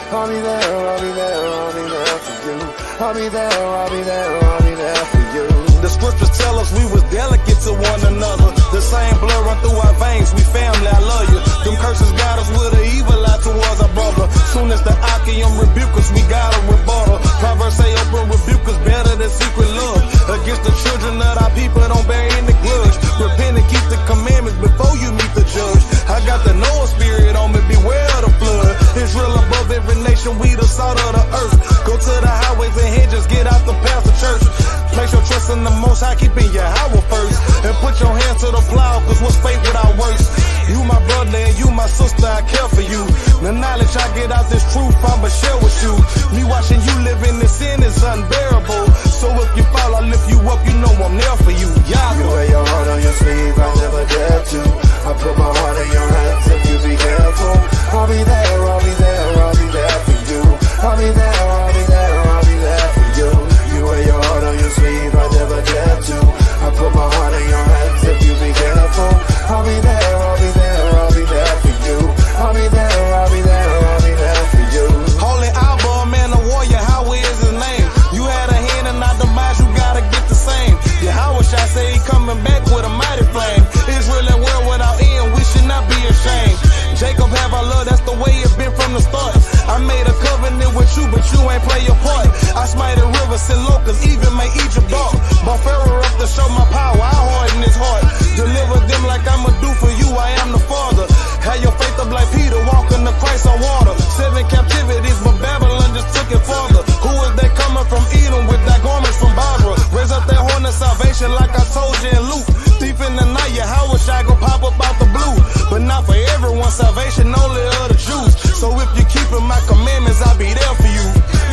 I'll be there, I'll be there, I'll be there for you. I'll be there, I'll be there, I'll be there for you. The scriptures tell us we was delicate to one another. The same blood run through our veins, we family, I love you. Them curses got us with an evil eye towards our brother. Soon as the Achaeum rebuke us, we got a rebuttal. Proverbs say open rebuke is better than secret love. Against the children of our people, don't bear any grudge. Repent and keep the commandments before you meet the judge. I got the Noah spirit on me, beware of the flood. Israel above every nation, we the salt of the earth. Go to the highways and hedges, get out the path of church. Place your trust in the Most High, keeping your Yahweh first. And put your hands to the plow, cause what's fate without works? You my brother and you my sister, I care for you. The knowledge I get out this truth, I'ma share with you. Me watching you live in this sin is unbearable. So if you fall, I lift you up, you know I'm there for you. You wear your heart on your sleeve, I never dare to. I put my heart in your hands if you be careful. I'll be there, I'll be there, I'll be there for you. I'll be there, I'll be there, I'll be there for you. You wear your heart on your sleeve, I never dare to. I put my heart in your hands if you be careful. I'll be there, I'll be there, I'll be there for you. I'll be there, I'll be there, I'll be there for you. Holy Alba, a man, a warrior, how is his name? You had a hand in our demise, you gotta get the same. Yahweh shall say he coming back with a mighty flame. Israel that world without end, we should not be ashamed. Jacob have our love, that's the way it been from the start. I made a covenant with you, but you ain't play your part. I smited rivers and locusts, even made Egypt dark. But Pharaoh up to show my power, I harden his heart. Deliver them like I'ma do for you, I am the Father. Have your faith up like Peter, walking the Christ on water. 7 captivities, but Babylon just took it farther. Who is they coming from Edom with that garments from Barbara? Raise up that horn of salvation like I told you in Luke. Deep in the night, Yahweh shall go pop up out the blue. But not for everyone, salvation only of the Jews. So if you keeping my commandments, I'll be there for you.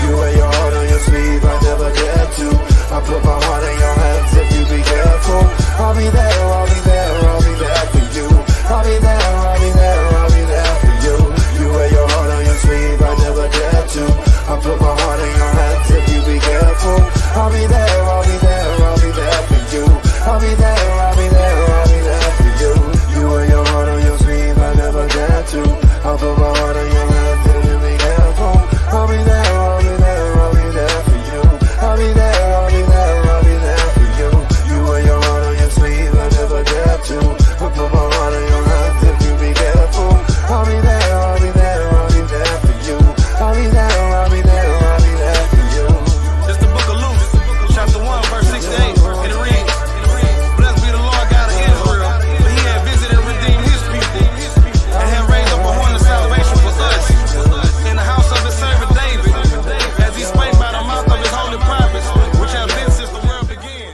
You wear your heart on your sleeve, I never dare to. I put my heart in your hands if you be careful. I'll be there, I'll be there, I'll be there for you. I'll be there, I'll be there, I'll be there for you. You wear your heart on your sleeve, I never dare to. I put my heart in your hands if you be careful. I'll be there, I'll be there, I'll be there for you. I'll be there, I'll be there, I'll be there for you. You wear your heart on your sleeve, I never dare to. I'll put my heart in your hands if you be careful. I'll be there, I'll be there, I'll be there for you. I'll be there, I'll be there, I'll be there for you. You wear your heart on your sleeve, I never dare to. I put my heart in your hands if you be careful. I'll be there, I'll be there, I'll be there for you. I'll be there, I'll be there, I'll be there for you. It's the book of Luke, chapter 1, verse 68, and it reads, Blessed be the Lord God of Israel, for he had visited and redeemed his people, and had raised up a horn of salvation for us, in the house of his servant David, as he spake by the mouth of his holy prophets, which have been since the world began.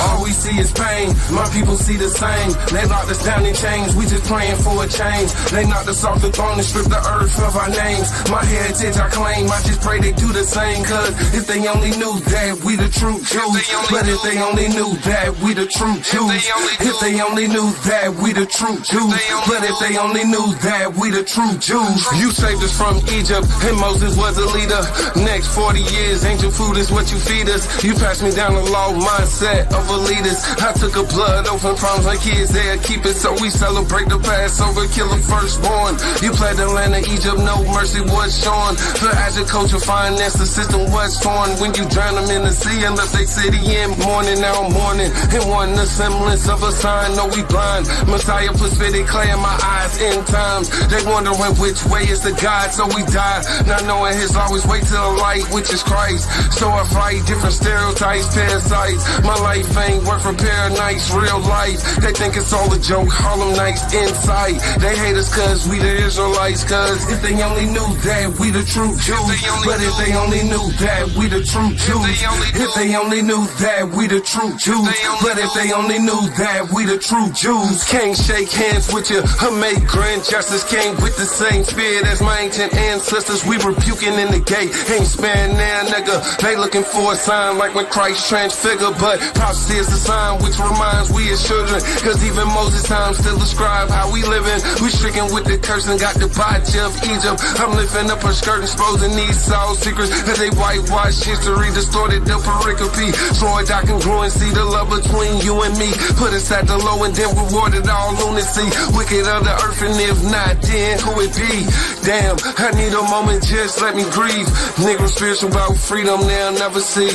All we see is pain, my people see the same. They locked us down in chains, we just praying for a change. They knocked us off the throne and stripped the earth of our names. My heritage I claim, I just pray they do the same. Cause if they only knew that we the true Jews. But if they only knew that we the true Jews. If they only knew that we the true Jews. But if they only knew that we the true Jews. You saved us from Egypt and Moses was a leader. Next 40 years, angel food is what you feed us. You passed me down the law mindset of leaders. I took a blood oath and promised my kids they'll keep it, so we celebrate the Passover, kill the firstborn. You played the land of Egypt, no mercy was shown. For agriculture, finance, the system was torn. When you drown them in the sea and left their city in mourning, now I'm mourning. And one the semblance of a sign, no we blind. Messiah put spitted clay in my eyes in times. They wondering which way is the God, so we die. Not knowing his always way to the light, which is Christ. So I fight different stereotypes, parasites. My life ain't work for paradise, real life. They think it's all a joke, Harlem Nights inside. They hate us cause we the Israelites. Cause if they only knew that we the true Jews. But if they only knew that we the true Jews. If they only knew that we the true Jews. But if they only knew that we the true Jews. Can't shake hands with you, I make grand justice. Came with the same spirit as my ancient ancestors. We rebuking in the gate, ain't sparing now nigga. They looking for a sign like when Christ transfigured. But prophecy is a sign which reminds times we as children. Cause even Moses' time still describe how we living. We stricken with the curse and got the body of Egypt. I'm lifting up her skirt, exposing Esau's secrets. As they whitewash history, distorted the pericope. Floyd I can grow and see the love between you and me. Put us at the low and then rewarded all lunacy. Wicked of the earth, and if not, then who it be? Damn, I need a moment, just let me breathe. Nigga spiritual about freedom, they'll never see.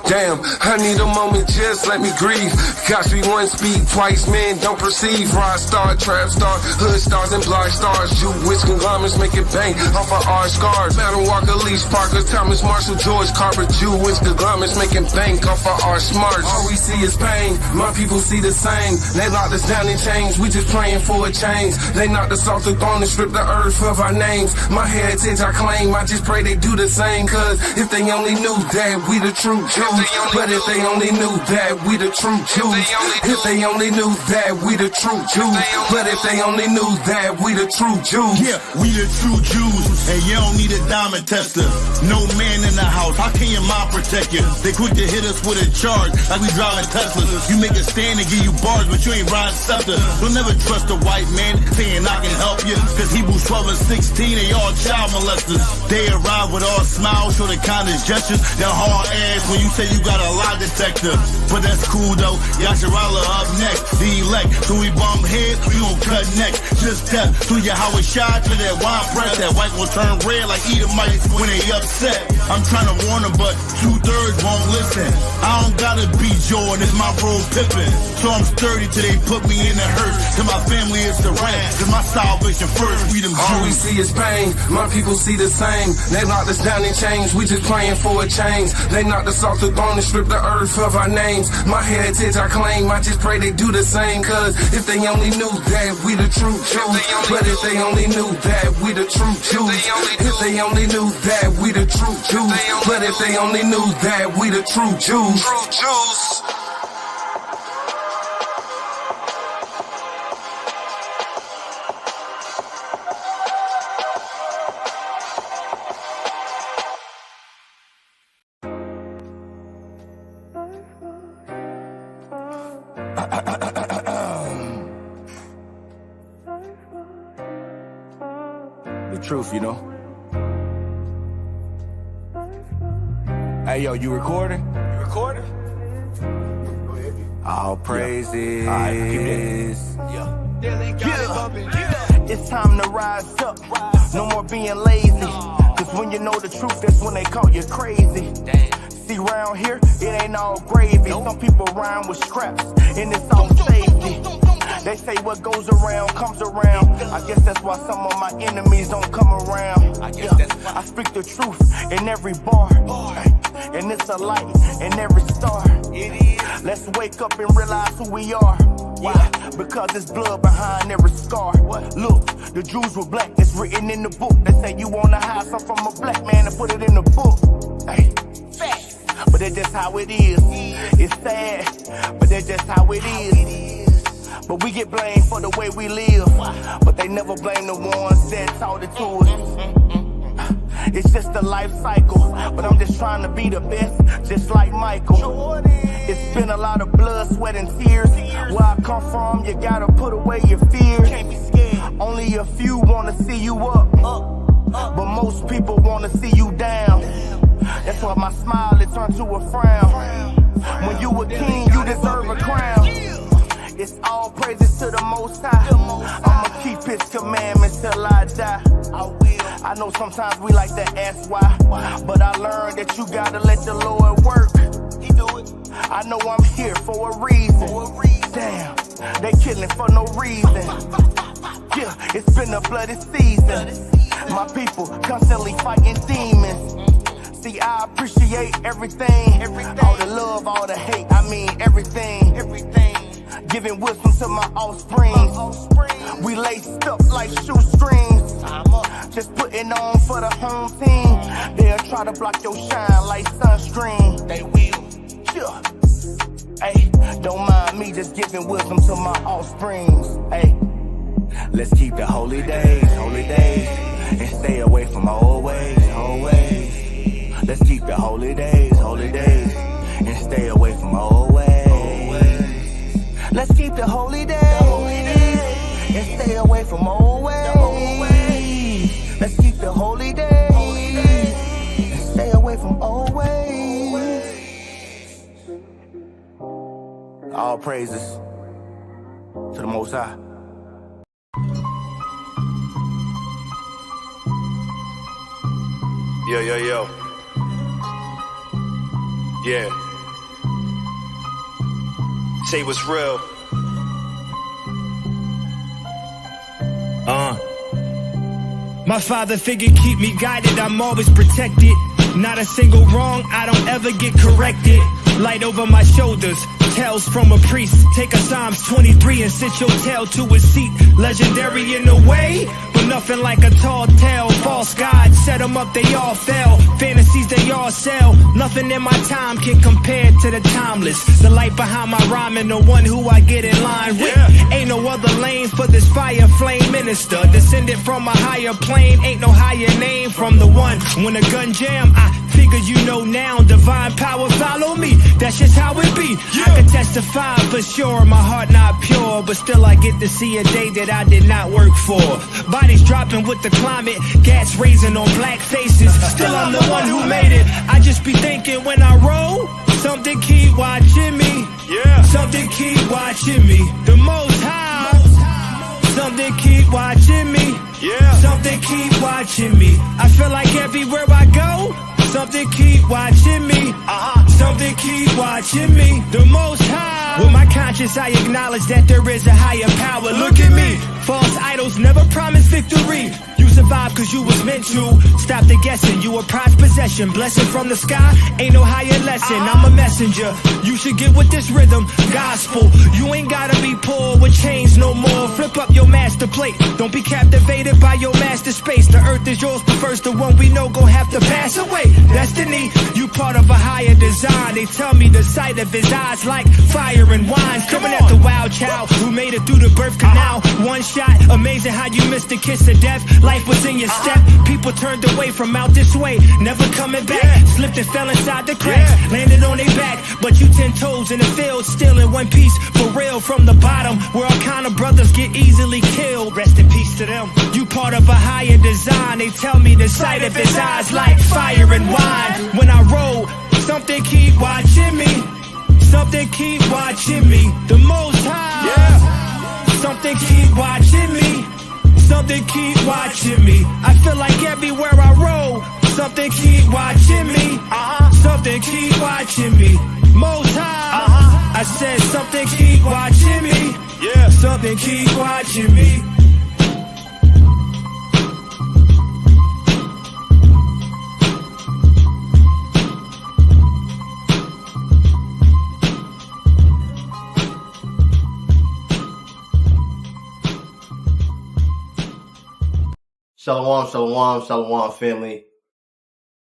Damn, I need a moment, just let me grieve. Gotta be one speak, twice, men don't perceive. Rod star, trap star, hood stars and block stars. Jewish conglomerates make it bang off of our scars. Madam Walker, Leach Parker, Thomas Marshall, George Carver. Jewish conglomerates making bank off of our smarts. All we see is pain, my people see the same. They locked us down in chains, we just praying for a change. They knocked us off the throne and stripped the earth of our names. My heritage I claim, I just pray they do the same. Cause if they only knew that we the true Jews. But if they only knew that we the true Jews. If they only knew that we the true Jews. But if they only knew that we the true Jews. Yeah, we the true Jews. And you don't need a diamond tester. No man in the house, how can your mom protect you? They quick to hit us with a charge like we driving Teslas. You make a stand and give you bars, but you ain't riding scepter. You'll never trust a white man saying I can help you. Cause Hebrews 12 and 16, they all child molesters. They arrive with all smiles, show the kindest gestures. They're hard ass when you say you got a lie detector. But that's cool though, Yasharala up next. The elect, so we bump head, we gon' cut neck. Just death through your Howard shot to that wine press. That white will turn red like Edomites when they upset. I'm trying to warn them, but 2/3 won't listen. I don't gotta be Jordan, it's my bro Pippin. So I'm sturdy till they put me in the hearse. Till my family is the rank, cause my salvation first, we them Jews. All we see is pain, my people see the same. They locked us down in chains, we just praying for a change. They knocked us off the throne and stripped the earth of our names. My heritage I claim, I just pray they do the same. Cause if they only knew that we the true Jews. But if they only knew that we the true Jews. If they only knew that we the true Jews. But if they only knew that we the true Jews. The truth, you know. Hey, yo, you recording? You recording? All praises. It's time to rise up. No more being lazy. Cause when you know the truth, that's when they call you crazy. See, round here, it ain't all gravy. Some people rhyme with scraps, and it's all safety. They say what goes around comes around. I guess that's why some of my enemies don't come around. I speak the truth in every bar. And it's a light in every star. Let's wake up and realize who we are. Why? Because there's blood behind every scar. Look, the Jews were black, it's written in the book. They say you wanna hide something from a black man and put it in the book. Hey, facts. But that's just how it is. It's sad, but that's just how it is. But we get blamed for the way we live. But they never blame the ones that taught it to us. It's just a life cycle, but I'm just trying to be the best, just like Michael. It's been a lot of blood, sweat, and tears. Where I come from, you gotta put away your fears. Only a few wanna see you up, but most people wanna see you down. That's why my smile, it turned to a frown. When you a king, you deserve a crown. It's all praises to the Most High. I'ma keep His commandments till I die. I know sometimes we like to ask why, but I learned that you gotta let the Lord work. I know I'm here for a reason. Damn, they killing for no reason. Yeah, it's been a bloody season. My people constantly fighting demons. See, I appreciate everything. All the love, all the hate, I mean everything. Giving wisdom to my offspring. We laced up like shoestrings. Just putting on for the home team. They'll try to block your shine like sunscreen. They will. Yeah. Hey, don't mind me just giving wisdom to my offsprings. Hey, let's keep the holy days, and stay away from old ways, Let's keep the holy days, and stay away from old ways. Let's keep the holy days and stay away from old ways. Let's keep the holy days and stay away from old ways. All praises to the Most High. Yo, yo, yo. Yeah. Say what's real. My father figure keep me guided, I'm always protected. Not a single wrong, I don't ever get corrected. Light over my shoulders, tells from a priest. Take a Psalms 23 and sit your tail to a seat. Legendary in a way, but nothing like a tall tale. False gods, set them up, they all fell. Fantasies, they all sell. Nothing in my time can compare to the timeless. The light behind my rhyme and the one who I get in line with. Ain't no other lane for this fire flame minister. Descended from a higher plane, ain't no higher name from the one. When a gun jam, I figure you know now. Divine power follow me, that's just how it be. I can testify for sure, my heart not pure, but still I get to see a day that I did not work for. Bodies dropping with the climate, gas raising on black faces. Still I'm the one who made it. I just be thinking when I roll, something keep watching me. Something keep watching me. The Most High. Something keep watching me. Something keep watching me. I feel like everywhere I go, something keep watching me. Something keep watching me. The Most High. With my conscience, I acknowledge that there is a higher power. Look at me. False idols never promise victory. You survive cause you was meant to. Stop the guessing, you a prized possession. Blessing from the sky, ain't no higher lesson. I'm a messenger, you should get with this rhythm. Gospel, you ain't gotta be poor with chains no more. Flip up your master plate, don't be captivated by your master space. The earth is yours, but first the one we know gon' have to pass away. Destiny, you part of a higher design. They tell me the sight of his eyes like fire and wine. Coming at the wild child who made it through the birth canal. One shot, amazing how you missed the kiss of death. Life was in your step, people turned away from out this way, never coming back. Slipped and fell inside the cracks, landed on their back, but you 10 toes in the field, still in one piece, for real from the bottom, where all kind of brothers get easily killed. Rest in peace to them. You part of a higher design, they tell me the sight of his eyes like fire and wine. When I roll, something keep watching me. Something keep watching me. The Most High. Something keep watching me. Something keep watching me. I feel like everywhere I roll, something keep watching me. Something keep watching me. Most High. I said something keep watching me. Something keep watching me. Shalawam, shalawam, shalawam, family.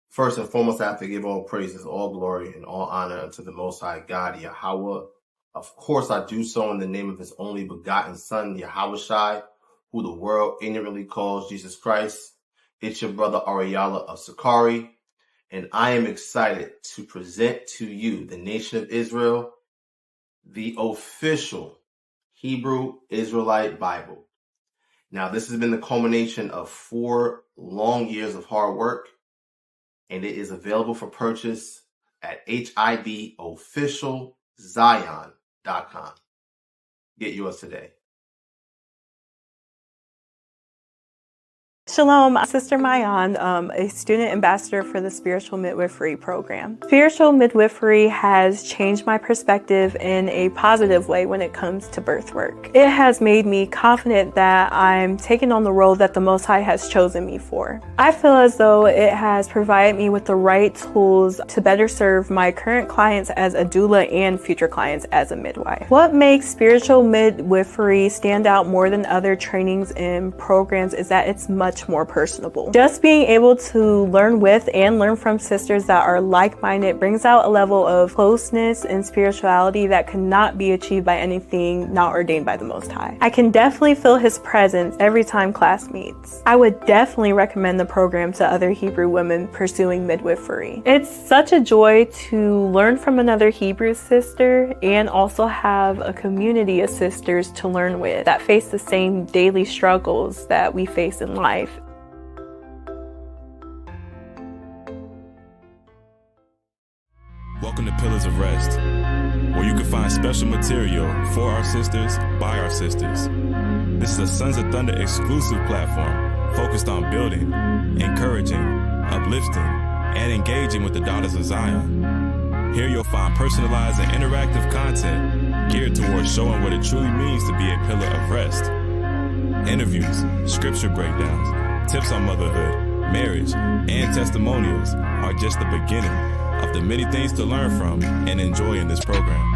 First and foremost, I have to give all praises, all glory, and all honor unto the Most High God, Yahweh. Of course, I do so in the name of his only begotten Son, Yahushai, who the world ignorantly calls Jesus Christ. It's your brother Ariala of Sakari, and I am excited to present to you, the nation of Israel, the official Hebrew Israelite Bible. Now, this has been the culmination of 4 long years of hard work, and it is available for purchase at HIBofficialzion.com. Get yours today. Shalom, Sister Mayan, a student ambassador for the Spiritual Midwifery program. Spiritual midwifery has changed my perspective in a positive way when it comes to birth work. It has made me confident that I'm taking on the role that the Most High has chosen me for. I feel as though it has provided me with the right tools to better serve my current clients as a doula and future clients as a midwife. What makes spiritual midwifery stand out more than other trainings and programs is that it's much much more personable. Just being able to learn with and learn from sisters that are like-minded brings out a level of closeness and spirituality that could not be achieved by anything not ordained by the Most High. I can definitely feel his presence every time class meets. I would definitely recommend the program to other Hebrew women pursuing midwifery. It's such a joy to learn from another Hebrew sister and also have a community of sisters to learn with that face the same daily struggles that we face in life. Welcome to Pillars of Rest, where you can find special material for our sisters, by our sisters. This is a Sons of Thunder exclusive platform focused on building, encouraging, uplifting, and engaging with the daughters of Zion. Here you'll find personalized and interactive content geared towards showing what it truly means to be a pillar of rest. Interviews, scripture breakdowns, tips on motherhood, marriage, and testimonials are just the beginning of the many things to learn from and enjoy in this program.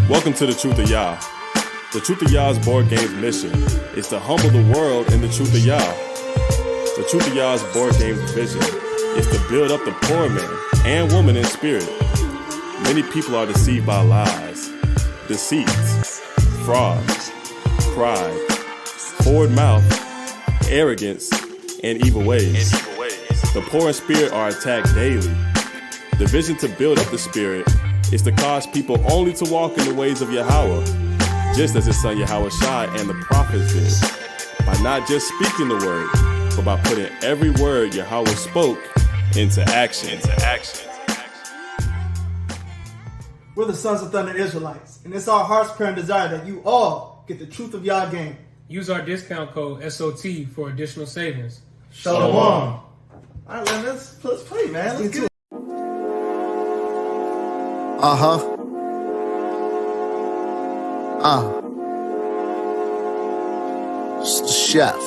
Welcome to the Truth of Yah. The Truth of Yah's board game's mission is to humble the world in the Truth of Yah. The Truth of Yah's board game's vision is to build up the poor man and woman in spirit. Many people are deceived by lies, deceits, fraud, pride, forward mouth, arrogance, and evil ways. The poor in spirit are attacked daily. The vision to build up the spirit is to cause people only to walk in the ways of Yahweh, just as his son Yahweh Shai and the prophets did, by not just speaking the word, but by putting every word Yahweh spoke into action. We're the Sons of Thunder Israelites, and it's our heart's prayer and desire that you all get the Truth of Yah game. Use our discount code SOT for additional savings. Shalawam. All right, man, let's play, man. Let's get it. It's the chef.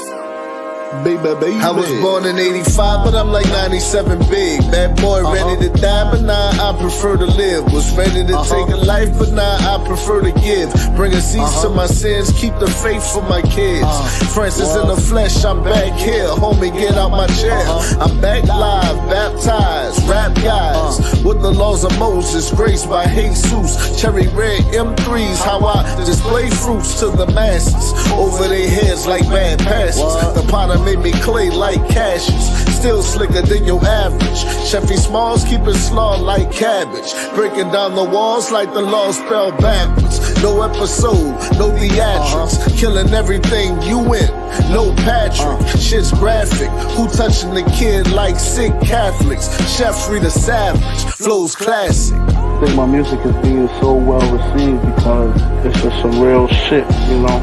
I was born in 85, but I'm like 97 big. Bad boy ready to die, but now I prefer to live. Was ready to take a life, but now I prefer to give. Bring a cease to my sins, keep the faith for my kids. Francis in the flesh, I'm back here. Homie, get out my chair. I'm back live, baptized, rap guys. With the laws of Moses, graced by Jesus. Cherry red M3s, how I display fruits to the masses. Over their heads like bad passes. The potter made me clay like cashews. Still slicker than your average. Cheffy Smalls keep it slaw like cabbage. Breaking down the walls like the law spelled backwards. No episode, no theatrics. Killing everything you in. No Patrick, shit's graphic. Who touching the kid like sick Catholics? Cheffy the savage, flows classic. I think my music is being so well received because it's just some real shit, you know.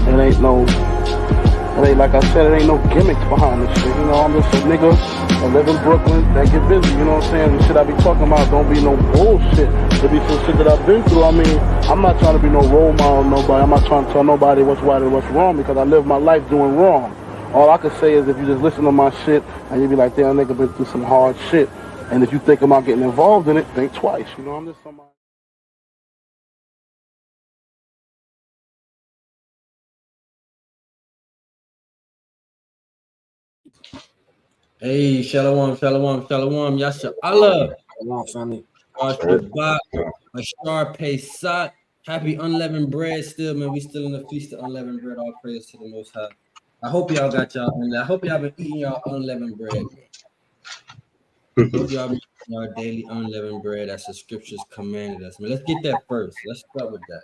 It ain't like I said, it ain't no gimmicks behind this shit, you know. I'm just a nigga that live in Brooklyn that get busy, you know what I'm saying? The shit I be talking about don't be no bullshit. It be some shit that I've been through. I mean, I'm not trying to be no role model, nobody. I'm not trying to tell nobody what's right and what's wrong because I live my life doing wrong. All I can say is if you just listen to my shit and you be like, damn, nigga been through some hard shit. And if you think about getting involved in it, think twice, you know. I'm just somebody. Hey, shalawam, yasha Allah. Shalom, family. Ashar Pesach. Happy unleavened bread still, man. We still in the feast of unleavened bread. All praise to the Most High. I hope y'all got y'all, and I hope y'all been eating y'all unleavened bread. I hope y'all been eating y'all daily unleavened bread as the scriptures commanded us. Man, let's get that first. Let's start with that.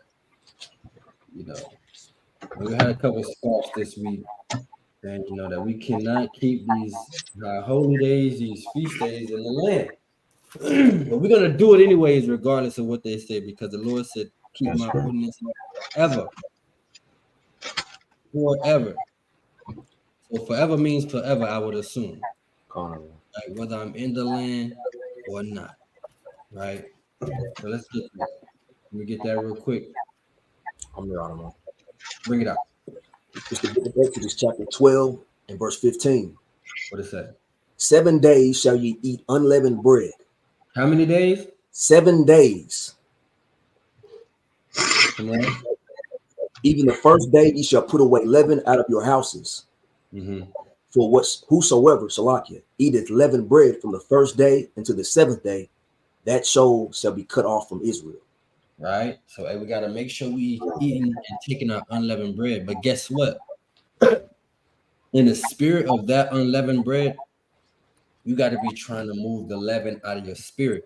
You know, we had a couple of sparks this week. And you know that we cannot keep these holy days, these feast days in the land. But we're gonna do it anyways, regardless of what they say, because the Lord said, "Keep my ordinance forever." Forever. So forever means forever, I would assume. Like whether I'm in the land or not. Right? So let's get that. Let me get that real quick. I'm your automobile. Bring it out. It's the book of Exodus, chapter 12 and verse 15. What is that? 7 days shall ye eat unleavened bread. How many days? 7 days. Even the first day ye shall put away leaven out of your houses. For whosoever, Salakia, eateth leavened bread from the first day until the 7th day, that soul shall be cut off from Israel. Right? So we got to make sure we eating and taking our unleavened bread. But guess what? In the spirit of that unleavened bread, you got to be trying to move the leaven out of your spirit.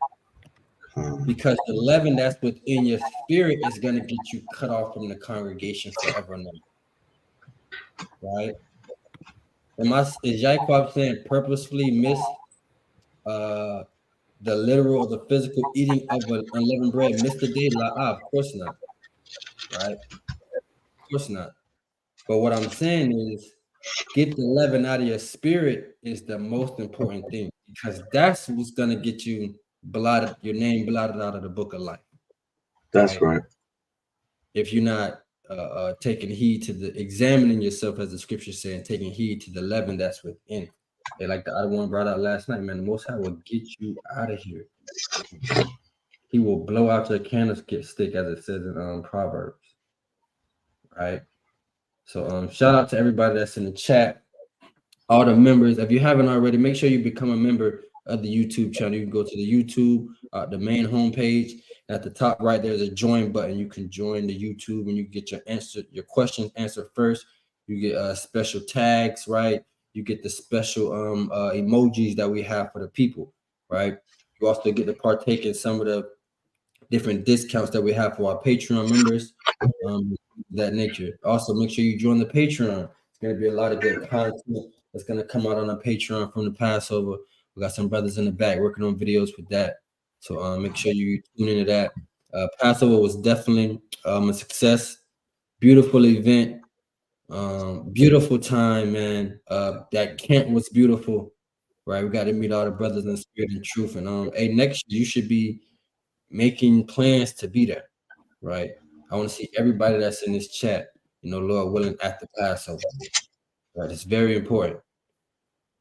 Because the leaven that's within your spirit is going to get you cut off from the congregation forever and ever. Right? Is Jacob saying purposefully miss the literal or the physical eating of an unleavened bread? Miss the day? Of course not. Right? Of course not. But what I'm saying is, get the leaven out of your spirit is the most important thing, because that's what's gonna get you blotted, your name blotted out of the book of life. That's right. If you're not taking heed to examining yourself, as the scripture saying, taking heed to the leaven that's within. And like the other one brought out last night, man, the Most High will get you out of here. He will blow out your candlestick, as it says in Proverbs. Right. So shout out to everybody that's in the chat, all the members. If you haven't already, make sure you become a member of the YouTube channel. You can go to the YouTube, the main homepage. At the top right, there's a join button. You can join the YouTube and you get your questions answered first. You get special tags, right? You get the special emojis that we have for the people, right? You also get to partake in some of the different discounts that we have for our Patreon members, that nature. Also, make sure you join the Patreon. It's going to be a lot of good content that's going to come out on the Patreon from the Passover. We got some brothers in the back working on videos with that. So make sure you tune into that. Passover was definitely a success. Beautiful event. Beautiful time, man. That camp was beautiful, right? We got to meet all the brothers in spirit and truth. And hey, next year you should be making plans to be there, right? I want to see everybody that's in this chat, Lord willing, at the Passover. Right? It's very important,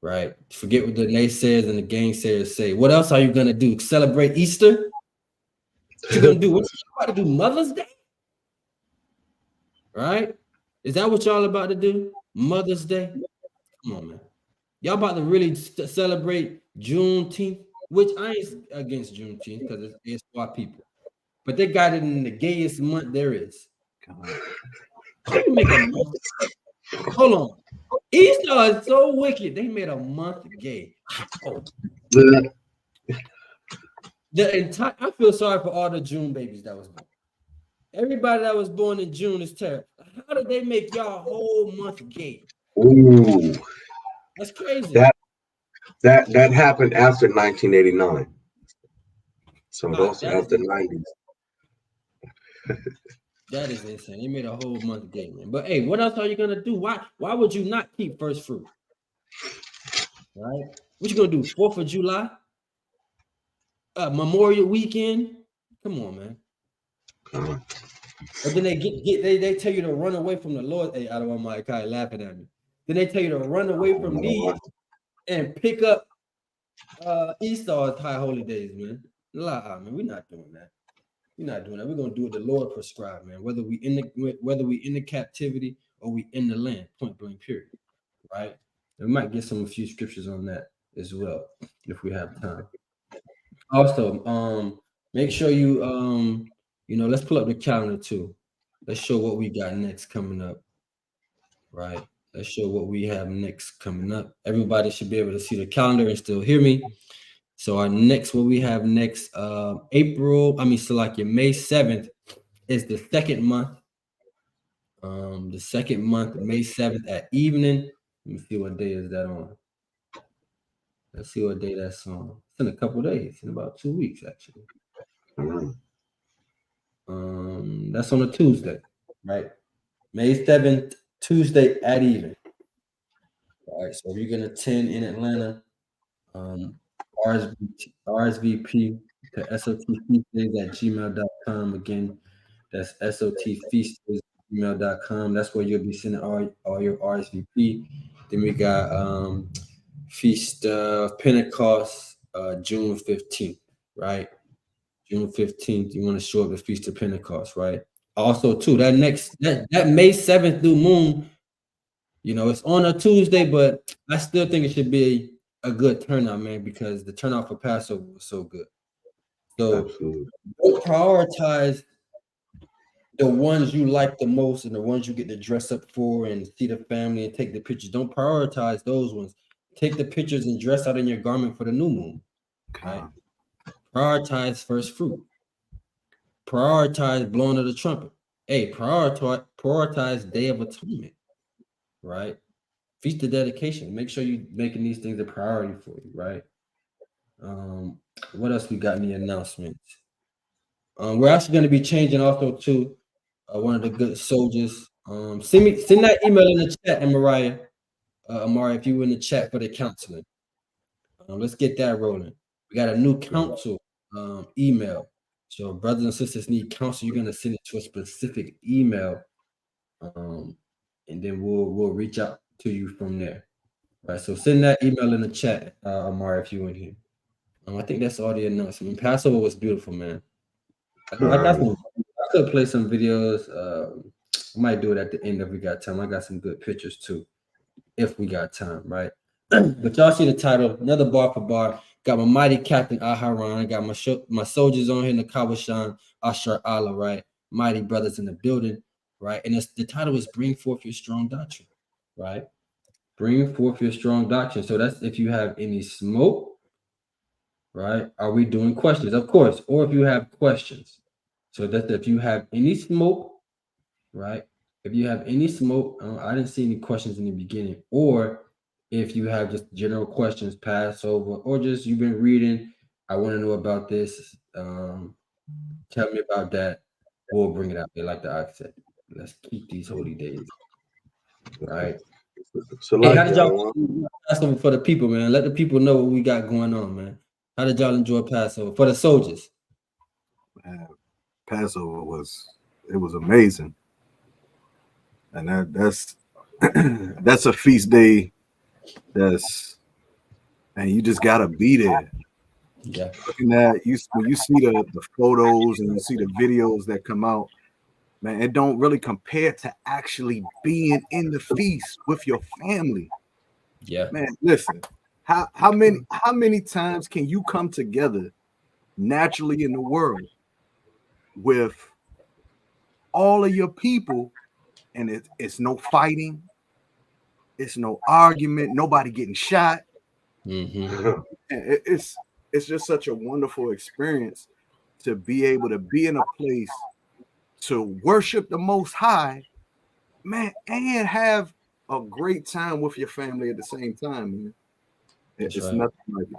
right? Forget what the naysayers and the gainsayers say. What else are you gonna do? Celebrate Easter? What you gonna do? What you about to do? Mother's Day? Right? Is that what y'all about to do? Mother's Day? Come on, man. Y'all about to really celebrate Juneteenth, which I ain't against Juneteenth because it's for our people. But they got it in the gayest month there is. They make a month. Hold on. Easter is so wicked. They made a month gay. Oh. I feel sorry for all the June babies that was born. Everybody that was born in June is terrible. How did they make y'all whole month gay? Ooh. That's crazy. That happened after 1989. So those after the 90s. That is insane. They made a whole month gay, man. But hey, what else are you gonna do? Why would you not keep first fruit? Right? What you gonna do? 4th of July? Memorial Weekend? Come on, man. But then they tell you to run away from the Lord. Hey, I don't want my guy laughing at me. Then they tell you to run away from these and pick up Easter or high holy days, man. Man, we're not doing that. We're not doing that. We're gonna do what the Lord prescribed, man. Whether we in the captivity or we in the land, point blank, period. Right? And we might get a few scriptures on that as well if we have time. Also, make sure you let's pull up the calendar too. Let's show what we got next coming up. Right? Let's show what we have next coming up. Everybody should be able to see the calendar and still hear me. So what we have next, May 7th is the second month. The second month, May 7th at evening. Let me see what day is that on. Let's see what day that's on. It's in a couple days, in about 2 weeks, actually. That's on a Tuesday, right? May 7th, Tuesday at even. All right, so if you're gonna attend in Atlanta, RSVP to SOTfeastdays@gmail.com. Again, that's SOTfeastdays gmail.com. That's where you'll be sending all your RSVP. Then we got Feast of Pentecost, June 15th, right? June 15th, you want to show up the Feast of Pentecost, right? Also, too, that May 7th new moon, you know, it's on a Tuesday, but I still think it should be a good turnout, man, because the turnout for Passover was so good. So don't prioritize the ones you like the most and the ones you get to dress up for and see the family and take the pictures. Don't prioritize those ones. Take the pictures and dress out in your garment for the new moon. Right? Prioritize first fruit. Prioritize blowing of the trumpet. Hey, prioritize Day of Atonement. Right? Feast of Dedication. Make sure you're making these things a priority for you, right? What else we got in the announcements? We're actually going to be changing also to one of the good soldiers. Send that email in the chat, and Mariah, Amari, if you were in the chat for the counseling. Let's get that rolling. We got a new counsel email. So brothers and sisters need counsel. You're going to send it to a specific email, and then we'll reach out to you from there. Right. So send that email in the chat, Amari, if you're in here. I think that's all the announcement. Passover was beautiful, man. I could play some videos. I might do it at the end if we got time. I got some good pictures too, if we got time, right? But y'all see the title, another Bar4Bar. Got my mighty captain Aharon. Got my soldiers on here, Nakawashan, Ashar Allah, right? Mighty brothers in the building, right? And the title is Bring Forth Your Strong Doctrine, right? Bring forth your strong doctrine. So that's if you have any smoke, right? Are we doing questions? Of course. Or if you have questions. So that's if you have any smoke, right? If you have any smoke, I didn't see any questions in the beginning. Or if you have just general questions, Passover, or just you've been reading, I want to know about this. Tell me about that. We'll bring it up. They like the accent. Let's keep these holy days. Right. So hey, how did y'all Passover for the people, man? Let the people know what we got going on, man. How did y'all enjoy Passover for the soldiers? Man, Passover was amazing, and that's that's a feast day. And you just gotta be there. Yeah. Looking at when you see the photos and you see the videos that come out, man, it don't really compare to actually being in the feast with your family. Yeah, man. Listen, how many times can you come together naturally in the world with all of your people, and it's no fighting, it's no argument, nobody getting shot. It's just such a wonderful experience to be able to be in a place to worship the Most High, man, and have a great time with your family at the same time, man. It's right. nothing like it.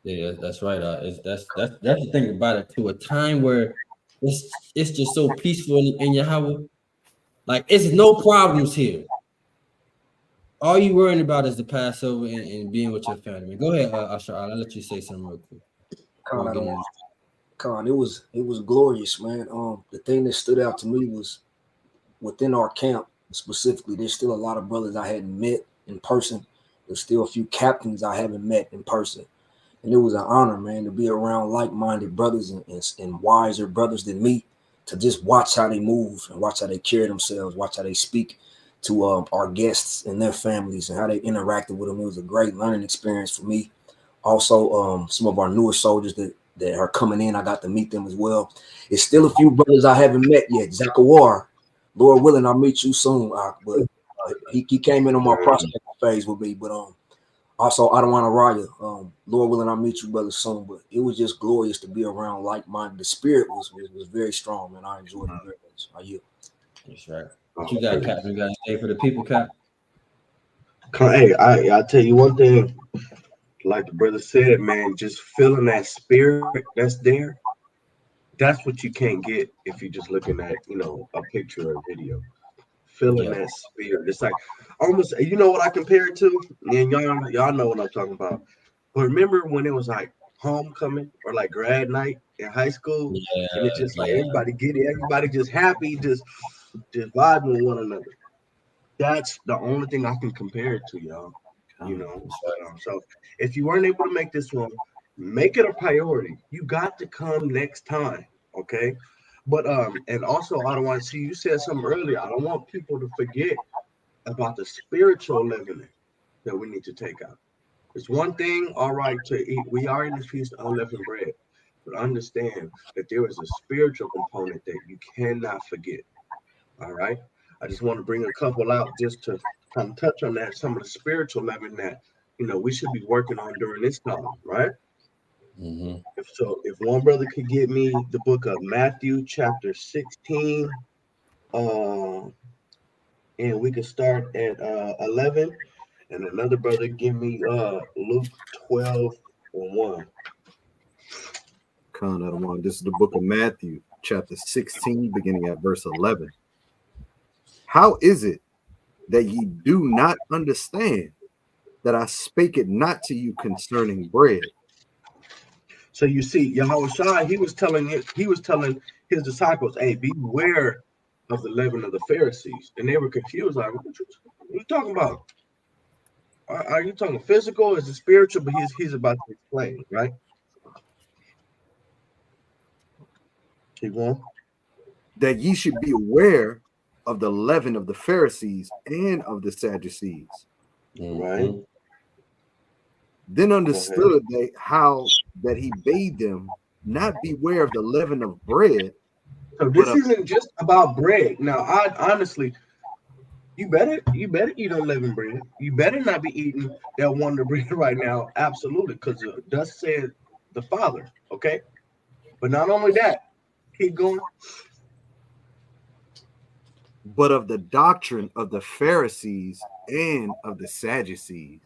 Yeah, that's right. That's the thing about it too. A time where it's just so peaceful in your house. Like it's no problems here. All you worrying about is the Passover and being with your family. Go ahead, Ashar. I'll let you say something real quick. Con, it was glorious, man. The thing that stood out to me was within our camp specifically. There's still a lot of brothers I hadn't met in person. There's still a few captains I haven't met in person, and it was an honor, man, to be around like-minded brothers and wiser brothers than me. To just watch how they move and watch how they carry themselves, watch how they speak to our guests and their families and how they interacted with them. It was a great learning experience for me. Also, some of our newer soldiers that are coming in, I got to meet them as well. It's still a few brothers I haven't met yet. Zachawar, Lord willing, I'll meet you soon. But he came in on my prospect phase with me. But also Adawan Araya, Lord willing, I'll meet you brother soon. But it was just glorious to be around like-minded. The spirit was very strong, man. I enjoyed it very much. Are you? That's right. What you got, Captain? You got to stay for the people, Cap? Hey, I tell you one thing. Like the brother said, man, just feeling that spirit that's there. That's what you can't get if you're just looking at, a picture or a video. Feeling that spirit. It's like almost, you know what I compare it to? And y'all know what I'm talking about. But remember when it was like homecoming or like grad night in high school, and it's just like Yeah. everybody get it, everybody just happy, just vibing with one another. That's the only thing I can compare it to, y'all. You know, so if you weren't able to make this one, make it a priority. You got to come next time, okay? But and also I don't want to see, you said something earlier. I don't want people to forget about the spiritual leavening that we need to take out. It's one thing, all right, to eat. We are in the feast of unleavened bread, but understand that there is a spiritual component that you cannot forget. All right. I just want to bring a couple out just to kind of touch on that, some of the spiritual leaven that we should be working on during this time, right? If one brother could get me the book of Matthew chapter 16, and we could start at 11, and another brother give me Luke 12:1. This is the book of Matthew, chapter 16, beginning at verse 11. How is it that ye do not understand that I spake it not to you concerning bread? So you see, Yahushua, he was telling his disciples, hey, beware of the leaven of the Pharisees. And they were confused, like, what you talking about? Are you talking physical? Is it spiritual? But he's about to explain, right? Keep going. That ye should be aware of the leaven of the Pharisees and of the Sadducees. Right. Then understood they how that he bade them not beware of the leaven of bread. So this isn't just about bread. Now, I honestly, you better eat unleavened bread. You better not be eating that Wonder Bread right now. Absolutely, because thus said the Father. Okay, but not only that, keep going. But of the doctrine of the Pharisees and of the Sadducees.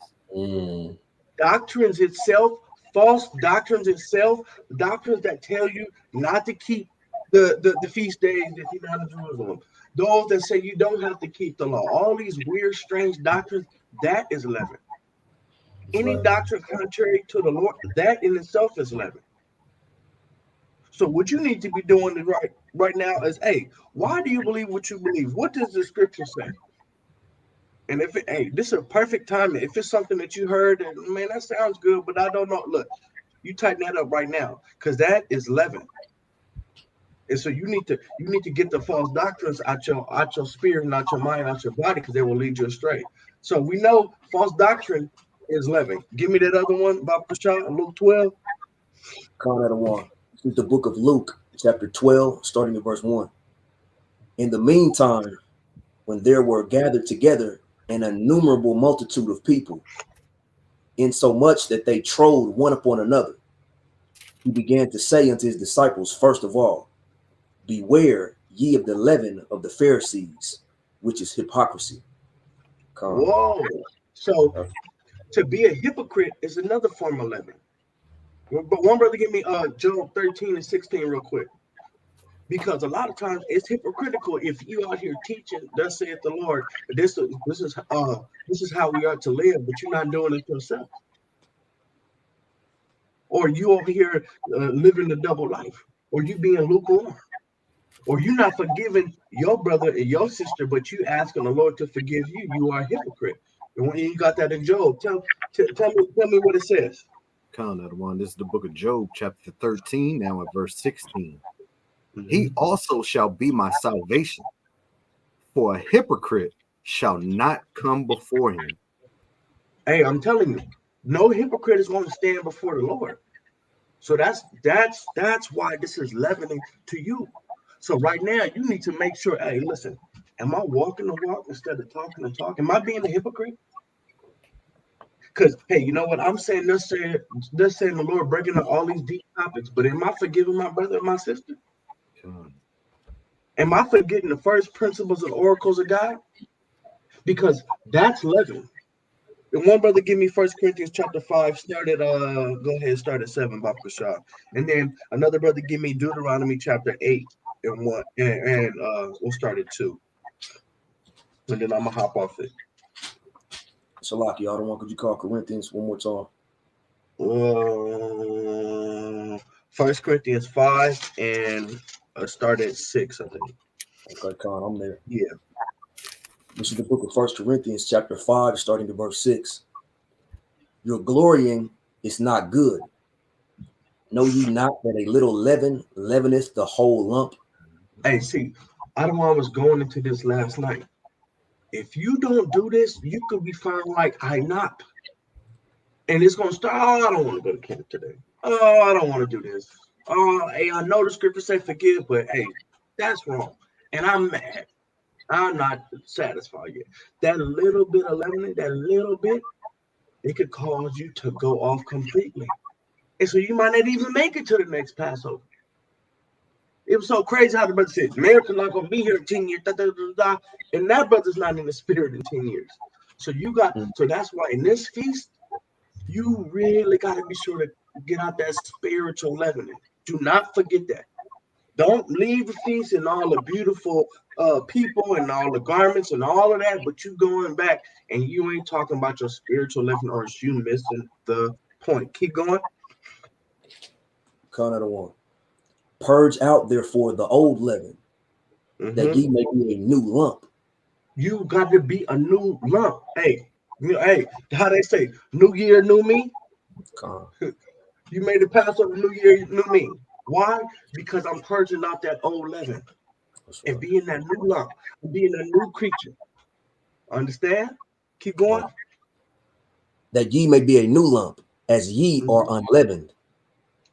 Doctrines itself, false doctrines itself, doctrines that tell you not to keep the feast days if you're not in Jerusalem. Those that say you don't have to keep the law. All these weird, strange doctrines, that is leaven. Any doctrine contrary to the Lord, that in itself is leaven. So what you need to be doing right now is, hey, why do you believe what you believe? What does the scripture say? And this is a perfect time. If it's something that you heard, and man, that sounds good, but I don't know. Look, you tighten that up right now, because that is leaven. And so you need to get the false doctrines out your spirit and out your mind, out your body, because they will lead you astray. So we know false doctrine is leaven. Give me that other one about Pasha, Luke 12. This is the book of Luke, chapter 12, starting at verse 1. In the meantime, when there were gathered together an innumerable multitude of people, insomuch that they trode one upon another, he began to say unto his disciples, first of all, beware ye of the leaven of the Pharisees, which is hypocrisy. Whoa. So to be a hypocrite is another form of leaven. But one brother give me Job 13:16 real quick. Because a lot of times it's hypocritical if you out here teaching, thus saith the Lord, this is how we are to live, but you're not doing it yourself. Or you over here living the double life, or you being lukewarm, or you not forgiving your brother and your sister, but you asking the Lord to forgive you. You are a hypocrite. And when you got that in Job, tell me what it says. This is the book of Job, chapter 13, now at verse 16. He also shall be my salvation, for a hypocrite shall not come before him. Hey, I'm telling you, no hypocrite is going to stand before the Lord. So that's why this is leavening to you. So right now, you need to make sure, hey, listen, am I walking the walk instead of talking the talk? Am I being a hypocrite? Because, hey, you know what? I'm saying thus saying the Lord, breaking up all these deep topics, but am I forgiving my brother and my sister? Am I forgetting the first principles and oracles of God? Because that's leaven. And one brother give me 1 Corinthians chapter 5, start at 7, Baba Kashah. And then another brother give me Deuteronomy chapter 8 and 1, and we'll start at 2. And then I'm gonna hop off it. Salaki, I don't want, could you call Corinthians one more time? 1 Corinthians 5 and start at 6, I think. Okay, Con, I'm there. Yeah. This is the book of 1 Corinthians chapter 5, starting at verse 6. Your glorying is not good. Know ye not that a little leaven leaveneth the whole lump? Hey, see, Adamar was going into this last night. If you don't do this, you could be found like I not. And it's going to start, oh, I don't want to go to camp today. Oh, I don't want to do this. Oh, hey, I know the scripture say forgive, but hey, that's wrong. And I'm mad. I'm not satisfied yet. That little bit of leavening, that little bit, it could cause you to go off completely. And so you might not even make it to the next Passover. It was so crazy how the brother said, Americans not going to be here in 10 years. And that brother's not in the spirit in 10 years. So so that's why in this feast, you really got to be sure to get out that spiritual leavening. Do not forget that. Don't leave the feast and all the beautiful people and all the garments and all of that, but you going back and you ain't talking about your spiritual leaven, or is you missing the point. Keep going. Con 1. Purge out therefore the old leaven, that ye may be a new lump. You got to be a new lump. Hey, how they say, new year, new me? You made it Passover, new year, new me. Why? Because I'm purging out that old leaven and being that new lump, being a new creature. Understand? Keep going. That ye may be a new lump, as ye are unleavened.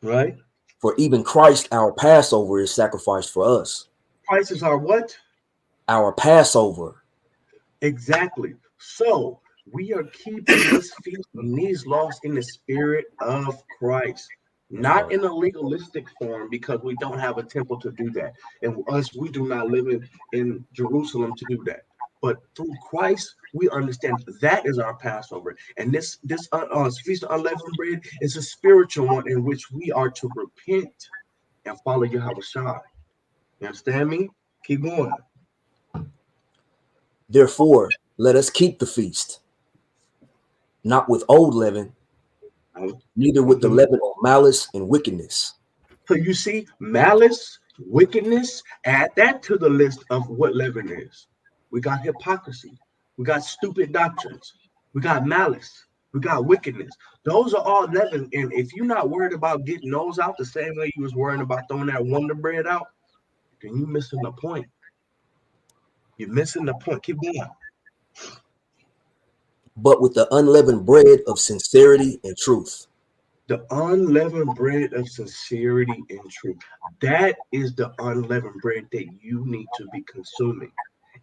Right. For even Christ, our Passover, is sacrificed for us. Christ is our what? Our Passover. Exactly. So we are keeping this feast and these laws in the spirit of Christ, not in a legalistic form, because we don't have a temple to do that. And we do not live in Jerusalem to do that. But through Christ, we understand that is our Passover. And this Feast of Unleavened Bread is a spiritual one in which we are to repent and follow Yahweh Shai. You understand me? Keep going. Therefore, let us keep the feast, not with old leaven, neither with the leaven of malice and wickedness. So you see, malice, wickedness, add that to the list of what leaven is. We got hypocrisy. We got stupid doctrines. We got malice. We got wickedness. Those are all leaven. And if you're not worried about getting those out the same way you was worrying about throwing that Wonder Bread out, then you're missing the point. You're missing the point. Keep going. But with the unleavened bread of sincerity and truth. The unleavened bread of sincerity and truth. That is the unleavened bread that you need to be consuming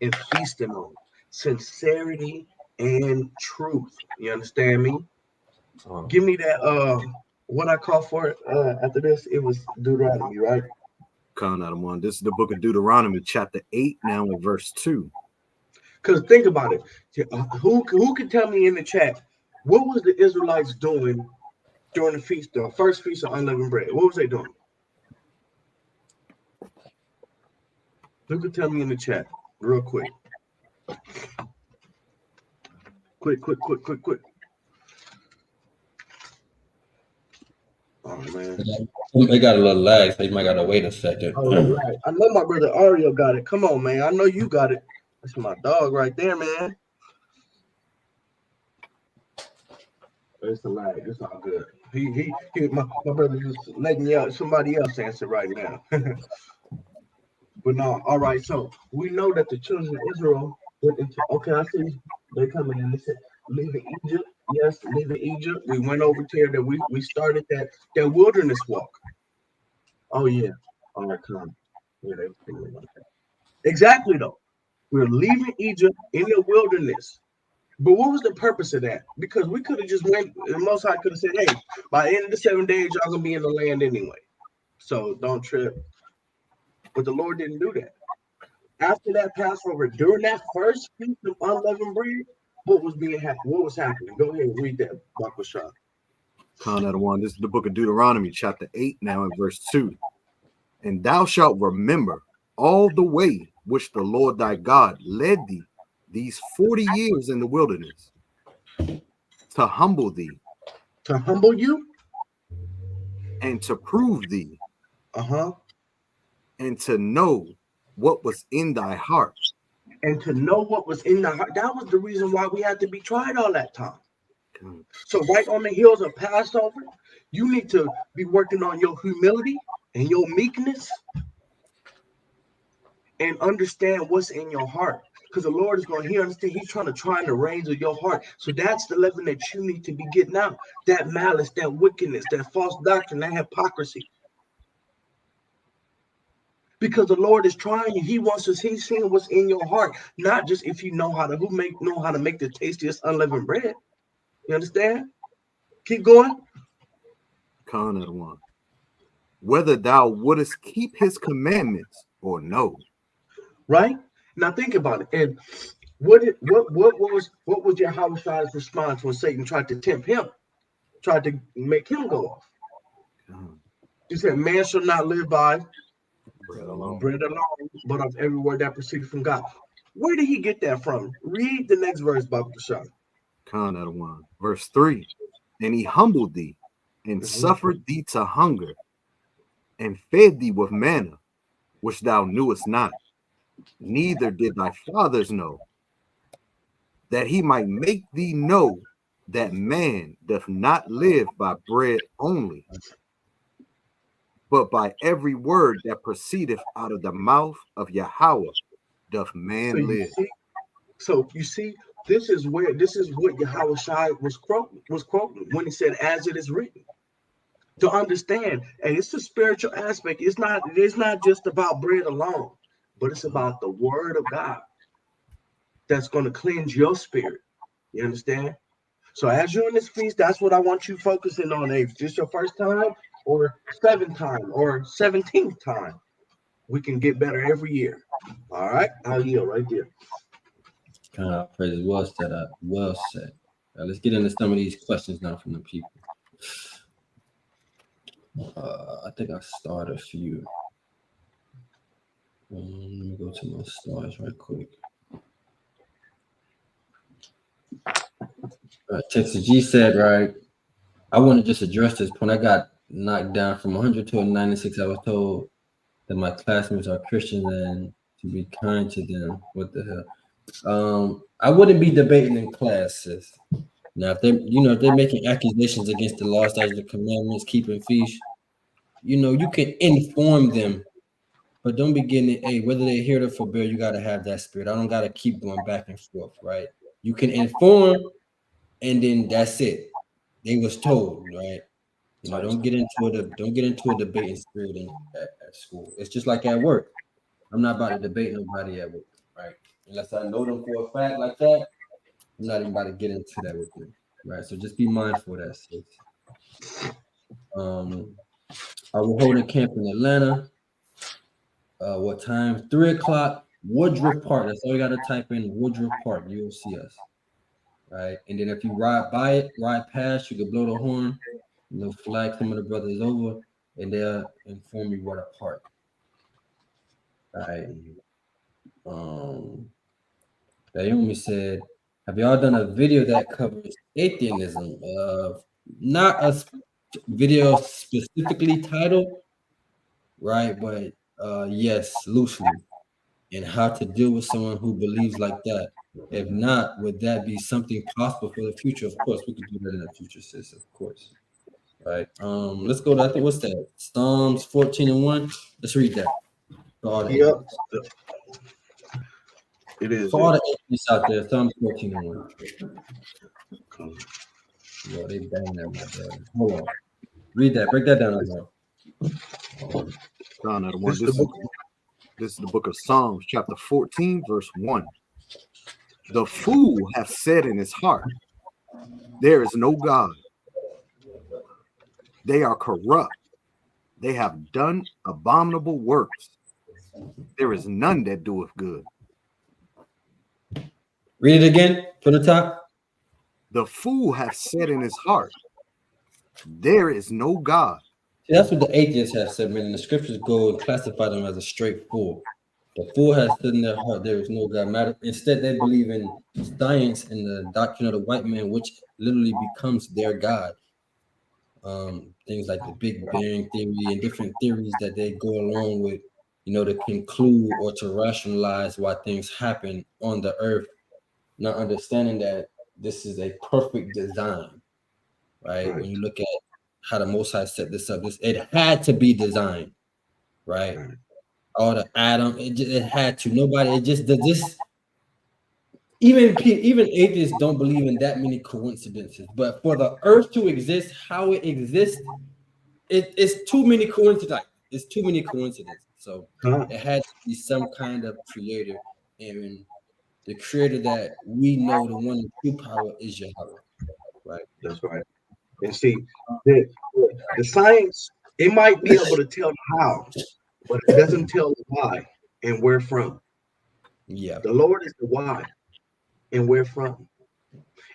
and feasting on. Sincerity and truth. You understand me? Give me that what I call for it after this. It was Deuteronomy, right? Con 1. This is the book of Deuteronomy, chapter 8, now in verse 2. Because think about it. Who can tell me in the chat, what was the Israelites doing during the first feast of unleavened bread? What was they doing? Who could tell me in the chat real quick? Quick. Oh, man. They got a little lag, so you might got to wait a second. Oh, right. I know my brother Ario got it. Come on, man. I know you got it. That's my dog right there, man. It's a lag. It's all good. My brother just letting somebody else answer right now. But no, all right. So we know that the children of Israel went into. Okay, I see they coming in. They said, leaving Egypt. Yes, leaving Egypt. We went over here that we started that wilderness walk. Oh yeah. All right, come on. Yeah, they were like that. Exactly though. We're leaving Egypt in the wilderness. But what was the purpose of that? Because we could have just went, the Most High could have said, hey, by the end of the 7 days, y'all gonna be in the land anyway. So don't trip. But the Lord didn't do that. After that Passover, during that first feast of unleavened bread, what was happening? Go ahead and read that, Bar4Bar. Con 1. This is the book of Deuteronomy, chapter 8, now in verse 2. And thou shalt remember all the way which the Lord thy God led thee these 40 years in the wilderness, to humble thee. To humble you? and to prove thee, Uh-huh. and to know what was in thy heart. And to know what was in the heart. That was the reason why we had to be tried all that time. So right on the heels of Passover, you need to be working on your humility and your meekness and understand what's in your heart. Because the Lord is going to understand. He's trying to try in the reins of your heart. So that's the leaven that you need to be getting out. That malice, that wickedness, that false doctrine, that hypocrisy. Because the Lord is trying you. He wants us. He's seeing what's in your heart, not just if you know how to make the tastiest unleavened bread. You understand? Keep going. Con of one. Whether thou wouldest keep his commandments or no. Right? Now think about it. And what was Yahweh's response when Satan tried to tempt him, tried to make him go off? He said, man shall not live by bread alone, but of every word that proceeded from God. Where did he get that from? Read the next verse, Baba Kashab. Con of one. Verse 3. And he humbled thee and suffered thee to hunger and fed thee with manna, which thou knewest not, neither did thy fathers know, that he might make thee know that man doth not live by bread only, but by every word that proceedeth out of the mouth of Yahweh doth man live. So you see, this is what Yahweh Shai was quoting when he said, as it is written. To understand, and it's a spiritual aspect. It's not just about bread alone, but it's about the word of God that's going to cleanse your spirit. You understand? So as you're in this feast, that's what I want you focusing on. If this your first time or 7th time or 17th time, we can get better every year. All right, I'll yield right there. Praise. Well said. Well said. Let's get into some of these questions now from the people. I think I started a few. Let me go to my stars right quick. Texas G said, right, I want to just address this point. I got knocked down from 100 to a 96. I was told that my classmates are Christians and to be kind to them. What the hell? I wouldn't be debating in classes. Now, if they're making accusations against the law, statutes, the commandments, keeping feast, you can inform them, but don't be getting it. Hey, whether they hear it or forbid, you got to have that spirit. I don't got to keep going back and forth, right? You can inform, and then that's it. They was told, right? Don't get into a debating spirit at school. It's just like at work. I'm not about to debate nobody at work, right? Unless I know them for a fact like that, I'm not even about to get into that with them, right? So just be mindful of that, sis. I will hold a camp in Atlanta. What time? 3 o'clock, Woodruff Park. That's all you got to type in, Woodruff Park. You'll see us, right? And then if you ride past, you can blow the horn, flag some of the brothers over, and they'll inform you where to park. Right. Naomi said, have y'all done a video that covers atheism? Not a video specifically titled, right? But yes, loosely. And how to deal with someone who believes like that. If not, would that be something possible for the future? Of course, we could do that in the future, sis, of course. Right. Let's go to, I think, what's that? Psalms 14:1. Let's read that. Yep. It is. For all the atheists out there, Psalms 14:1. Yo, they bang that right there. Hold on. Read that. Break that down. This is the book of Psalms, chapter 14, verse 1. The fool hath said in his heart, there is no God. They are corrupt. They have done abominable works. There is none that doeth good. Read it again from the top. The fool hath said in his heart, there is no God. See, that's what the atheists have said, man. And the scriptures go and classify them as a straight fool. The fool has said in their heart, there is no God. Instead, they believe in science and the doctrine of the white man, which literally becomes their God. things like the Big Bang theory and different theories that they go along with, to conclude or to rationalize why things happen on the earth, not understanding that this is a perfect design, right? When you look at how the Most High set this up, it had to be designed, right? All the atom, it had to. Nobody, it just this. Even atheists don't believe in that many coincidences, but for the earth to exist, how it exists, it's too many coincidences. It's too many coincidences. So it had to be some kind of creator, and the creator that we know, the one in true power, is Yahweh, right? That's right. And see, the science, it might be able to tell the how, but it doesn't tell the why and where from. Yeah. The Lord is the why and where from.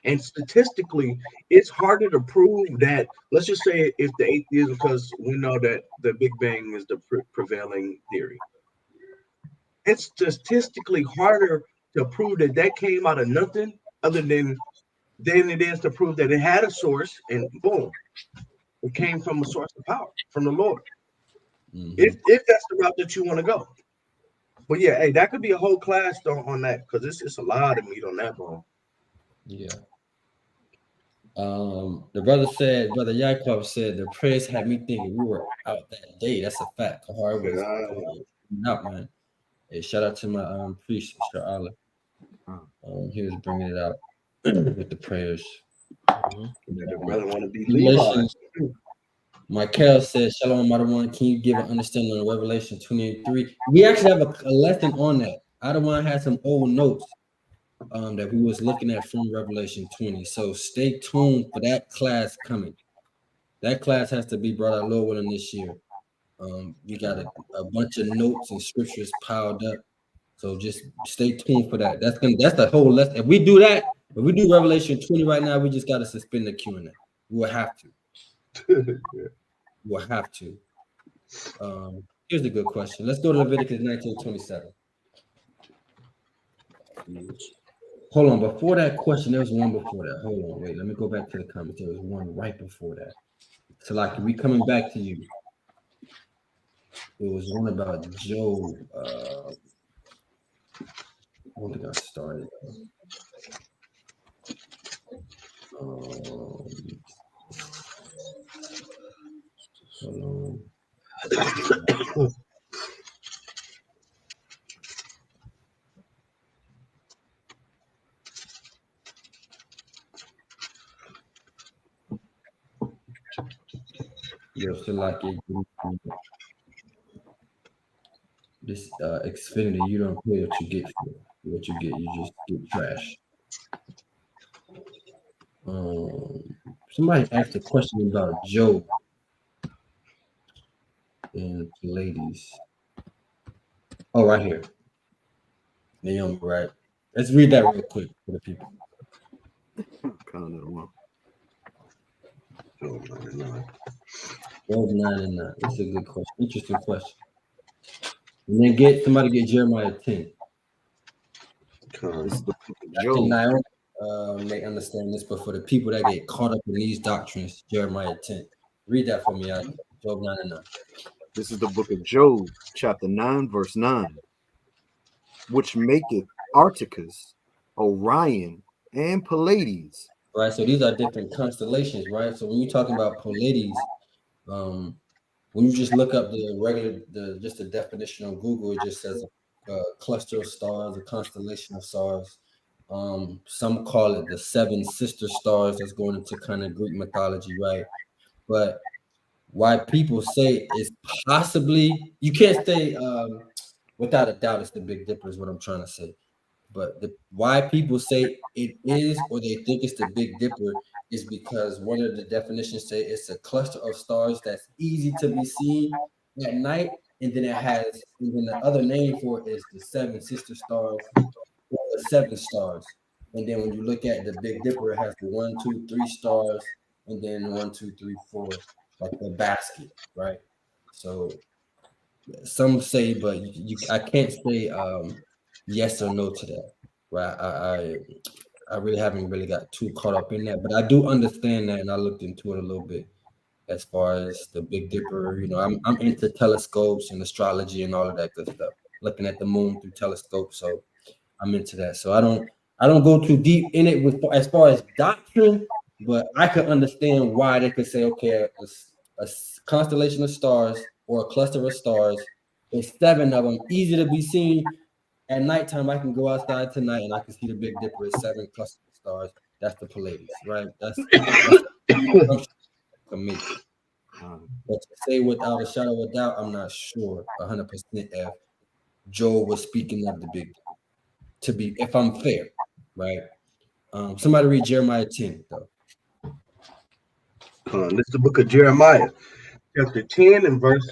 And statistically, it's harder to prove that. Let's just say if the atheism, because we know that the Big Bang is the prevailing theory. It's statistically harder to prove that came out of nothing other than it is to prove that it had a source and boom, it came from a source of power, from the Lord. If that's the route that you want to go. But yeah, hey, that could be a whole class on that, because it's a lot of meat on that bone. Yeah. The brother Yakov said the prayers had me thinking we were out that day. That's a fact. Kahar was out, man. Hey, shout out to my priest, Mr. Allah. He was bringing it out with the prayers. The brother want to be Levi. Michael says, Shalom, Adawan, can you give an understanding on Revelation 23? We actually have a lesson on that. Adawan had some old notes that we was looking at from Revelation 20. So stay tuned for that class coming. That class has to be brought out, Lord willing, this year. We got a bunch of notes and scriptures piled up. So just stay tuned for that. That's the whole lesson. If we do that, if we do Revelation 20 right now, we just got to suspend the Q&A. We'll have to. We'll have to. Here's a good question. Let's go to Leviticus 19:27. Hold on. Before that question, there was one before that. Hold on. Wait. Let me go back to the comments. There was one right before that. So, like, we coming back to you. It was one about Job. I don't think I started. Hold on. Yo, so like this Xfinity, you don't pay what you get for what you get. You just get trash. Somebody asked a question about Job and ladies. Oh, right here. Naomi, right? Let's read that real quick for the people. Job 9:9. That's a good question. Interesting question. And then somebody get Jeremiah 10. I think Naomi may understand this, but for the people that get caught up in these doctrines, Jeremiah 10. Read that for me, Job 9:9. This is the book of Job, chapter 9, verse 9. Which maketh Arcticus, Orion, and Pleiades. Right, so these are different constellations, right? So when you're talking about Pleiades, when you just look up the definition on Google, it just says a cluster of stars, a constellation of stars. Some call it the seven sister stars. That's going into kind of Greek mythology, right? But why people say it's possibly, you can't say without a doubt it's the Big Dipper is what I'm trying to say. But why people say it is or they think it's the Big Dipper is because one of the definitions say it's a cluster of stars that's easy to be seen at night, and then the other name for it is the seven sister stars or the seven stars. And then when you look at the Big Dipper, it has the 1, 2, 3 stars, and then 1, 2, 3, 4, like the basket, right? So some say, but I can't say yes or no to that, right? I really haven't got too caught up in that, but I do understand that, and I looked into it a little bit. as far as the Big Dipper. You know, I'm into telescopes and astrology and all of that good stuff. Looking at the moon through telescopes, so I'm into that. So I don't go too deep in it with as far as doctrine, but I could understand why they could say, okay, a constellation of stars or a cluster of stars, there's 7 of them, easy to be seen. At nighttime, I can go outside tonight and I can see the Big Dipper is 7 clusters of stars. That's the Pleiades, right? That's for me. But to say without a shadow of a doubt, I'm not sure 100% if Joel was speaking of the Big Dipper. To be, if I'm fair, right? Somebody read Jeremiah 10, though. This is the book of Jeremiah, chapter 10 and verse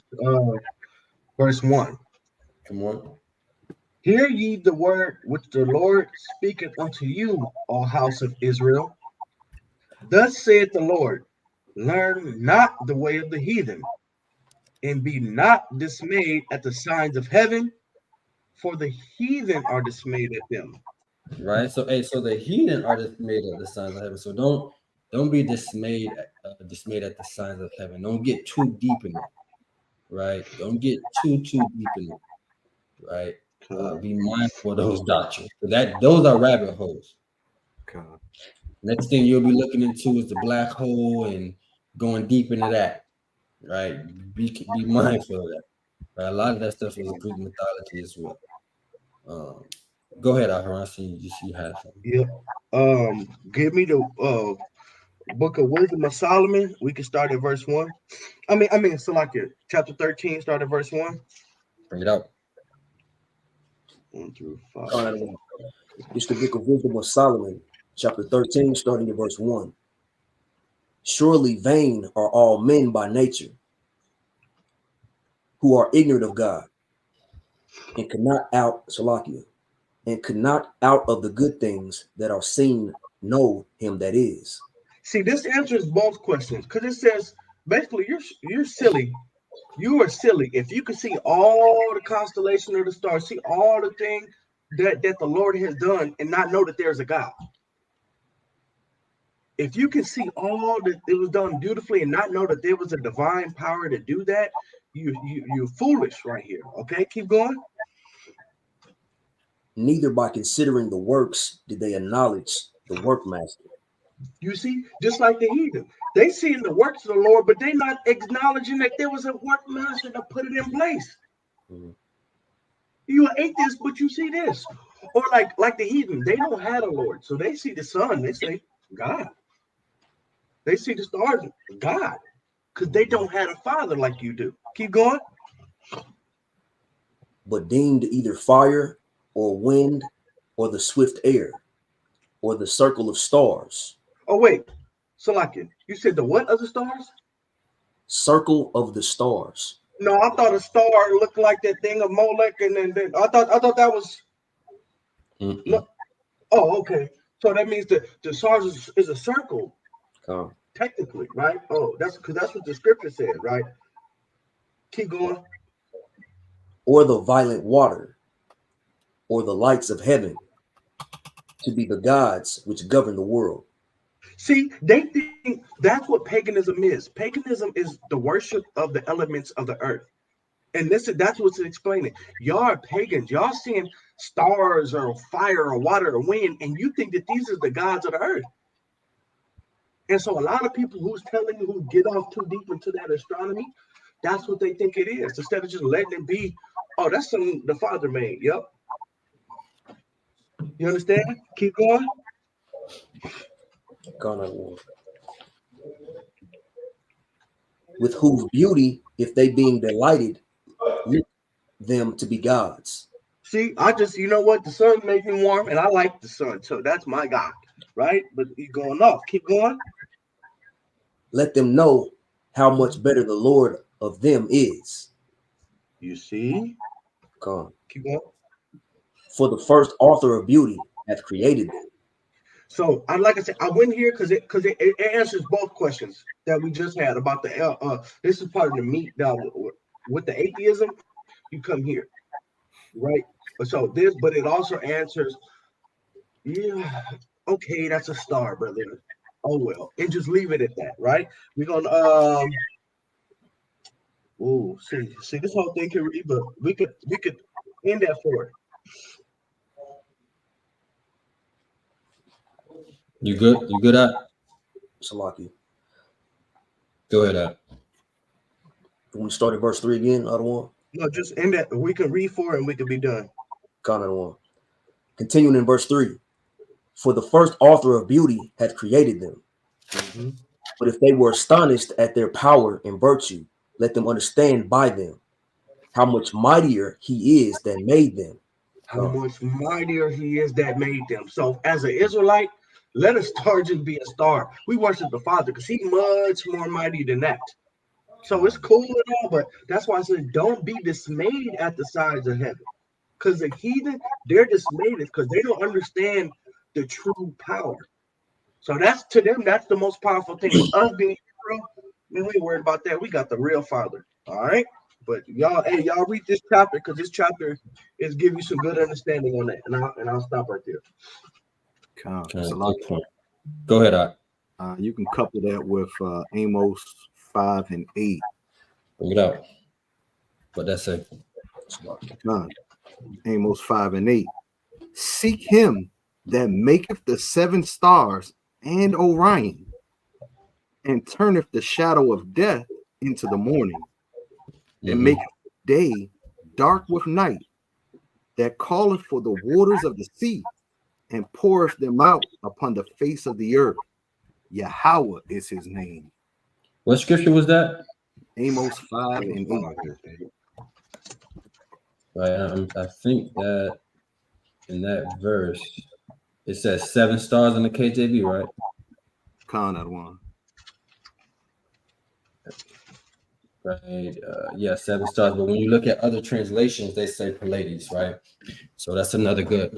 1. Come on. Hear ye the word which the Lord speaketh unto you, O house of Israel. Thus saith the Lord, learn not the way of the heathen, and be not dismayed at the signs of heaven, for the heathen are dismayed at them. Right. So, so the heathen are dismayed at the signs of heaven. So don't be dismayed at the signs of heaven. Don't get too deep in it. Right. Don't get too deep in it. Right. Be mindful of those doctrines. Those are rabbit holes. Next thing you'll be looking into is the black hole and going deep into that. Right. Be mindful of that. Right? A lot of that stuff is Greek mythology as well. Go ahead, Aharon. I see you had something. Yeah. Give me the book of Wisdom of Solomon. We can start at verse 1. I mean, so like it, chapter 13, start at verse 1. Bring it out. 1 through 5. It's the book of Wisdom of Solomon, chapter 13, starting at verse 1. Surely vain are all men by nature, who are ignorant of God, and cannot out of the good things that are seen know him that is. See, this answers both questions, because it says basically you're silly. You are silly if you can see all the constellation of the stars, see all the things that the Lord has done, and not know that there's a God. If you can see all that it was done beautifully and not know that there was a divine power to do that, you're foolish right here. Okay, keep going. Neither by considering the works did they acknowledge the workmaster. You see, just like the heathen, they see in the works of the Lord, but they're not acknowledging that there was a workmaster to put it in place. Mm-hmm. You are atheist, but you see this. Or like the heathen, they don't have a Lord. So they see the sun, they say, God. They see the stars, God. Because they don't have a father like you do. Keep going. But deemed either fire or wind or the swift air or the circle of stars. Oh, wait. Salakia, you said the what of the stars? Circle of the stars. No, I thought a star looked like that thing of Molech, and then I thought that was. No. Oh, okay. So that means that the stars is a circle, technically, right? Oh, that's because that's what the scripture said, right? Keep going. Or the violent water, or the lights of heaven, to be the gods which govern the world. See, they think that's what paganism is. Paganism is the worship of the elements of the earth. And that's what's explaining. Y'all are pagans. Y'all seeing stars or fire or water or wind, and you think that these are the gods of the earth. And so a lot of people who get off too deep into that astronomy, that's what they think it is. Instead of just letting it be, oh, that's something the Father made. Yep. You understand? Keep going. With whose beauty, if they being delighted, look them to be gods. See, you know what? The sun makes me warm, and I like the sun, so that's my God, right? But he's going off. Keep going. Let them know how much better the Lord of them is. You see? Keep going. For the first author of beauty hath created them. So, like I said, I went here because it answers both questions that we just had about the. This is part of the meat now with the atheism. You come here, right? But it also answers. Yeah, okay, that's a star, brother. Oh well, and just leave it at that, right? We're gonna see this whole thing can read, but we could end that for it. You good? You good at? Salaki. Go ahead, At. When we start at verse 3 again, other one. No, just end that. We can read for it and we can be done. Comment one. Continuing in verse 3. For the first author of beauty had created them. Mm-hmm. But if they were astonished at their power and virtue, let them understand by them how much mightier he is that made them. How much mightier he is that made them. So as an Israelite, let us start just be a star. We worship the Father because he's much more mighty than that. So it's cool and all, but that's why I said don't be dismayed at the sides of heaven. Because the heathen, they're dismayed because they don't understand the true power. So that's to them, that's the most powerful thing. For us being Israel, we ain't worried about that. We got the real Father. All right. But y'all, hey, y'all read this chapter because this chapter is give you some good understanding on that. And I'll stop right there. Go ahead, At. You can couple that with Amos 5 and 8. Bring it out. What that say? Amos 5 and 8. Seek him that maketh the 7 stars and Orion, and turneth the shadow of death into the morning, and maketh day dark with night, that calleth for the waters of the sea, and poureth them out upon the face of the earth. Yahweh is his name. What scripture was that? Amos 5 and 8. Right, I think that in that verse it says 7 stars in the KJV, right? That one. Right, yeah, 7 stars. But when you look at other translations, they say Pleiades, right? So that's another good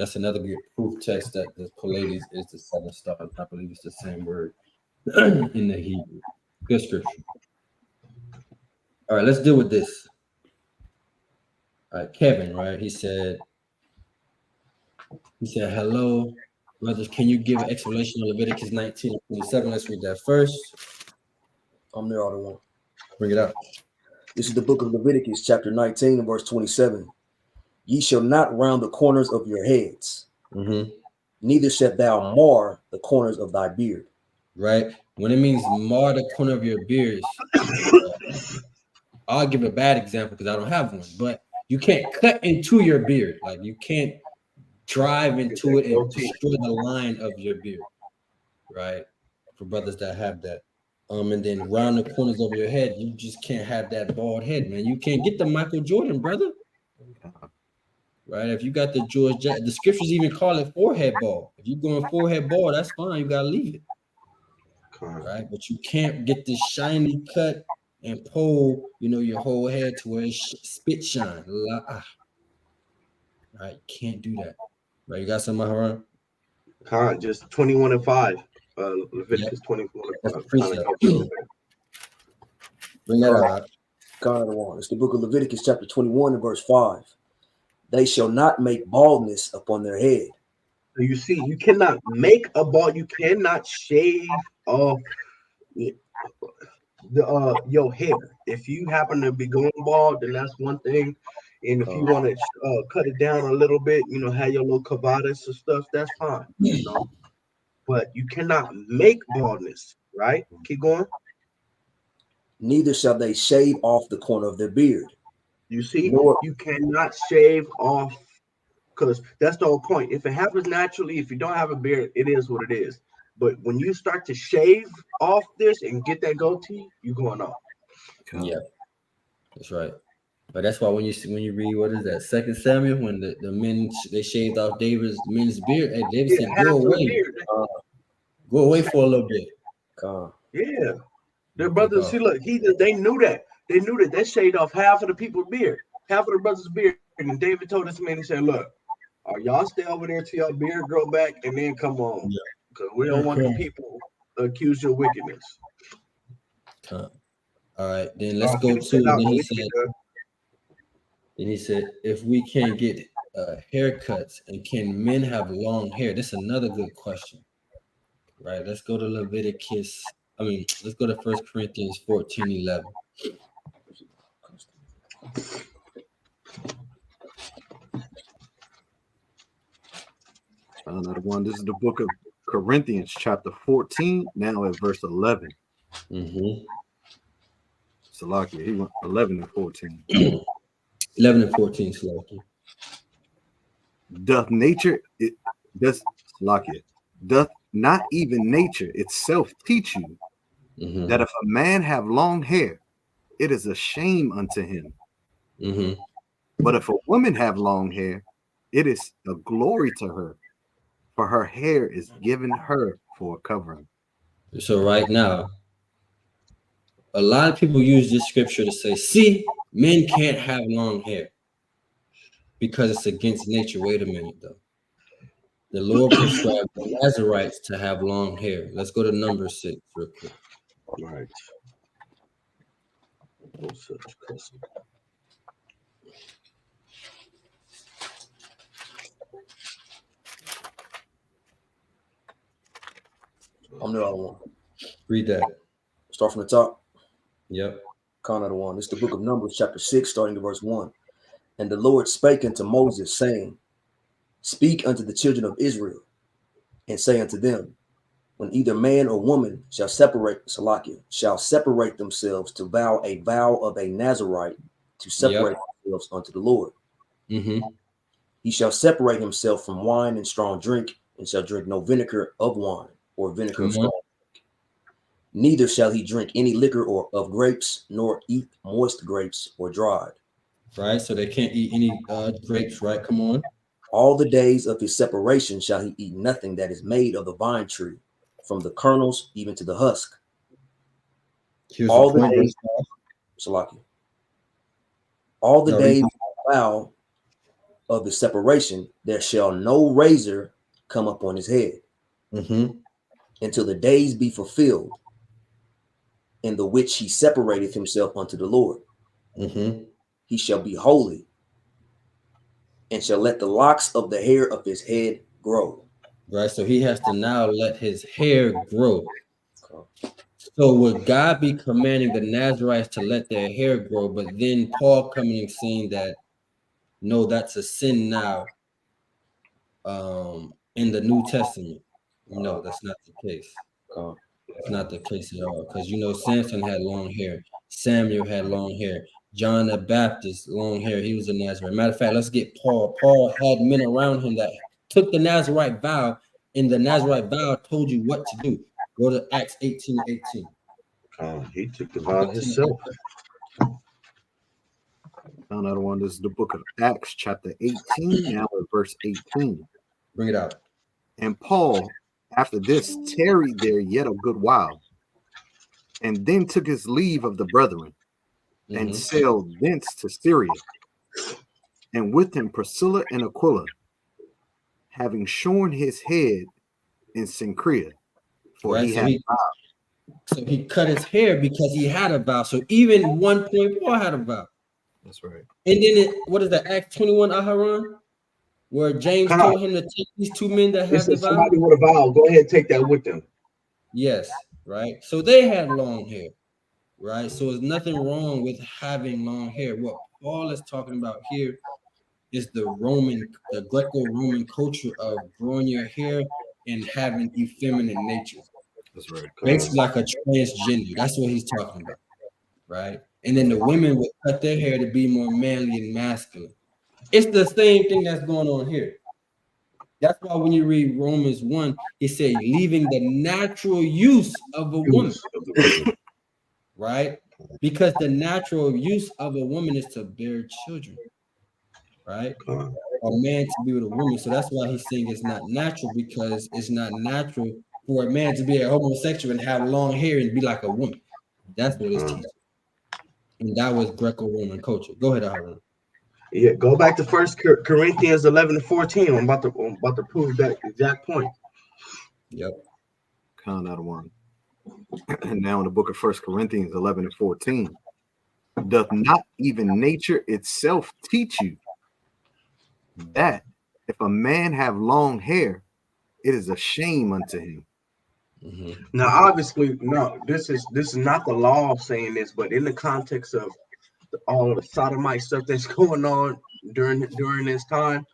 proof text that the Pleiades is the 7 stars. I believe it's the same word in the Hebrew. Good scripture. All right, let's deal with this. All right, Kevin, right? He said, hello, brothers. Can you give an explanation of Leviticus 19:27? Let's read that first. I'm there, other one. Bring it up. This is the book of Leviticus, chapter 19, and verse 27. Ye shall not round the corners of your heads, neither shalt thou mar the corners of thy beard. Right? When it means mar the corner of your beards, I'll give a bad example because I don't have one, but you can't cut into your beard. Like you can't drive into it and destroy the line of your beard, right? For brothers that have that. And then round the corners of your head, you just can't have that bald head, man. You can't get the Michael Jordan, brother. Right? If you got the George Jackson, the scriptures even call it forehead bald. If you're going forehead bald, that's fine. You gotta leave it. Right? But you can't get this shiny cut and pull, your whole head to where it spit shine. Right? Can't do that. Right? You got something, Haran? Just 21 and 5. Leviticus 21 and 5. Bring that out. It's the book of Leviticus, chapter 21, and verse 5. They shall not make baldness upon their head. So you see, you cannot make a bald. You cannot shave off your hair. If you happen to be going bald, then that's one thing. And if you want to cut it down a little bit, have your little cavadas and stuff, that's fine. But you cannot make baldness, right? Keep going. Neither shall they shave off the corner of their beard. You see, you cannot shave off, because that's the whole point. If it happens naturally, if you don't have a beard, it is what it is. But when you start to shave off this and get that goatee, you're going off. Yeah, that's right. But that's why when you read, what is that, 2 Samuel, when the men, they shaved off David's men's beard, and David said, go away. Go away for a little bit. Yeah. Their brothers, see, look, they knew that. They knew that shaved off half of the people's beard, half of the brothers' beard. And David told this man, he said, look, y'all stay over there till your beard grow back and then come on. Because we don't want the people to accuse your wickedness. All right, then let's go to, then he said, if we can't get haircuts, and can men have long hair? This is another good question. Right. Let's go to Leviticus. Let's go to 1 Corinthians 14:11. Another one. This is the book of Corinthians, chapter 14, now at verse 11. Salakia, he went 11 and 14. 11 and 14, Salakia. Doth not even nature itself teach you that if a man have long hair, it is a shame unto him. But if a woman have long hair, it is a glory to her, for her hair is given her for a covering. So right now, a lot of people use this scripture to say, see, men can't have long hair because it's against nature. Wait a minute, though. The Lord prescribed the Nazarites to have long hair. Let's go to Numbers 6 real quick. Right. No such custom. I'm the other one. Read that. Start from the top. Yep. Another one. It's the book of Numbers, chapter 6, starting to verse 1. And the Lord spake unto Moses, saying, Speak unto the children of Israel, and say unto them, when either man or woman shall separate themselves to vow a vow of a Nazarite to separate themselves unto the Lord. He shall separate himself from wine and strong drink, and shall drink no vinegar of wine or vinegar of strong drink. Neither shall he drink any liquor or of grapes, nor eat moist grapes or dried. Right, so they can't eat any grapes, right? Come on. All the days of his separation shall he eat nothing that is made of the vine tree, from the kernels even to the husk. All the days, all the days of the vow of his separation, there shall no razor come upon his head, until the days be fulfilled, in the which he separateth himself unto the Lord. He shall be holy, and shall let the locks of the hair of his head grow. Right, so he has to now let his hair grow. So would God be commanding the Nazarites to let their hair grow, but then Paul coming and saying that, no, that's a sin now in the New Testament? No, that's not the case. It's not the case at all, because Samson had long hair, Samuel had long hair, John the Baptist, long hair, he was a Nazarite. Matter of fact, let's get Paul. Paul had men around him that took the Nazarite vow, and the Nazarite vow told you what to do. Go to Acts 18:18. He took the vow himself. Another one. This is the book of Acts, chapter 18, now at verse 18. Bring it out. And Paul, after this, tarried there yet a good while, and then took his leave of the brethren, and sailed thence to Syria, and with him Priscilla and Aquila, having shorn his head in Cenchrea, for he had a vow. So he cut his hair because he had a vow. So even one point, Paul had a vow. That's right. And then what is that, Acts 21, Aharon? Where James told him to take these two men that have the vow? Somebody with a vow, go ahead and take that with them. Yes, right. So they had long hair, right? So there's nothing wrong with having long hair. What Paul is talking about here is the Greco-Roman culture of growing your hair and having effeminate nature. That's right. Basically like a transgender. That's what he's talking about, right? And then the women would cut their hair to be more manly and masculine. It's the same thing that's going on here. That's why when you read Romans 1, it says leaving the natural use of a woman, right? Because the natural use of a woman is to bear children, right? A man to be with a woman. So that's why he's saying it's not natural, because it's not natural for a man to be a homosexual and have long hair and be like a woman. That's what it's teaching. And that was Greco-Roman culture. Go ahead, Aaron. Yeah, go back to 1 Corinthians 11 and 14. I'm about to prove that exact point. Yep. Count out one. And now in the book of 1 Corinthians 11 and 14. Doth not even nature itself teach you that if a man have long hair, it is a shame unto him? Now, obviously, no, this is not the law saying this, but in the context of all the sodomite stuff that's going on during this time,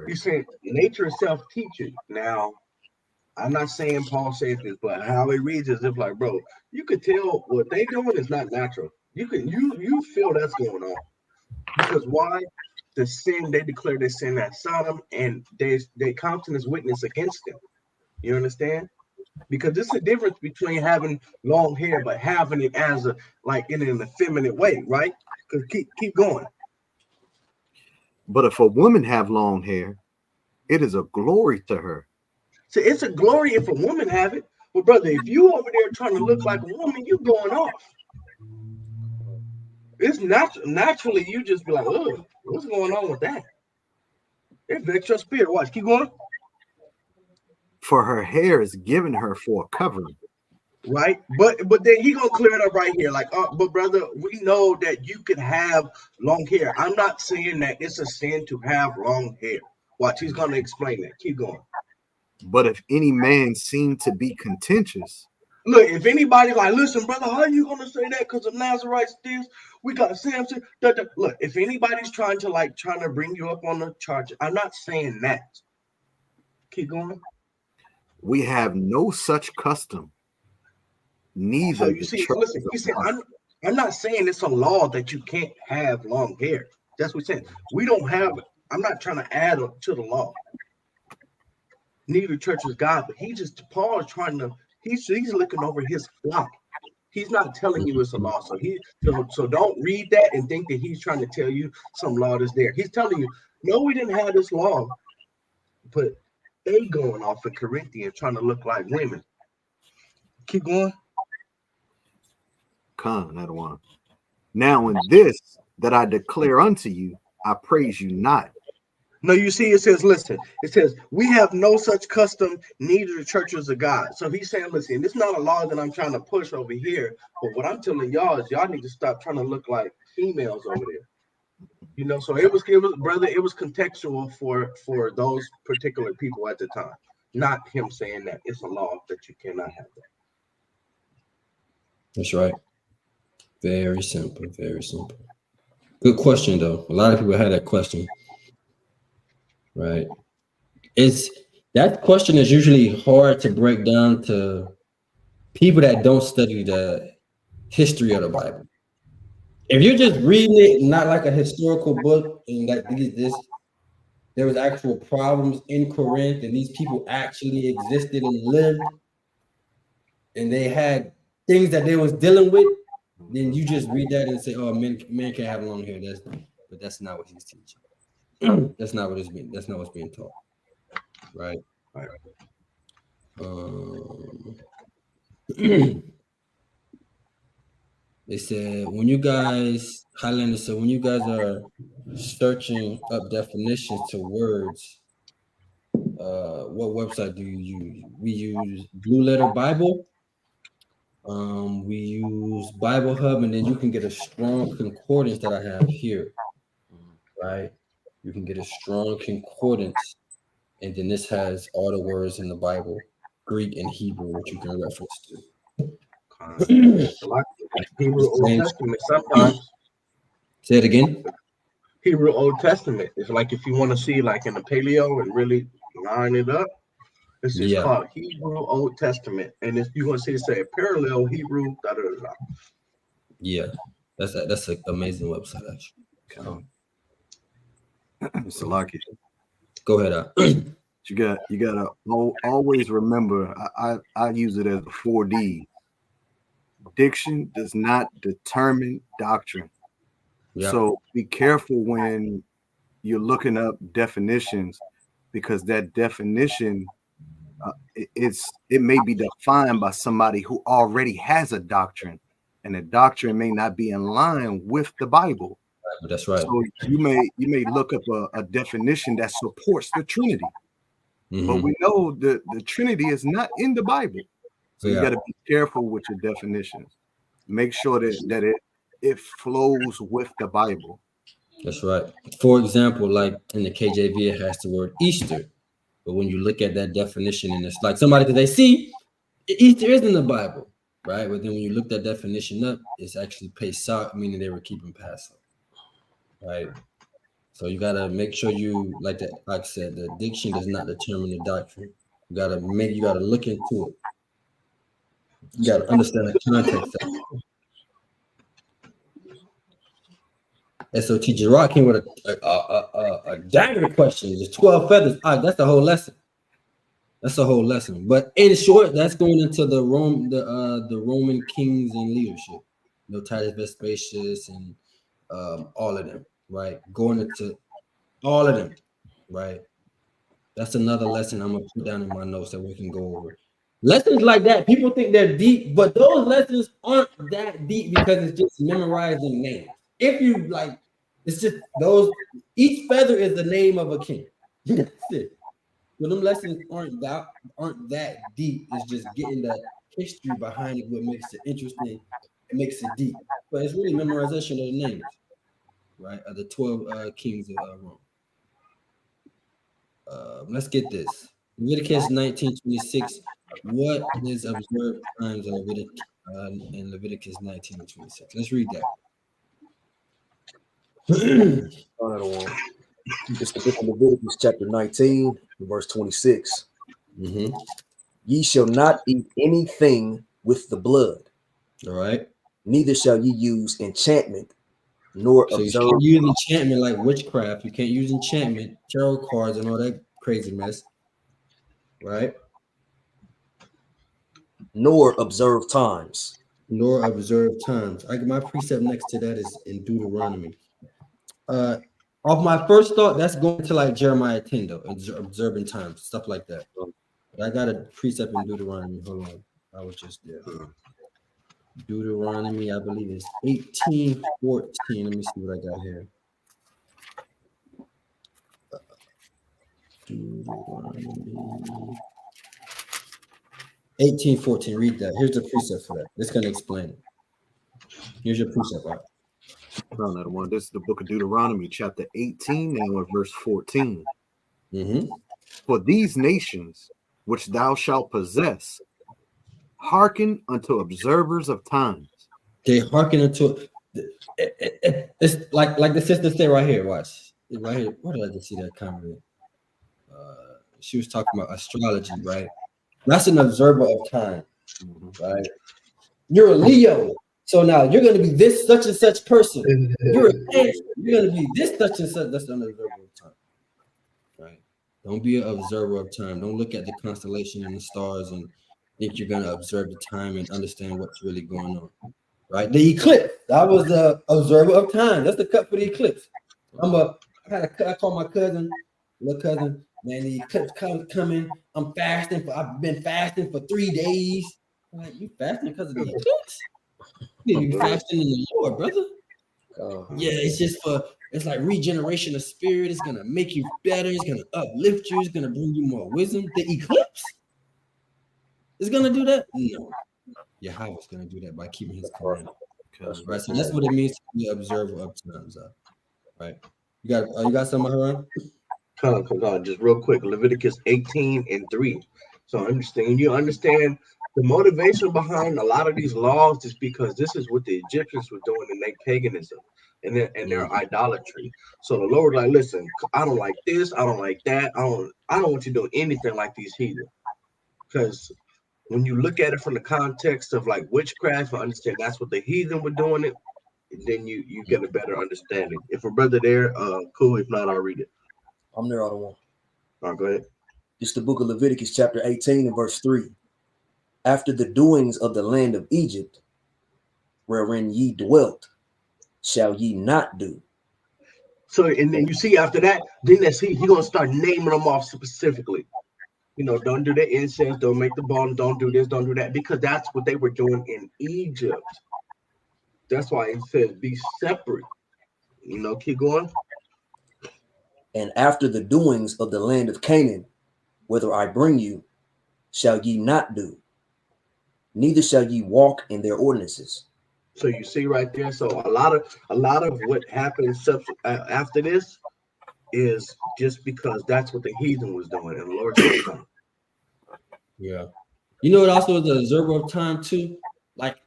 you said nature itself teaches. Now, I'm not saying Paul says this, but how it reads is if like, bro, you could tell what they doing is not natural. You feel that's going on because why? The sin they declare their sin at Sodom, and they countenance witness against them. You understand? Because there's a difference between having long hair but having it as a like in an effeminate way, right? Because keep going. But if a woman have long hair, it is a glory to her. So it's a glory if a woman have it. But brother, if you over there trying to look like a woman, you going off. It's naturally you just be like, oh, what's going on with that? It vexed your spirit. Watch, keep going. For her hair is given her for a covering. Right, but then he gonna clear it up right here. Like, but brother, we know that you can have long hair. I'm not saying that it's a sin to have long hair. Watch, he's gonna explain that. Keep going. But if any man seem to be contentious, look, if anybody like, listen, brother, how are you gonna say that? Because of Nazarites, this we got Samson. Look, if anybody's trying to bring you up on the charge, I'm not saying that. Keep going. We have no such custom. Neither. So you see, listen, he said, I'm not saying it's a law that you can't have long hair. That's what he's saying. We don't have it. I'm not trying to add to the law. Neither church is God, but Paul is trying to, he's looking over his flock. He's not telling you it's a law. So don't read that and think that he's trying to tell you some law that's there. He's telling you, no, we didn't have this law, but they going off of Corinthians trying to look like women. Keep going. Come, that one. Now in this that I declare unto you, I praise you not. No, you see, it says, listen, it says, we have no such custom, neither the churches of God. So he's saying, listen, it's not a law that I'm trying to push over here, but what I'm telling y'all is y'all need to stop trying to look like females over there. You know, so it was brother, it was contextual for those particular people at the time, not him saying that it's a law that you cannot have that. That's right. Very simple, very simple. Good question, though. A lot of people had that question, right? That question is usually hard to break down to people that don't study the history of the Bible. If you're just reading it, not like a historical book, and that there was actual problems in Corinth, and these people actually existed and lived, and they had things that they was dealing with, then you just read that and say, "Oh, men can't have long hair." But that's not what he's teaching. That's not what it's being. That's not what's being taught, right? They said when you guys, Highlander said, when you guys are searching up definitions to words, what website do you use? We use Blue Letter Bible. We use Bible Hub, and then you can get a strong concordance that I have here, right? You can get a strong concordance, and then this has all the words in the Bible, Greek and Hebrew, which you can reference to. Like Hebrew Old Testament sometimes. Say it again. Hebrew Old Testament. It's like if you want to see like in the Paleo and really line it up. It's just called Hebrew Old Testament, and if you want to see it say parallel Hebrew, Yeah, that's an amazing website actually. Mr. Lockett. Go ahead. You gotta always remember. I use it as a 4D. Diction does not determine doctrine. Yeah. So be careful when you're looking up definitions, because that definition it may be defined by somebody who already has a doctrine, and the doctrine may not be in line with the Bible. That's right. So you may look up a definition that supports the Trinity, but we know the Trinity is not in the Bible. So you got to be careful with your definitions. Make sure that it flows with the Bible. That's right. For example, like in the KJV, it has the word Easter. But when you look at that definition, and it's like somebody that they see Easter is in the Bible, right? But then when you look that definition up, it's actually Pesach, meaning they were keeping Passover, right? So you gotta make sure you, like I said, the diction does not determine the doctrine. You gotta look into it. You gotta understand the context of it. SOT Gerard came with a dagger question. There's 12 feathers. That's the whole lesson. That's the whole lesson. But in short, that's going into the Roman kings and leadership. Titus Vespasius and all of them, right? Going into all of them, right? That's another lesson I'm gonna put down in my notes that we can go over. Lessons like that, people think they're deep, but those lessons aren't that deep because it's just memorizing names. If you like, it's just those. Each feather is the name of a king. That's it. But them lessons aren't that deep. It's just getting the history behind it, what makes it interesting. It makes it deep. But it's really memorization of the names, right? Of the 12 kings of Rome. Let's get this. Leviticus 19:26. What is observed times in Leviticus 19:26? Let's read that. It's the book of Leviticus, chapter 19, verse 26. Ye shall not eat anything with the blood. All right. Neither shall ye use enchantment, nor so observe. You can't use enchantment like witchcraft. You can't use enchantment, tarot cards, and all that crazy mess. Right? Nor observe times. Nor observe times. My precept next to that is in Deuteronomy. Off my first thought, that's going to like Jeremiah 10, though, observing times, stuff like that. But I got a precept in Deuteronomy. Hold on. I was just there. Deuteronomy, I believe it's 18:14. Let me see what I got here. Deuteronomy 18:14. Read that. Here's the precept for that. It's going to explain it. Here's your precept. Right? No, not one. This is the book of Deuteronomy, chapter 18, and verse 14. For these nations which thou shalt possess, hearken unto observers of times. They hearken unto it's like the sister say right here. Watch right here. Where did I just see that comment? She was talking about astrology, right? That's an observer of time, right? You're a Leo, so now you're going to be this such and such person. You're a Cancer. You're going to be this such and such. That's an observer of time, right? Don't be an observer of time. Don't look at the constellation and the stars and think you're going to observe the time and understand what's really going on, right? The eclipse, that was the observer of time. That's the cut for the eclipse. I called my cousin, little cousin, man, the eclipse coming. I've been fasting for 3 days. I'm like, you fasting because of the eclipse? You need to be fasting in the Lord, brother. Yeah, it's like regeneration of spirit. It's gonna make you better. It's gonna uplift you. It's gonna bring you more wisdom. The eclipse is gonna do that? No. Yahweh is gonna do that by keeping his commandment. Right. So that's what it means to be an observer of times. Right. You got something, Haran? Come on, just real quick. Leviticus 18:3. So you understand the motivation behind a lot of these laws is because this is what the Egyptians were doing in their paganism and their idolatry. So the Lord like, listen, I don't like this, I don't like that, I don't want you doing anything like these heathen. Because when you look at it from the context of like witchcraft, I understand that's what the heathen were doing it, then you get a better understanding. If a brother there, cool. If not, I'll read it. I'm there all the one. All right, go ahead. It's the book of Leviticus, chapter 18, and verse 3. After the doings of the land of Egypt, wherein ye dwelt, shall ye not do. So, and then you see after that, then he gonna start naming them off specifically. Don't do the incense, don't make the bone, don't do this, don't do that, because that's what they were doing in Egypt. That's why it says be separate. Keep going. And after the doings of the land of Canaan, whither I bring you, shall ye not do, neither shall ye walk in their ordinances. So you see right there. So a lot of what happens after this is just because that's what the heathen was doing, and the Lord said no. Yeah. You know what also is the observer of time too? Like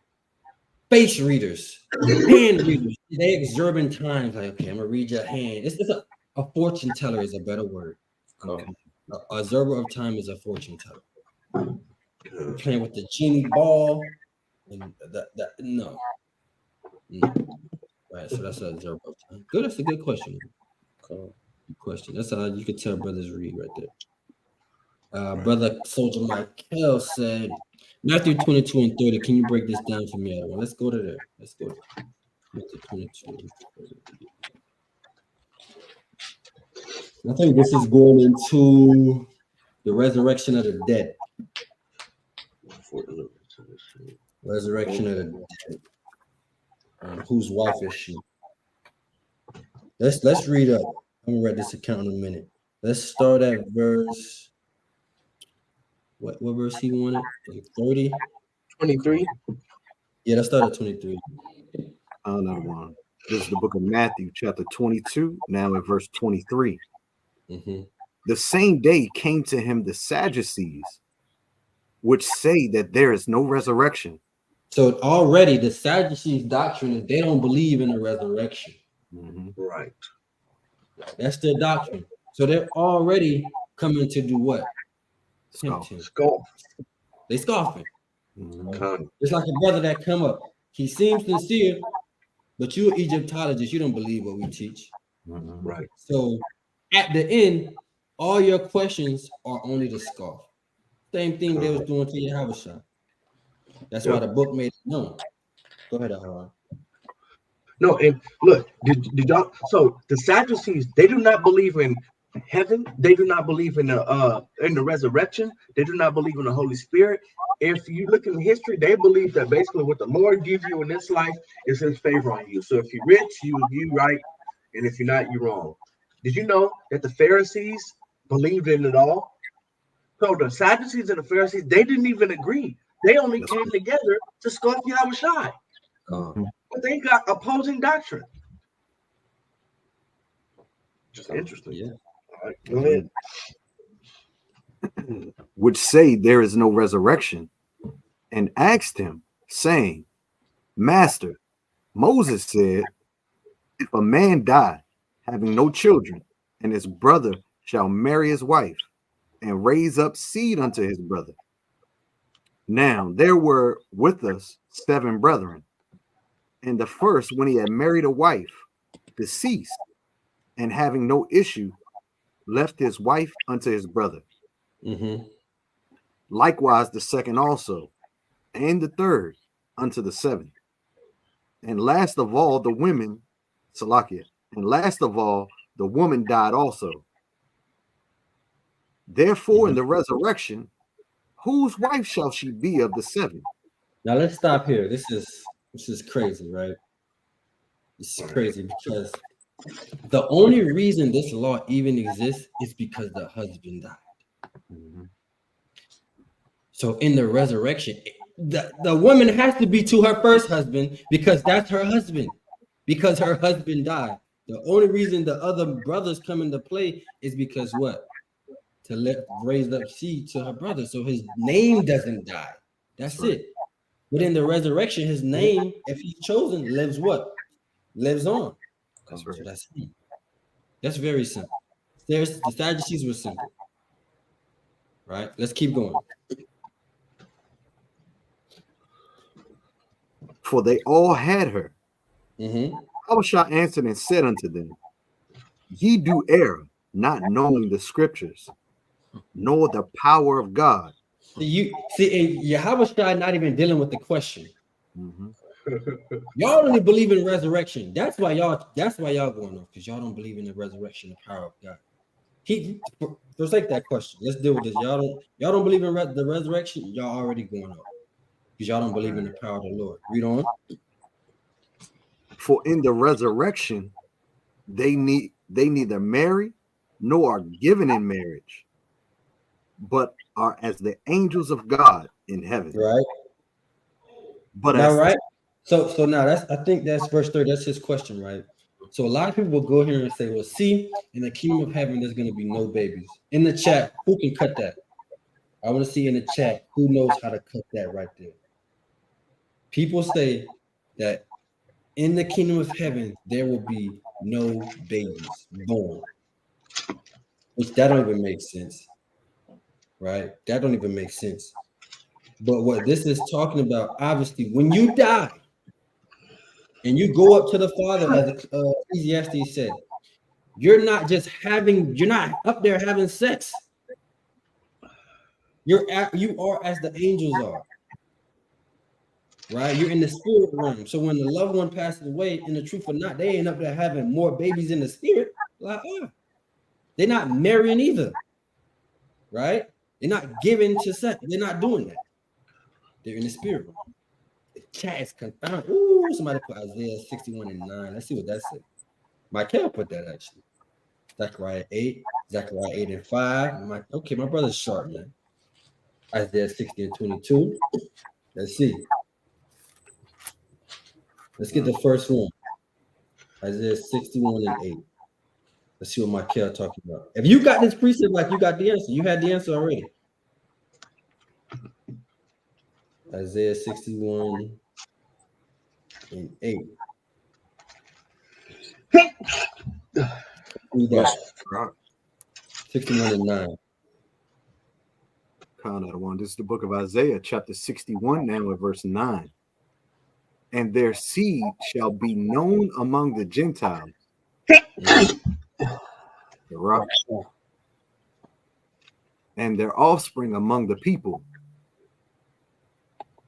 face readers, hand readers. They observing times. Like, okay, I'm gonna read your hand. It's a fortune teller is a better word. Okay. A observer of time is a fortune teller. We're playing with the genie ball, and no. Right, so that's an observer of time. Good, that's a good question. Good question. That's how you could tell brothers read right there. Brother Soldier Michael said, Matthew 22 and 30. Can you break this down for me? Let's go to there. Let's go to Matthew 22. I think this is going into the resurrection of the dead. Resurrection of the dead. Whose wife is she? Let's read up. I'm gonna read this account in a minute. Let's start at verse. What verse he wanted? 30? 23. Yeah, let's start at 23. Another one. This is the book of Matthew, chapter 22, now at verse 23. The same day came to him the Sadducees, which say that there is no resurrection. So already the Sadducees' doctrine is they don't believe in the resurrection. Right. That's their doctrine. So they're already coming to do what? Scoff. They scoffing. It's like a brother that come up. He seems sincere, but you're Egyptologist. You don't believe what we teach. Right. So at the end, all your questions are only to scoff. Same thing they was doing to your house shop. That's why the book made it known. Go ahead, Aharon. No, and look, did y'all? So the Sadducees, they do not believe in heaven. They do not believe in the resurrection. They do not believe in the Holy Spirit. If you look in history, they believe that basically what the Lord gives you in this life is His favor on you. So if you're rich, you right, and if you're not, you're wrong. Did you know that the Pharisees believed in it all? So the Sadducees and the Pharisees, they didn't even agree. They only came together to scoff Yahushua. But they got opposing doctrine. Just interesting. Yeah. All right, go ahead. Which say there is no resurrection, and asked him, saying, Master, Moses said, if a man die, having no children, and his brother shall marry his wife, and raise up seed unto his brother. Now there were with us 7 brethren, and the first, when he had married a wife, deceased, and having no issue, left his wife unto his brother. Likewise the second also, and the third unto the 7th. And last of all, the women, Salakia, and last of all, the woman died also. Therefore, in the resurrection, whose wife shall she be of the 7? Now let's stop here. This is crazy, right? This is crazy because the only reason this law even exists is because the husband died. So in the resurrection, the woman has to be to her first husband because that's her husband, because her husband died. The only reason the other brothers come into play is because what? To raise up seed to her brother, so his name doesn't die. That's it. But in the resurrection, his name, if he's chosen, lives what? Lives on. So that's him. That's very simple. The Sadducees were simple. Right? Let's keep going. For they all had her. Yahushua answered and said unto them, Ye do err, not knowing the scriptures, nor the power of God. See, Yahushua not even dealing with the question. Y'all only believe in resurrection. That's why y'all going off, because y'all don't believe in the resurrection, the power of God. Forsake that question. Let's deal with this. Y'all don't believe in the resurrection. Y'all already going off because y'all don't believe in the power of the Lord. Read on. For in the resurrection, they neither marry nor are given in marriage, but are as the angels of God in heaven. Right. But now, right. So now I think that's verse 30. That's his question, right? So a lot of people will go here and say, well, see, in the kingdom of heaven, there's going to be no babies. In the chat, who can cut that? I want to see in the chat who knows how to cut that right there. People say that in the kingdom of heaven, there will be no babies born. Which that don't even make sense, right? That don't even make sense. But what this is talking about, obviously, when you die and you go up to the Father, as Ecclesiastes said, you're not up there having sex. You are as the angels are, right? You're in the spirit realm. So when the loved one passes away, in the truth or not, they ain't up there having more babies in the spirit. Like, they're not marrying either, right? They're not giving to sex. They're not doing that. They're in the spirit realm. The chat is confounded. Ooh, somebody put Isaiah 61:9. Let's see what that says. Michael put that actually. Zechariah 8, Zechariah 8:5. Okay, my brother's sharp, man. Isaiah 60:22. Let's see. Let's get the first one. Isaiah 61:8. Let's see what Michael talking about. If you got this precept, like you got the answer, you had the answer already. Isaiah 61:8. 61:9. Count that one. This is the book of Isaiah, chapter 61, now at verse 9. And their seed shall be known among the Gentiles. And their offspring among the people.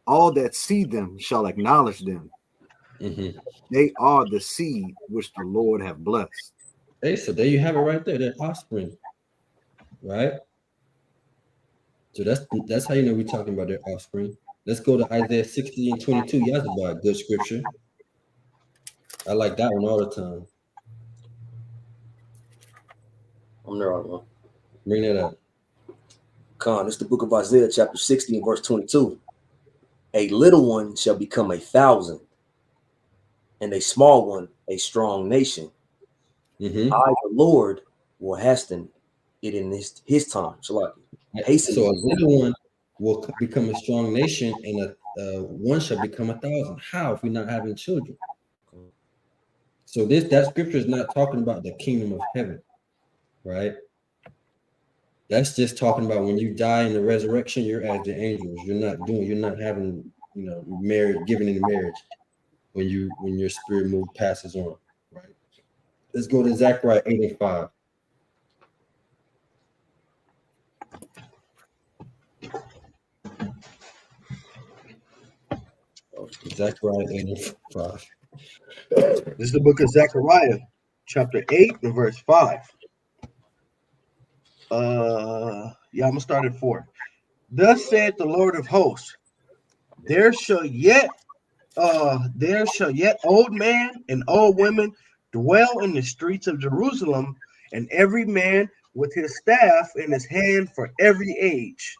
All that see them shall acknowledge them. Mm-hmm. They are the seed which the Lord have blessed. Hey, so there you have it right there, their offspring, right? So that's how you know we're talking about their offspring. Let's go to Isaiah 60:22. That's about a good scripture. I like that one all the time. I'm there on one. Bring that up. Con, it's the book of Isaiah, chapter 60 and verse 22. A little one shall become 1,000, and a small one a strong nation. Mm-hmm. I, the Lord, will hasten it in his time. So a little one will become a strong nation, and one shall become 1,000. How if we're not having children? So that scripture is not talking about the kingdom of heaven, right? That's just talking about when you die in the resurrection, you're as the angels. You're not having, marriage, giving in marriage when your spirit move passes on, right? Let's go to Zechariah 8:5. Zechariah 8:5. This is the book of Zechariah, chapter 8 and verse 5. I'm gonna start at 4. Thus saith the Lord of hosts, there shall yet old man and old women dwell in the streets of Jerusalem, and every man with his staff in his hand for every age.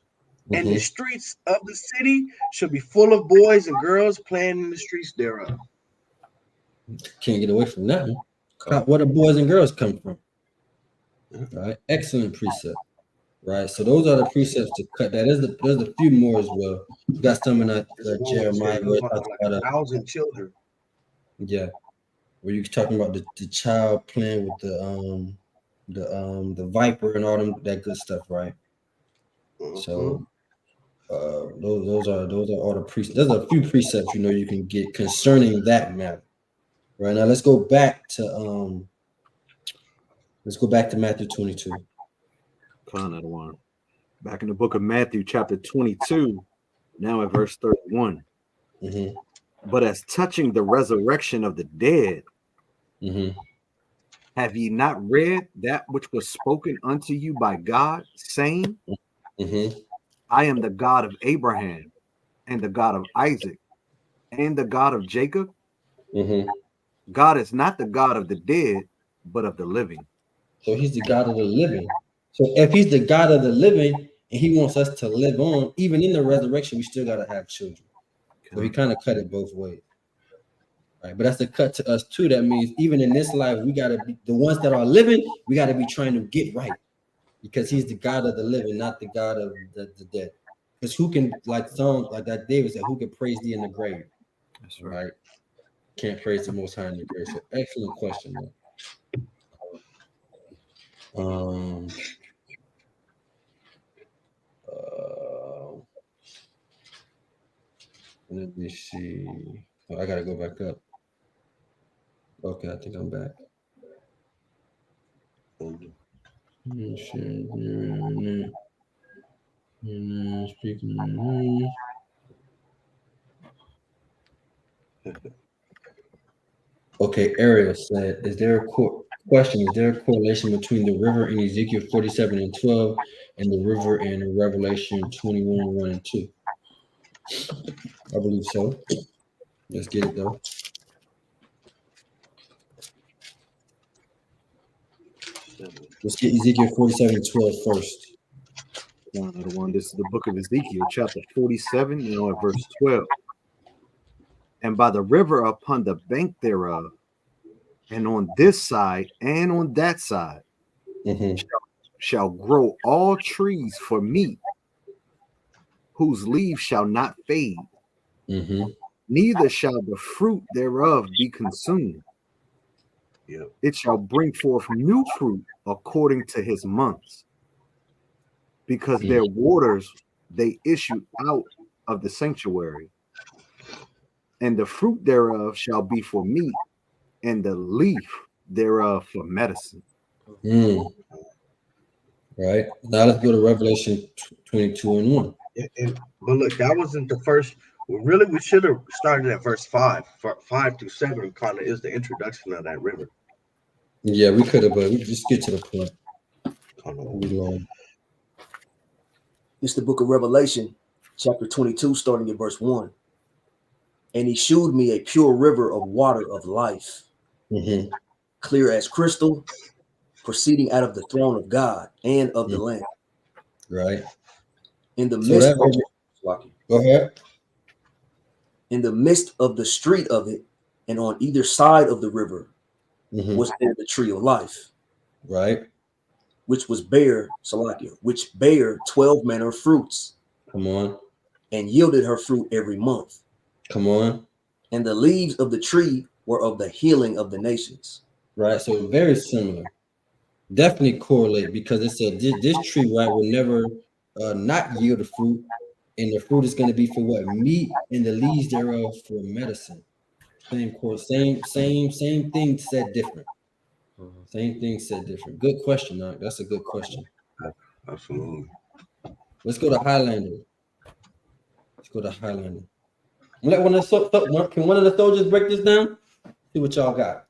Mm-hmm. And the streets of the city shall be full of boys and girls playing in the streets thereof. Can't get away from that. Where the boys and girls come from? Right, excellent precept. Right, so those are the precepts to cut that. There's a few more as well. You got some in Jeremiah where it talks about 1,000 children. Yeah, where you're talking about the child playing with the viper and all that good stuff, right? Mm-hmm. So those are all the precepts. There's a few precepts you can get concerning that matter. Right now, let's go back to Matthew 22. Another one. Back in the book of Matthew, chapter 22, now at verse 31. Mm-hmm. But as touching the resurrection of the dead, mm-hmm. have ye not read that which was spoken unto you by God, saying, mm-hmm. I am the God of Abraham, and the God of Isaac, and the God of Jacob? Mm-hmm. God is not the God of the dead, but of the living. So he's the God of the living. So if he's the God of the living and he wants us to live on, even in the resurrection, we still got to have children. So he kind of cut it both ways. Right? But that's a cut to us too. That means even in this life, we got to be the ones that are living, we got to be trying to get right. because he's the God of the living, not the God of the dead. Because who can, like that David said, who can praise thee in the grave? That's right. Can't praise the Most High in the grave. So excellent question, man. Let me see. Oh, I gotta go back up. Okay, I think I'm back. Okay, Ariel said, is there a question? Is there a correlation between the river in Ezekiel 47 and 12 and the river in Revelation 21, 1 and 2? I believe so. Let's get it though. Let's get Ezekiel 47, 12 first. This is the book of Ezekiel, chapter 47, at verse 12. And by the river upon the bank thereof, and on this side and on that side, shall grow all trees for meat, whose leaves shall not fade, neither shall the fruit thereof be consumed. It shall bring forth new fruit according to his months, because their waters they issue out of the sanctuary, and the fruit thereof shall be for meat, and the leaf thereof for medicine. Right. Now let's go to Revelation 22 and 1. But look, that wasn't the first. Well, really, we should have started at verse 5. 5 through 7 kind of is the introduction of that river. Yeah, we could have, but we just get to the point. It's the book of Revelation, chapter 22, starting at verse 1. And he shewed me a pure river of water of life, clear as crystal, proceeding out of the throne of God and of the Lamb. Right. In the midst go ahead. In the midst of the street of it, and on either side of the river, was there the tree of life. Right. Which was bare, which bare 12 manner of fruits. Come on. And yielded her fruit every month. Come on. And the leaves of the tree were of the healing of the nations. Right. So very similar. Definitely correlate, because it said this tree, right, will never not yield the fruit, and the fruit is going to be for what? Meat, and the leaves thereof for medicine. Same thing said different. Same thing said different. Good question, Mark. That's a good question. Absolutely. Let's go to Highlander. Let can one of the soldiers break this down? See what y'all got.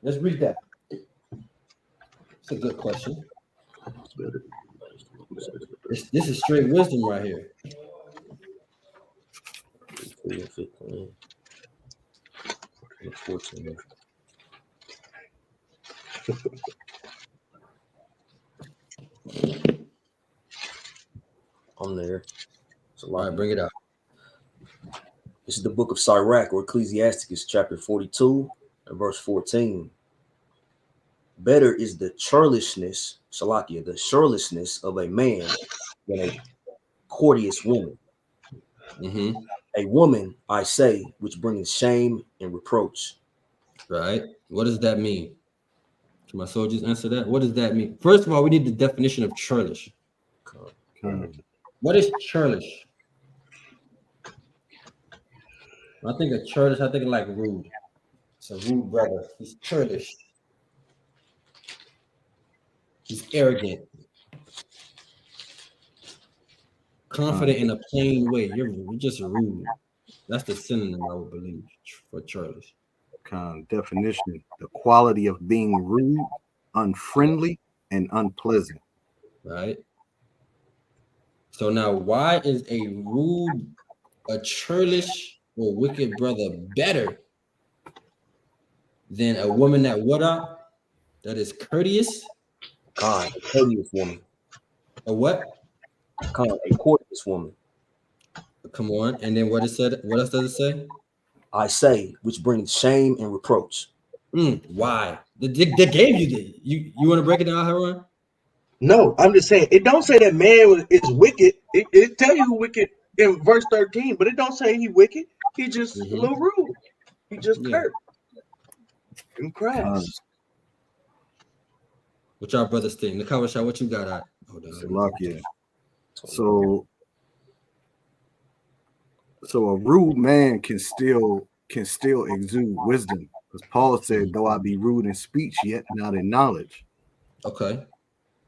Let's read that. It's a good question. This is straight wisdom right here. I'm there. So all right, bring it out. This is the book of Sirach, or Ecclesiasticus, chapter 42 and verse 14. Better is the churlishness, the churlishness of a man than a courteous woman. A woman, I say, which brings shame and reproach. Right. What does that mean? Can my soldiers answer that? What does that mean? First of all, we need the definition of churlish. What is churlish? I think of churlish, I think of like rude. It's a rude brother. He's churlish. He's arrogant. Confident in a plain way. You're just rude. That's the synonym, I would believe, for churlish. Definition: the quality of being rude, unfriendly, and unpleasant. Right. So now, why is a rude, a churlish, or wicked brother better than a woman that that is courteous? A courteous woman. A what? A courteous woman. Come on. And then what else does it say? I say, which brings shame and reproach. Why? They gave you the. You want to break it down, Haran? No, I'm just saying it don't say that man is wicked. It tell you wicked in verse 13, but it don't say he wicked. He just a little rude. He just curt and crass. What y'all brothers think? Nakawasha, what you got at? Hold on. So a rude man can still exude wisdom, because Paul said, "Though I be rude in speech, yet not in knowledge." Okay.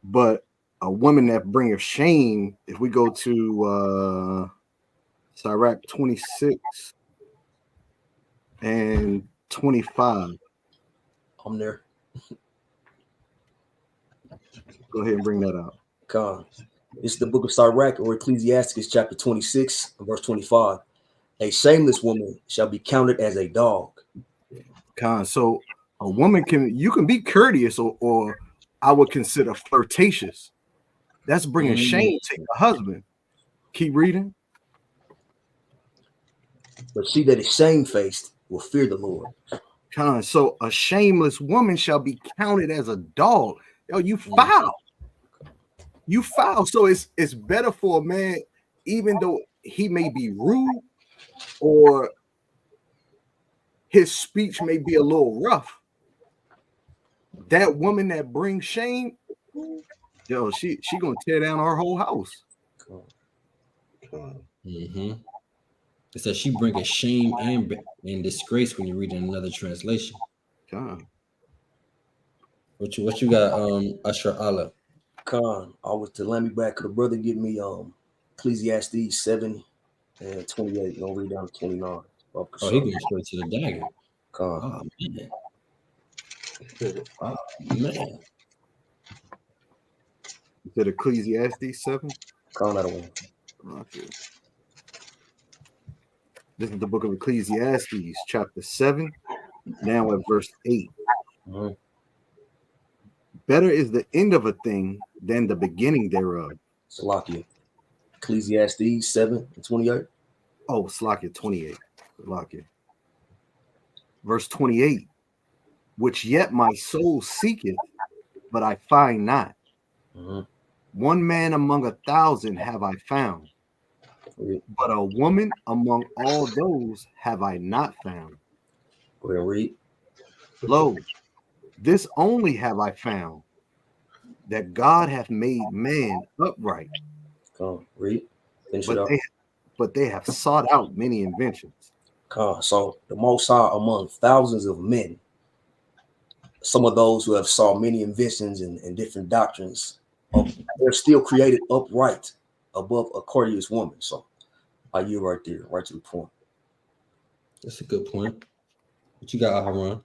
But a woman that bringeth shame, if we go to Sirach 26 and 25. I'm there. Go ahead and bring that out. God. It's the book of Sirach, or Ecclesiastes chapter 26, verse 25. A shameless woman shall be counted as a dog. So a woman you can be courteous or I would consider flirtatious. That's bringing shame to your husband. Keep reading. But she that is shamefaced will fear the Lord. So a shameless woman shall be counted as a dog. Yo, you foul. You foul. So it's better for a man, even though he may be rude or his speech may be a little rough. That woman that brings shame, yo, she gonna tear down our whole house. It says she bring a shame and disgrace when you read in another translation. What you got, Asher Allah? Khan, I was to let me back. Could a brother give me Ecclesiastes 7 and 28? Don't read down to 29. Oh, he going straight to the dagger. Khan. Oh man. You said Ecclesiastes 7? Khan, I don't want. Okay. This is the book of Ecclesiastes, chapter 7, now at verse 8. Better is the end of a thing than the beginning thereof. Salakia. Ecclesiastes 7 and 28. Oh, Salakia 28. Salakia. Verse 28. Which yet my soul seeketh, but I find not. One man among 1,000 have I found, but a woman among all those have I not found. Go ahead and read. Lo, this only have I found, that God hath made man upright. Read. But they have sought out many inventions. So the Most High among thousands of men, some of those who have saw many inventions and different doctrines, they're still created upright above a courteous woman. So are you right there, right to the point? That's a good point. What you got, Aharon?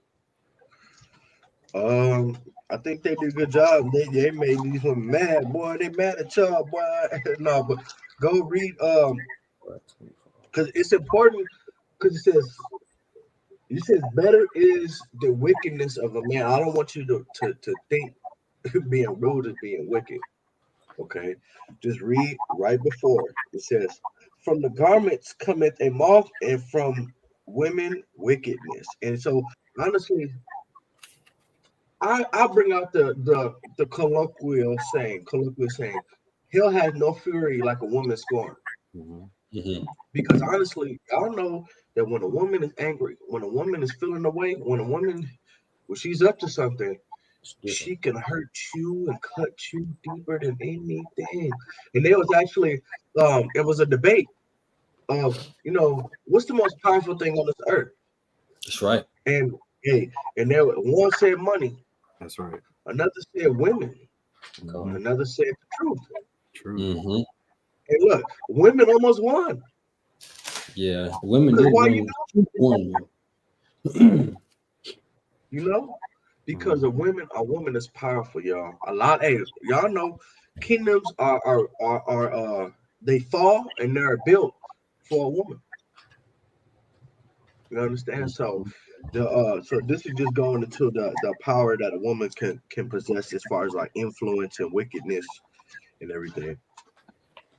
I think they did a good job. They made these women mad, boy. They mad at y'all, boy. No, but go read because it's important, because it says better is the wickedness of a man. I don't want you to think being rude is being wicked. Okay, just read right before it says, from the garments cometh a moth, and from women wickedness. And so honestly, I bring out the colloquial saying, hell has no fury like a woman scorned. Because honestly, y'all know that when a woman is angry, when a woman is feeling away, when she's up to something, she can hurt you and cut you deeper than anything. And there was actually it was a debate of, what's the most powerful thing on this earth? That's right. And there one said money. That's right. Another said women. Another said the truth. True. And look, women almost won. Yeah, women did win. Because a woman is powerful, y'all. Y'all know kingdoms are they fall and they're built for a woman. You understand? So so this is just going into the power that a woman can possess as far as like influence and wickedness and everything.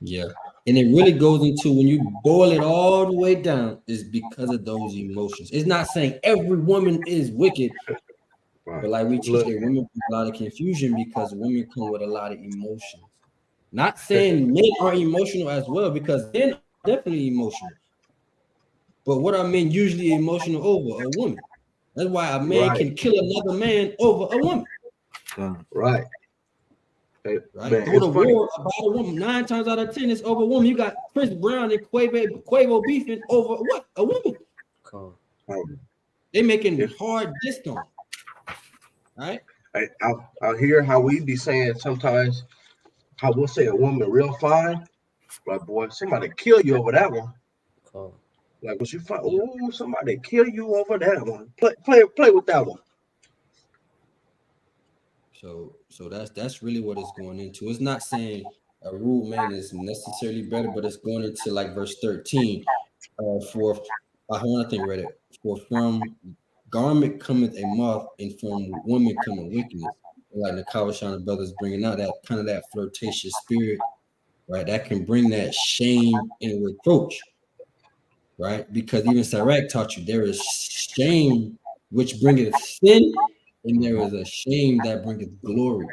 Yeah. And it really goes into, when you boil it all the way down, is because of those emotions. It's not saying every woman is wicked, But like we teach, that women bring a lot of confusion because women come with a lot of emotions. Not saying men are emotional as well, because men are definitely emotional. But what are men usually emotional over? A woman. That's why a man can kill another man over a woman. Right. Hey, Right? man, Go to it's funny. war about a woman. 9 times out of 10, it's over a woman. You got Chris Brown and Quavo beefing over what? A woman. They making hard diss on. Right? I hear how we be saying sometimes, how we'll say a woman real fine, but boy, somebody kill you over that one. Like, was you fine? Oh, somebody kill you over that one. Play with that one. So that's really what it's going into. It's not saying a rude man is necessarily better, but it's going into like verse 13. For I want to think read it. For from garment cometh a moth, and from woman cometh wickedness. Like the Kawashana brothers bringing out that kind of that flirtatious spirit, right? That can bring that shame and reproach, right? Because even Sirach taught you there is shame which bringeth sin, and there is a shame that bringeth glory.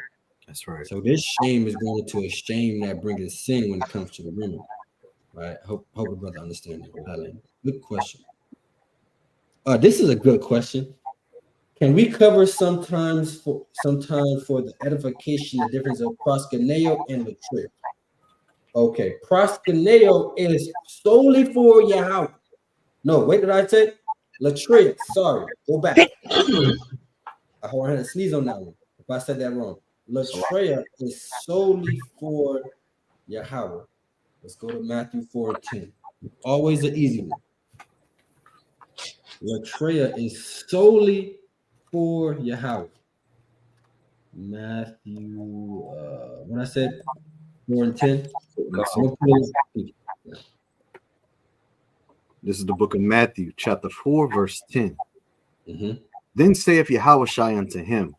That's right. So this shame is going to a shame that bringeth sin when it comes to the women, right? Hope the brother understand that. Good question. This is a good question. Can we cover sometime for the edification the difference of proskuneo and latreo? Okay, proskuneo is solely for Yahweh. No, wait, did I say latreo? Sorry, go back. I had to sneeze on that one if I said that wrong. Latreo is solely for Yahweh. Let's go to Matthew 4:10. Always an easy one. Latreo is solely for Yahweh. Matthew, when I said 4:10, this is the book of Matthew, chapter 4, verse 10. Then saith Yahushua unto him,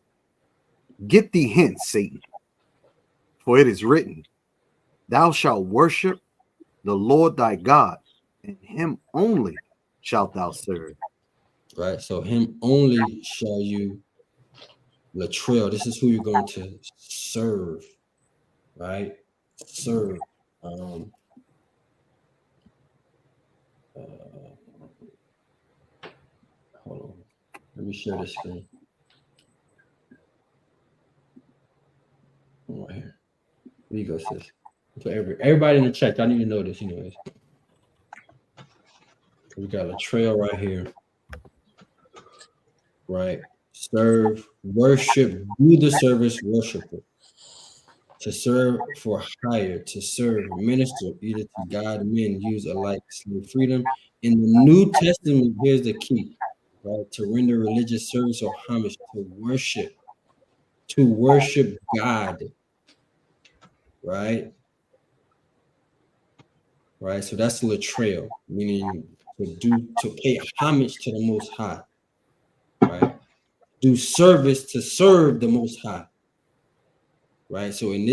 Get thee hence, Satan, for it is written, Thou shalt worship the Lord thy God, and him only shalt thou serve. Right, so him only shall you latreo. This is who you're going to serve, right? Serve. Hold on. Let me share this screen. Right here. Here you go, sis. So everybody in the chat, I need to know this, anyways. We got latreo right here. Right. Serve, worship, do the service, worshiper. To serve for hire, to serve, minister, either to God, men use alike slave freedom. In the New Testament, here's the key, right? To render religious service or homage, to worship God, right? Right, so that's latreo, meaning to pay homage to the Most High, right? Do service to serve the Most High, right? So in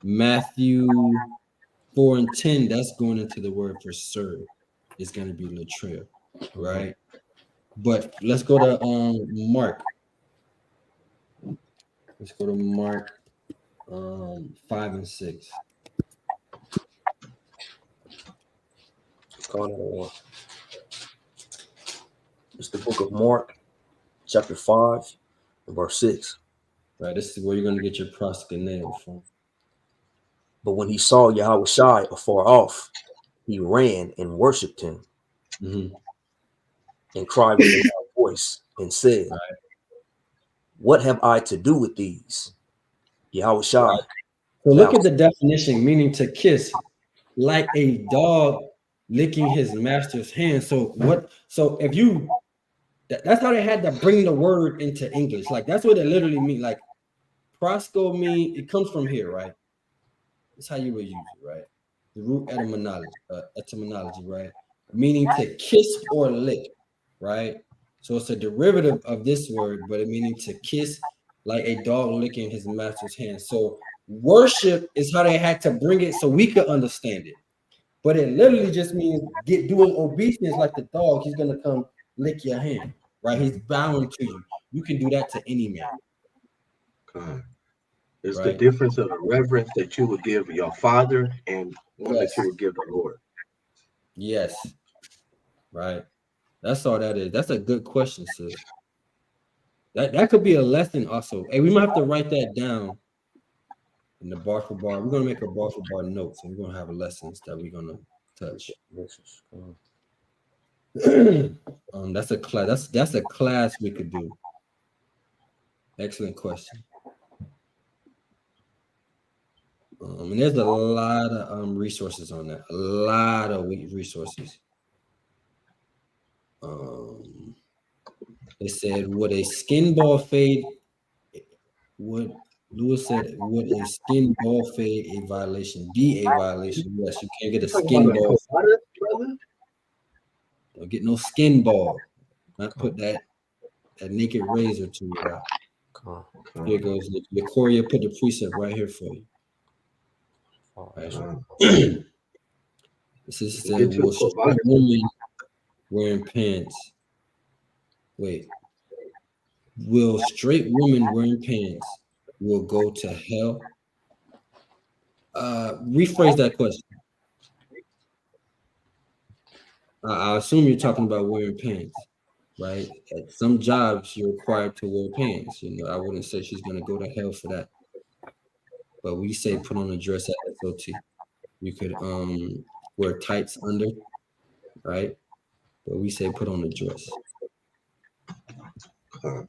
Matthew 4:10, that's going into the word for serve. It's going to be latreo, right? But let's go to Mark. Let's go to Mark 5 and 6. It's the book of Mark, chapter 5, and verse 6. Right, this is where you're going to get your proskuneo from. But when he saw Yahushua afar off, he ran and worshipped him, and cried with a loud voice and said, What have I to do with these? Yahushua. Right. So look at the definition, meaning to kiss, like a dog licking his master's hand. So if you, that's how they had to bring the word into English. Like that's what it literally means. Like prosco mean, it comes from here, right? That's how you would use it, right? The root etymology, right? Meaning to kiss or lick, right? So it's a derivative of this word, but it meaning to kiss like a dog licking his master's hand. So worship is how they had to bring it so we could understand it. But it literally just means doing obedience like the dog. He's going to come lick your hand, right? He's bowing to you. You can do that to any man. It's right? the difference of the reverence that you would give your father and one that Yes. you would give the Lord. Yes. Right. That's all that is. That's a good question, sis. That could be a lesson also. Hey, we might have to write that down in the Bar4Bar. We're gonna make a Bar4Bar notes, and we're gonna have lessons that we're gonna touch. That's a class. That's a class we could do. Excellent question. And there's a lot of resources on that. A lot of resources. They said, would a skin ball fade? Lewis said, would a skin ball fade a violation? Be a violation? Yes, you can't get a skin ball. Don't get no skin ball. Not put that naked razor to it out. Here goes Nicoria. Put the precept right here for you. Right. This is the woman wearing pants. Wait. Will straight women wearing pants will go to hell? Rephrase that question. I assume you're talking about wearing pants, right? At some jobs, you're required to wear pants. You know, I wouldn't say she's going to go to hell for that. But we say put on a dress at SOT. You could wear tights under, right? But we say put on a dress. Let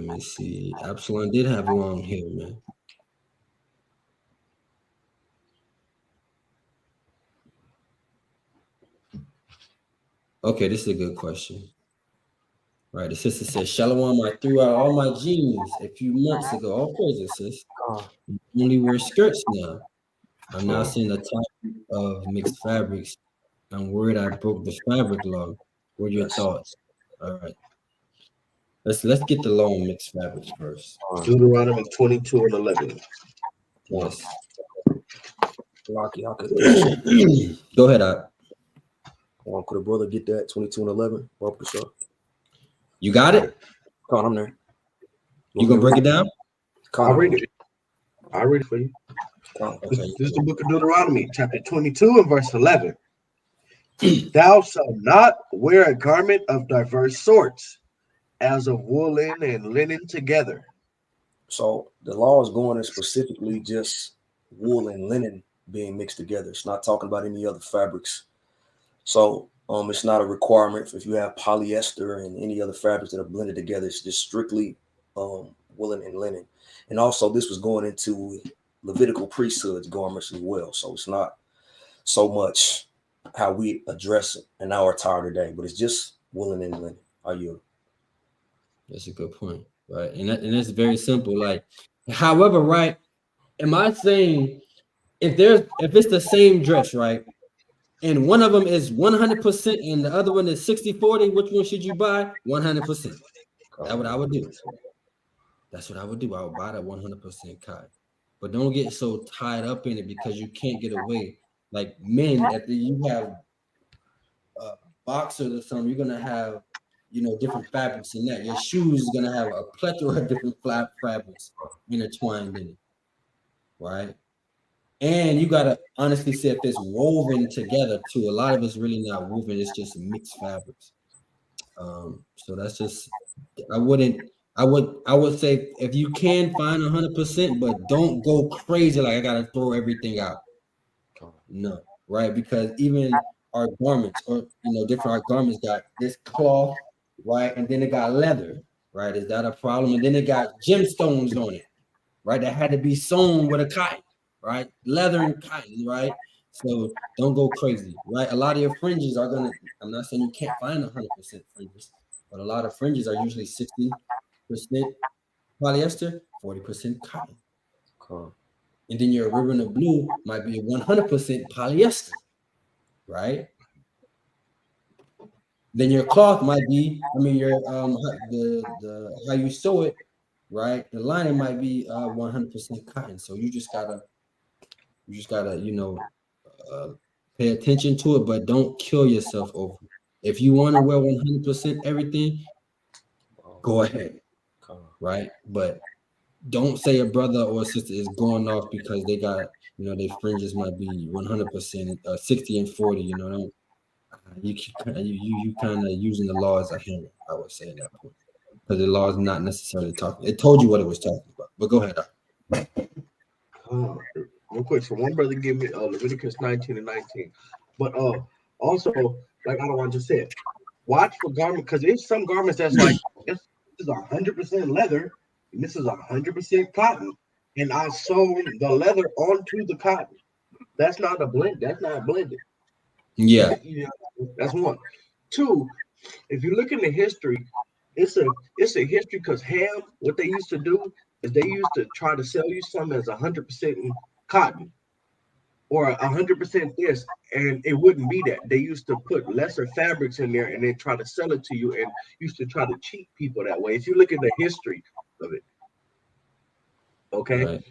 me see. Absalom did have long hair, man. Okay, this is a good question. Right, the sister says, Shalawam, I threw out all my jeans a few months ago. All praises, sis. I only wear skirts now. I'm now seeing the type of mixed fabrics. I'm worried I broke the fabric law. What are your thoughts? All right. Let's get the law on mixed fabrics first. Deuteronomy 22:11. Yes. Go ahead, Could a brother get that 22:11? You got it? Con, I'm there. You gonna break it down? I'll read it. I'll read it for you. This is the book of Deuteronomy, chapter 22 and verse 11. Thou shalt not wear a garment of diverse sorts, as of woolen and linen together. So the law is going to specifically just wool and linen being mixed together. It's not talking about any other fabrics. So it's not a requirement if you have polyester and any other fabrics that are blended together. It's just strictly woolen and linen. And also this was going into Levitical priesthoods garments as well. So it's not so much how we address it in our attire today, but it's just woolen and linen. Are you? That's a good point, right? And that's very simple. Like, however, right? Am I saying if it's the same dress, right? And one of them is 100% and the other one is 60-40, which one should you buy? 100%. That's what I would do. That's what I would do. I would buy that 100% cotton. But don't get so tied up in it because you can't get away. Like men, if you have boxers or something, you're gonna have, different fabrics in that. Your shoes is gonna have a plethora of different fabrics intertwined in it, right? And you gotta honestly say if it's woven together too. A lot of it's really not woven; it's just mixed fabrics. So that's just I would say if you can find 100%, but don't go crazy like I gotta throw everything out. No, right? Because even our garments, or our garments got this cloth, right? And then it got leather, right? Is that a problem? And then it got gemstones on it, right? That had to be sewn with a cotton, right? Leather and cotton, right? So don't go crazy, right? A lot of your fringes are gonna. I'm not saying you can't find 100% fringes, but a lot of fringes are usually 60% polyester, 40% cotton. And then your ribbon of blue might be 100% polyester, right? Then your cloth might be, your the how you sew it, right? The lining might be 100% cotton. So you just gotta You just gotta, pay attention to it, but don't kill yourself over it. If you want to wear 100% everything, go ahead, right? But don't say a brother or a sister is going off because they got, their fringes might be 100%, 60 and 40. You kind of using the law as a hammer, I would say at that point, because the law is not necessarily talking. It told you what it was talking about. But go ahead. Real quick, so one brother gave me Leviticus 19 and 19, but also, like I don't want to say it, watch for garment, because there's some garments that's like this is 100% leather and this is 100% cotton, and I sewn the leather onto the cotton. That's not a blend. That's not blended. Yeah. That's one. Two, if you look into history, it's a history because ham, what they used to do is they used to try to sell you something as 100% cotton or 100% this, and it wouldn't be that. They used to put lesser fabrics in there and then try to sell it to you, and used to try to cheat people that way. If you look at the history of it, okay, right.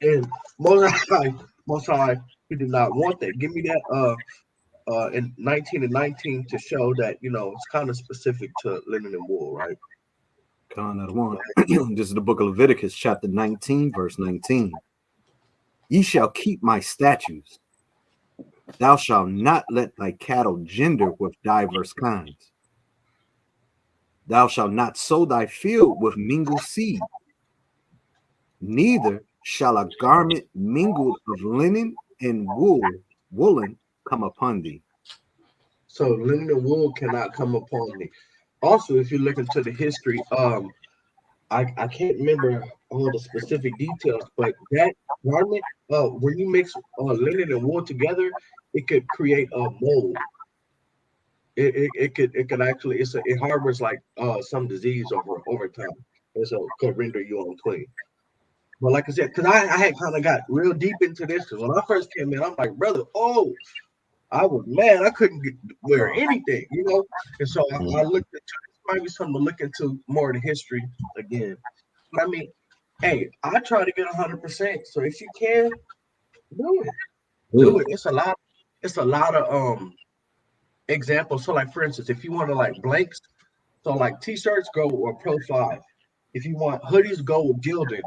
And most high, he did not want that. Give me that in 19 and 19 to show that it's kind of specific to linen and wool, right? This is the book of Leviticus, chapter 19, verse 19. Ye shall keep my statutes. Thou shalt not let thy cattle gender with diverse kinds. Thou shalt not sow thy field with mingled seed. Neither shall a garment mingled of linen and woolen come upon thee. So linen and wool cannot come upon me. Also, if you look into the history, I can't remember all the specific details, but that garment, when you mix linen and wool together, it could create a mold. It could actually it harbors like some disease over time, and so it could render you unclean. But like I said, because I had kind of got real deep into this, because when I first came in, I'm like, brother, I was mad. I couldn't wear anything, And so I looked into this. Might be something to look into more of the history again. But I mean, hey, I try to get 100%. So if you can, do it. Do it. It's a lot. It's a lot of examples. So like for instance, if you want to like blanks, so like t-shirts go with Pro 5. If you want hoodies, go with gilded.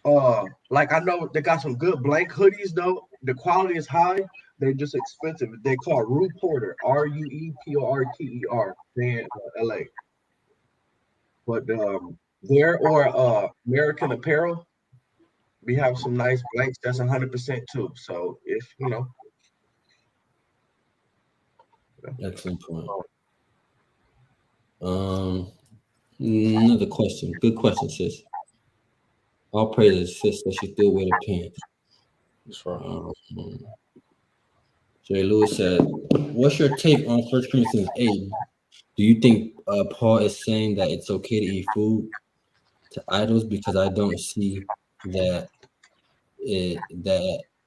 Like I know they got some good blank hoodies though. The quality is high. They're just expensive. They call Rue Porter, RUEPORTER, in LA. But there or American Apparel, we have some nice blanks that's 100% too. So if Excellent point. Another question. Good question, sis. All praises, sis, that she still wear the pants. That's right. Jay Lewis said, what's your take on 1 Corinthians 8? Do you think Paul is saying that it's okay to eat food to idols? Because I don't see that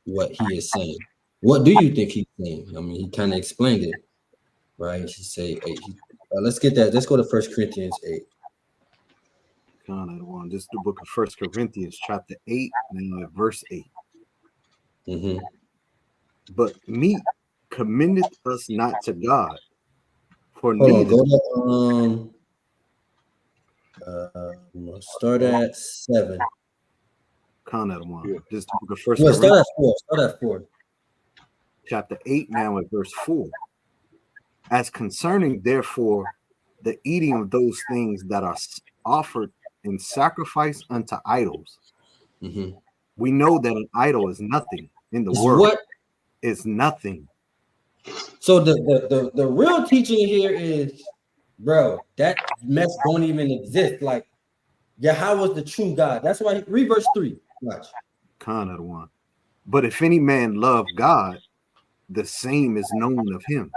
what he is saying. What do you think he's saying? I mean, he kind of explained it, right? He say, let's get that. Let's go to 1 Corinthians 8. This is the book of 1 Corinthians, chapter 8, and verse 8. Mm-hmm. But meat commendeth us not to God, for neither. Go to start at 7. This is the book of 1 Corinthians. Start at 4. Chapter 8, now at verse 4. As concerning, therefore, the eating of those things that are offered in sacrifice unto idols, we know that an idol is nothing in the world. What is nothing. So the real teaching here is, bro, that mess don't even exist. Like Yahweh was the true God. That's why read verse 3. Watch. But if any man love God, the same is known of him.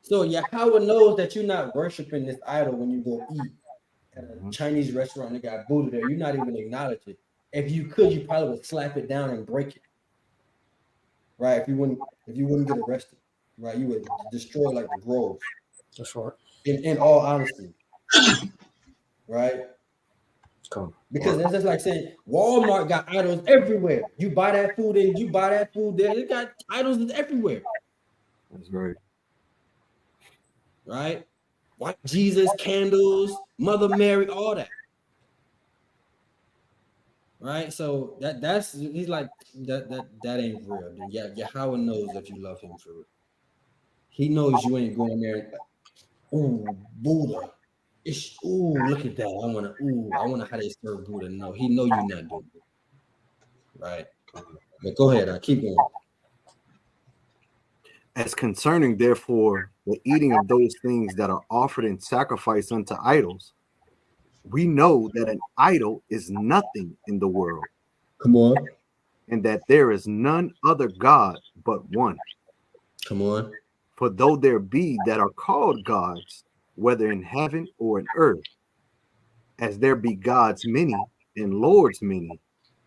So Yahweh knows that you're not worshiping this idol when you go eat at a Chinese restaurant that got Buddha there. You're not even acknowledging it. If you could, you probably would slap it down and break it. Right? If you wouldn't get arrested, right? You would destroy like the groves. That's right. In all honesty. Right? Because it's just like saying Walmart got idols everywhere. You buy that food and you buy that food there. They got idols everywhere. That's right. Right? White Jesus, candles, Mother Mary, all that. Right? So that's he's like that ain't real. Yeah, Yahweh knows if you love him for real. He knows you ain't going there. Ooh, Buddha. Look at that. I wanna how they serve Buddha. No, he know you not doing it. Right. But go ahead, I keep going. As concerning, therefore, the eating of those things that are offered in sacrifice unto idols, we know that an idol is nothing in the world. Come on. And that there is none other God but one. Come on. For though there be that are called gods, whether in heaven or in earth, as there be gods many and lords many,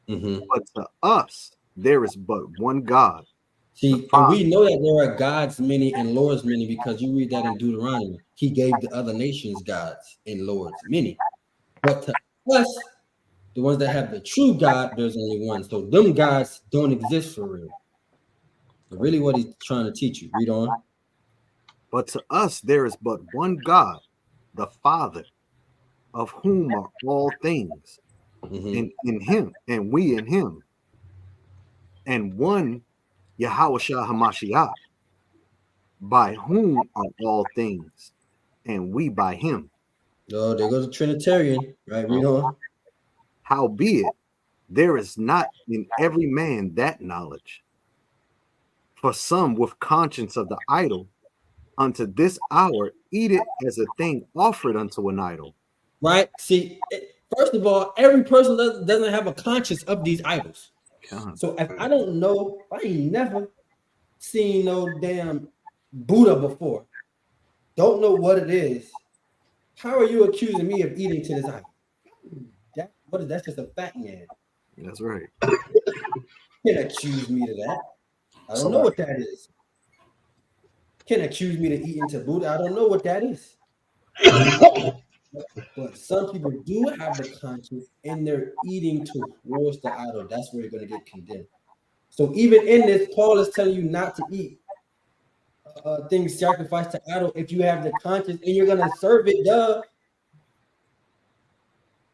but to us there is but one God. See, and we know that there are gods many and lords many because you read that in Deuteronomy. He gave the other nations gods and lords many. But to us, the ones that have the true God, there's only one. So them gods don't exist for real. Really what he's trying to teach you. Read on. But to us there is but one God, the Father, of whom are all things, and in him, and we in him, and one Yahushua HaMashiach, by whom are all things, and we by him. Oh, there goes a Trinitarian. Right, read on. Howbeit, there is not in every man that knowledge. For some with conscience of the idol, unto this hour eat it as a thing offered unto an idol. Right? See, first of all, every person doesn't have a conscience of these idols. So if I don't know, I ain't never seen no damn Buddha before, don't know what it is, how are you accusing me of eating to this idol? That's just a fat man. That's right. Can't accuse me to that. I don't know what that is. Can't accuse me to eat into Buddha. I don't know what that is. But some people do have the conscience and they're eating towards the idol. That's where you're going to get condemned. So even in this, Paul is telling you not to eat things sacrificed to idol if you have the conscience and you're going to serve it, duh.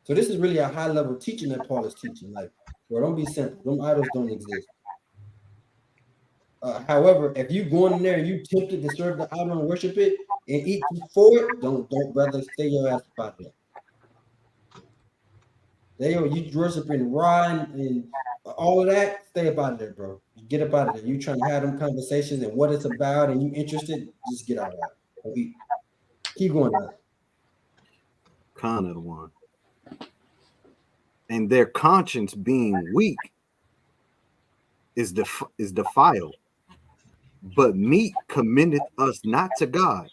So this is really a high level teaching that Paul is teaching. Like, well, don't be simple. Them idols don't exist. However, if you go in there and you tempted to serve the idol and worship it and eat for it, don't brother, stay your ass about that. You worshiping raw and all of that, stay up out of there, bro. Get up out of there. You trying to have them conversations and what it's about and you interested, just get out of that. Keep going on. Con of the one. And their conscience being weak is defiled. But meat commendeth us not to God.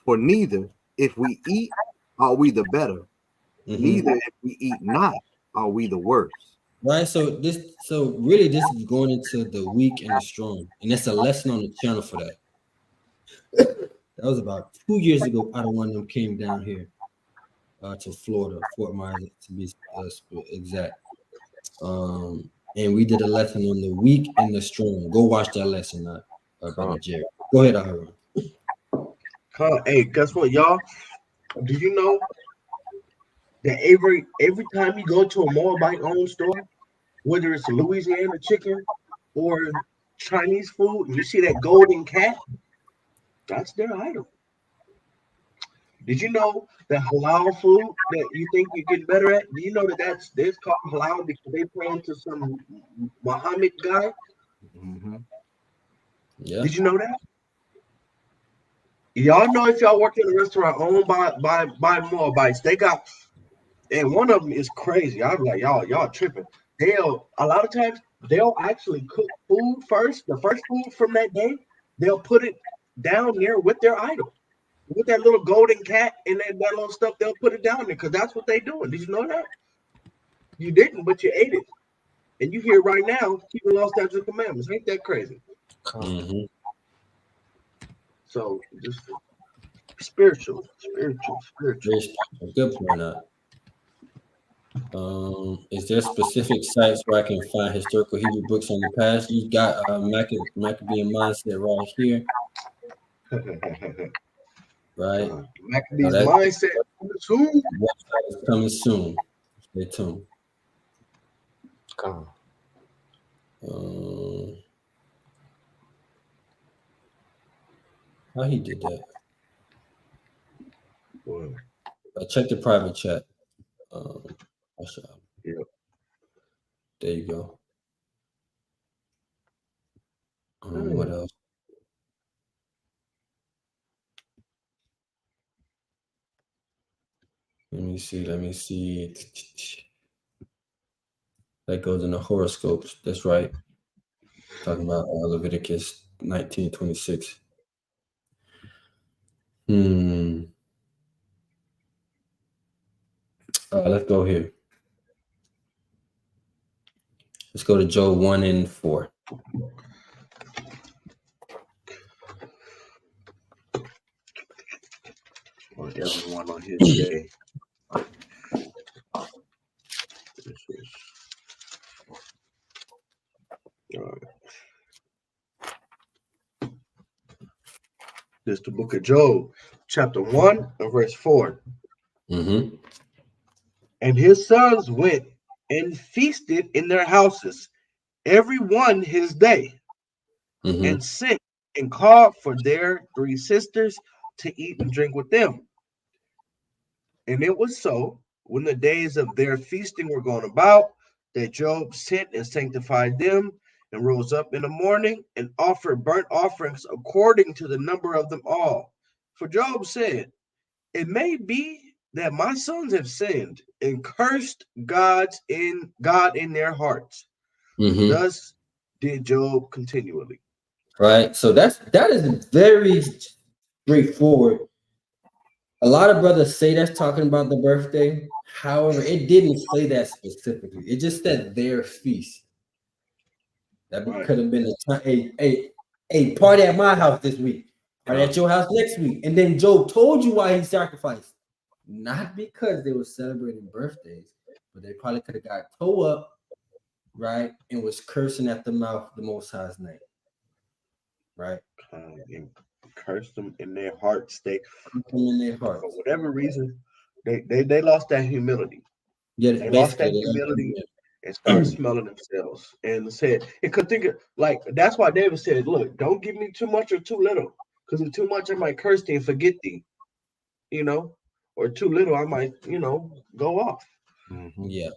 For neither, if we eat, are we the better. Neither, if we eat not, are we the worse. Right. So really, this is going into the weak and the strong, and that's a lesson on the channel for that. That was about 2 years ago. I don't want them came down here to Florida, Fort Myers to be exact. And we did a lesson on the weak and the strong. Go watch that lesson, Brother Jerry. Go ahead, Aaron. Hey, guess what, y'all? Do you know that every time you go to a Moabite-owned store, whether it's Louisiana chicken or Chinese food, and you see that golden cat, that's their idol. Did you know that halal food that you think you're getting better at? Do you know that that's called halal because they praying to some Muhammad guy? Yeah. Did you know that? Y'all know if y'all work in a restaurant owned by Moabites, they got, and one of them is crazy. I'm like, y'all tripping. A lot of times they'll actually cook food first, the first food from that day, they'll put it down there with their idol. With that little golden cat and that little stuff, they'll put it down there because that's what they're doing. Did you know that? You didn't, but you ate it. And you hear right now, keeping law, statutes, and commandments. Ain't that crazy? So just spiritual. Good point. Is there specific sites where I can find historical Hebrew books on the past? You got Maccabean Mindset right here. Right. Maccabees Mindset soon. Website is coming soon. Stay tuned. Come on. How he did that? Check the private chat. Yep. There you go. What else? Let me see. That goes in the horoscopes. That's right. Talking about Leviticus 19:26. Let's go here. Let's go to Job 1:4. On everyone on his day. This is the book of Job, chapter 1 and verse 4. Mm-hmm. And his sons went and feasted in their houses, every one his day, and sent and called for their 3 sisters to eat and drink with them. And it was so, when the days of their feasting were gone about, that Job sent and sanctified them, and rose up in the morning and offered burnt offerings according to the number of them all. For Job said, it may be that my sons have sinned and cursed God in their hearts. Thus did Job continually. Right. So that is very straightforward. A lot of brothers say that's talking about the birthday. However, it didn't say that specifically. It just said their feast. That could have been a party at my house this week, party at your house next week. And then Job told you why he sacrificed. Not because they were celebrating birthdays, but they probably could have got toe up, right, and was cursing at the mouth of the Most High's name. Right? And cursed them in their hearts. For whatever reason, they lost that humility. Yeah, they lost that humility and started smelling themselves. And said, it could think of, like, that's why David said, look, don't give me too much or too little. Because if too much, I might curse thee and forget thee. Or too little, I might, go off. Yeah.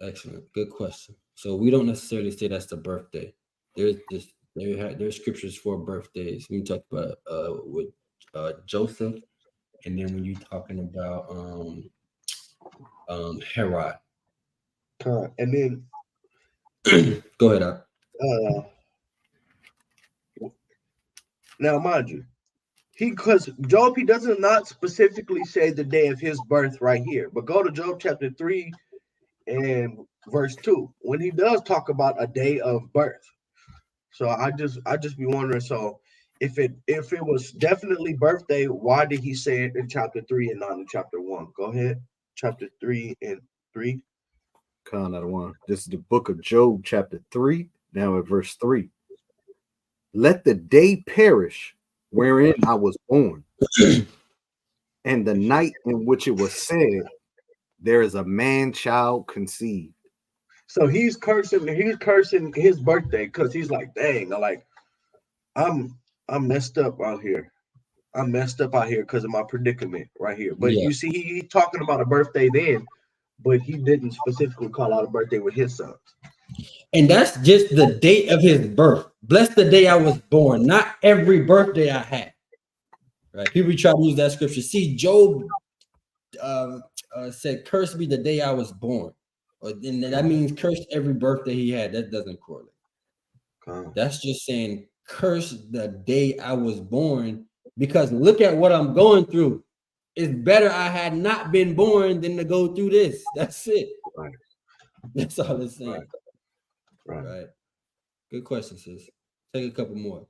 Excellent. Good question. So we don't necessarily say that's the birthday. There's scriptures for birthdays. We talk about with Joseph, and then when you're talking about Herod. And then go ahead. Now, mind you, because Job, he does not specifically say the day of his birth right here, but go to Job chapter 3 and verse 2 when he does talk about a day of birth. So I just be wondering, so if it was definitely birthday, why did he say it in chapter 3 and not in chapter 1? Go ahead, chapter 3 and 3. Not one. This is the book of Job, chapter 3, now at verse 3. Let the day perish wherein I was born, and the night in which it was said, there is a man child conceived. So he's cursing his birthday because he's like, dang, I'm messed up out here. I'm messed up out here because of my predicament right here. But you see, he's talking about a birthday then, but he didn't specifically call out a birthday with his sons. And that's just the date of his birth. Bless the day I was born, not every birthday I had. Right? People try to use that scripture. See, Job said, curse be the day I was born. And that means curse every birthday he had. That doesn't correlate. That's just saying curse the day I was born, because look at what I'm going through. It's better I had not been born than to go through this. That's it. Right. That's all it's saying. Right. Good question, sis. Take a couple more.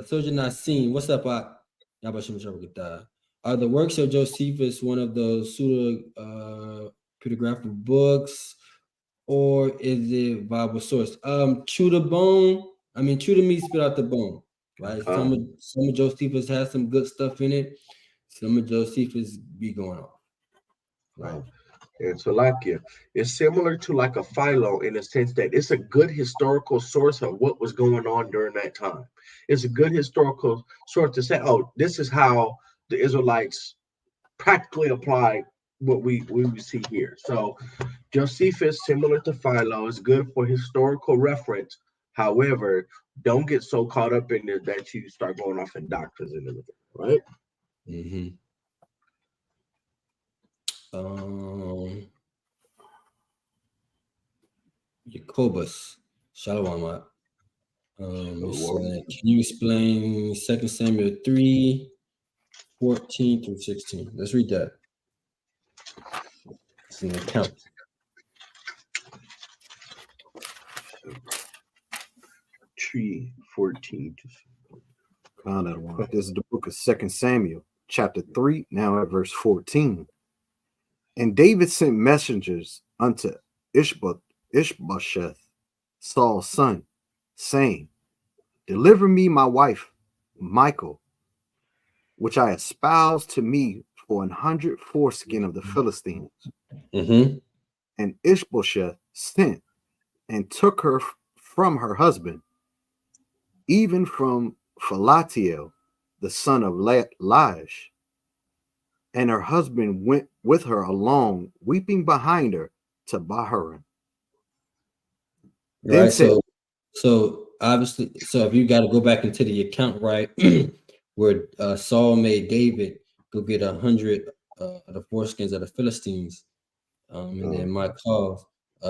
Soldier Not Seen. What's up, Are the works of Josephus one of those pseudo-petrographical books, or is it Bible source? Chew the bone. I mean, chew the meat, spit out the bone. Right. Some of Josephus has some good stuff in it. Some of Josephus be going off. Right. And Salakia, it's similar to like a Philo in the sense that it's a good historical source of what was going on during that time. It's a good historical source to say, oh, this is how the Israelites practically apply what we see here. So Josephus, similar to Philo, is good for historical reference. However, don't get so caught up in it that you start going off in doctrines and everything, right? Mm-hmm. Jacobus, shalawam. Can you explain 2 Samuel 3:14 through 16? Let's read that. It's an account. 3:14. Found that one. This is the book of 2 Samuel, chapter 3, now at verse 14. And David sent messengers unto Ishbosheth, Saul's son, saying, deliver me my wife, Michal, which I espoused to me for 100 foreskin of the Philistines. Mm-hmm. And Ishbosheth sent and took her from her husband, even from Philatiel, the son of Laish. And her husband went with her along, weeping behind her, to Bahurim. Right. So obviously, so if you got to go back into the account, right, where Saul made David go get 100 of the foreskins of the Philistines, and then Michal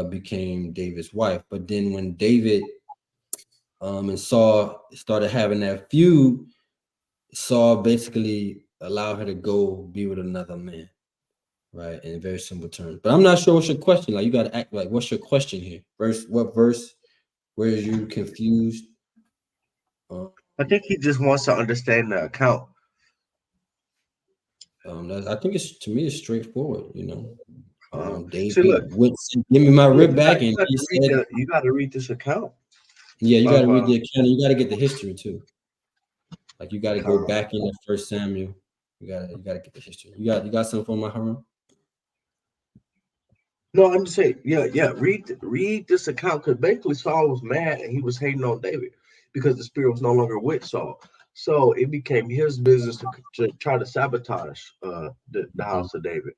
became David's wife. But then when David and Saul started having that feud, Saul basically allowed her to go be with another man, right? In very simple terms. But I'm not sure what's your question. Like, you got to act like, what's your question here? What verse? Where is you confused? I think he just wants to understand the account. I think it's, to me, it's straightforward. You know, David look, give me my rib back, and he said, you got to read this account. Yeah, you got to read the account. You got to get the history too. Like, you got to go back into 1 Samuel. You got to get the history. You got something for my Haram? No, I'm just saying, yeah. Read this account, because basically Saul was mad and he was hating on David because the spirit was no longer with Saul. So it became his business to try to sabotage the house of David.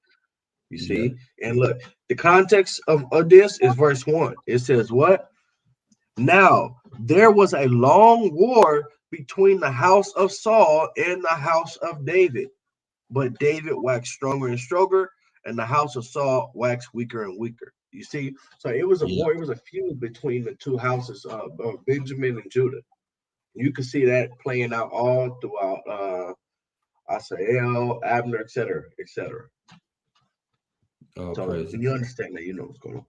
You see? Yeah. And look, the context of this is verse 1. It says what? Now, there was a long war between the house of Saul and the house of David, but David waxed stronger and stronger, and the house of Saul waxed weaker and weaker. You see? So it was a war, it was a feud between the two houses of Benjamin and Judah. You can see that playing out all throughout Asael, Abner, etc., etc. Oh, so crazy. You understand that, you know what's going on.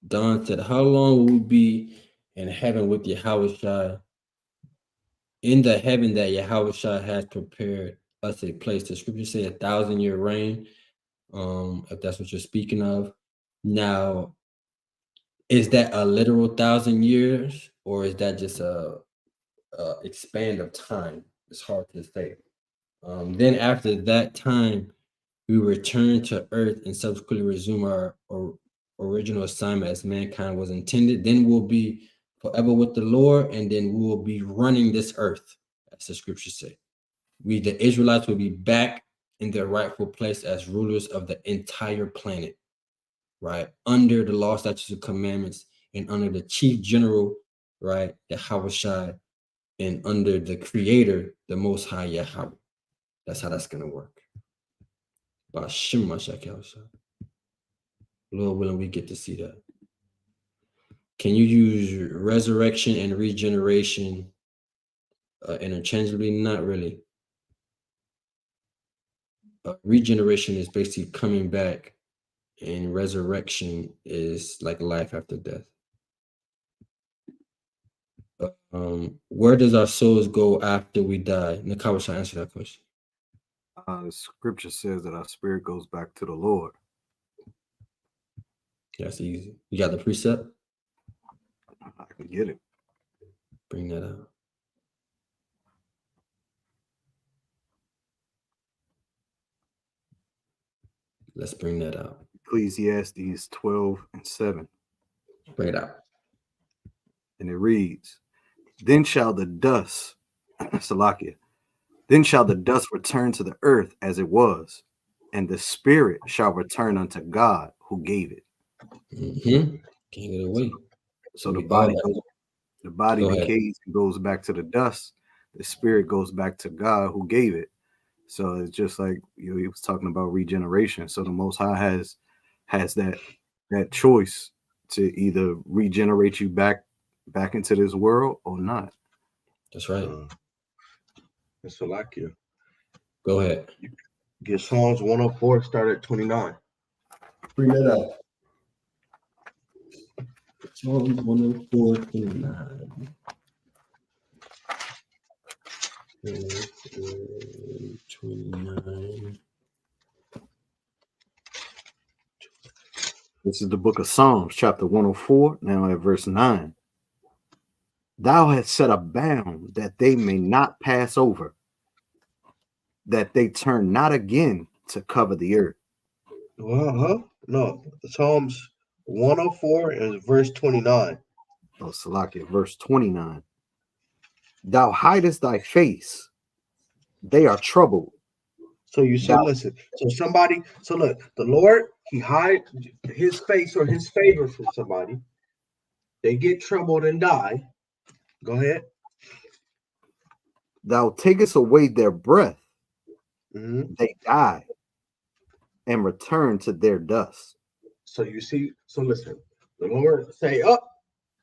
Don said, how long will we be in heaven with Yahushua, in the heaven that Yahushua has prepared us a place? The scripture say 1,000-year reign, if that's what you're speaking of. Now, is that a literal 1,000 years, or is that just a expand of time? It's hard to say. Then after that time, we return to earth and subsequently resume our original assignment as mankind was intended. Then we'll be forever with the Lord, and then we will be running this earth, as the scriptures say. We, the Israelites, will be back in their rightful place as rulers of the entire planet, right? Under the law, statutes, and commandments, and under the chief general, right, Yahushua, and under the creator, the most high Yahweh. That's how that's going to work. Lord willing, we get to see that. Can you use resurrection and regeneration interchangeably? Not really. Regeneration is basically coming back, and resurrection is like life after death. Where does our souls go after we die? Nakai, shall answer that question. The scripture says that our spirit goes back to the Lord. That's easy. You got the precept? I can get it. Bring that out. Let's bring that out. Ecclesiastes 12:7. Bring it out. And it reads, Then shall the dust, Salakia, then shall the dust return to the earth as it was, and the spirit shall return unto God who gave it. Can't get away. So the body decays and goes back to the dust. The spirit goes back to God who gave it. So it's just like he was talking about regeneration. So the Most High has that choice to either regenerate you back into this world or not. That's right. It's Salakia. Go ahead. Get Psalms 104, start at 29. Bring that out. Psalms 104, 29. 29. This is the book of Psalms, chapter 104, now at verse 9. Thou hast set a bound that they may not pass over, that they turn not again to cover the earth. No, Psalms 104 and verse 29. Oh, Salakia, verse 29. Thou hidest thy face, they are troubled. So you say, listen, so look, the Lord, he hides his face or his favor from somebody. They get troubled and die. Go ahead. Thou takest away their breath, they die and return to their dust. So you see, so listen, the Lord say,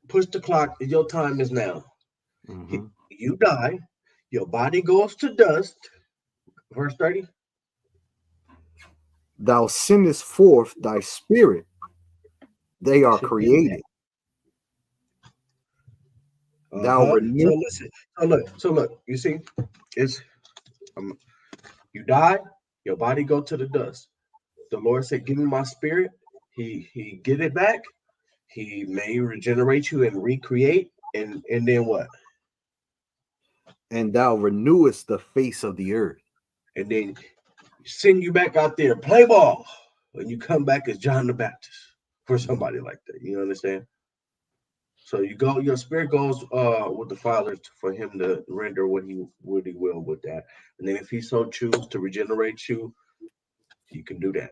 push the clock, your time is now. You die, your body goes to dust. Verse 30. Thou sendest forth thy spirit, they are created. Thou renew. So listen, so look, you see, it's you die, your body go to the dust. The Lord said, give me my spirit. He get it back. He may regenerate you and recreate, and then what? And thou renewest the face of the earth. And then send you back out there, play ball. When you come back as John the Baptist for somebody like that. You understand? So you go, your spirit goes with the Father for him to render what he will with that. And then if he so choose to regenerate you, he can do that.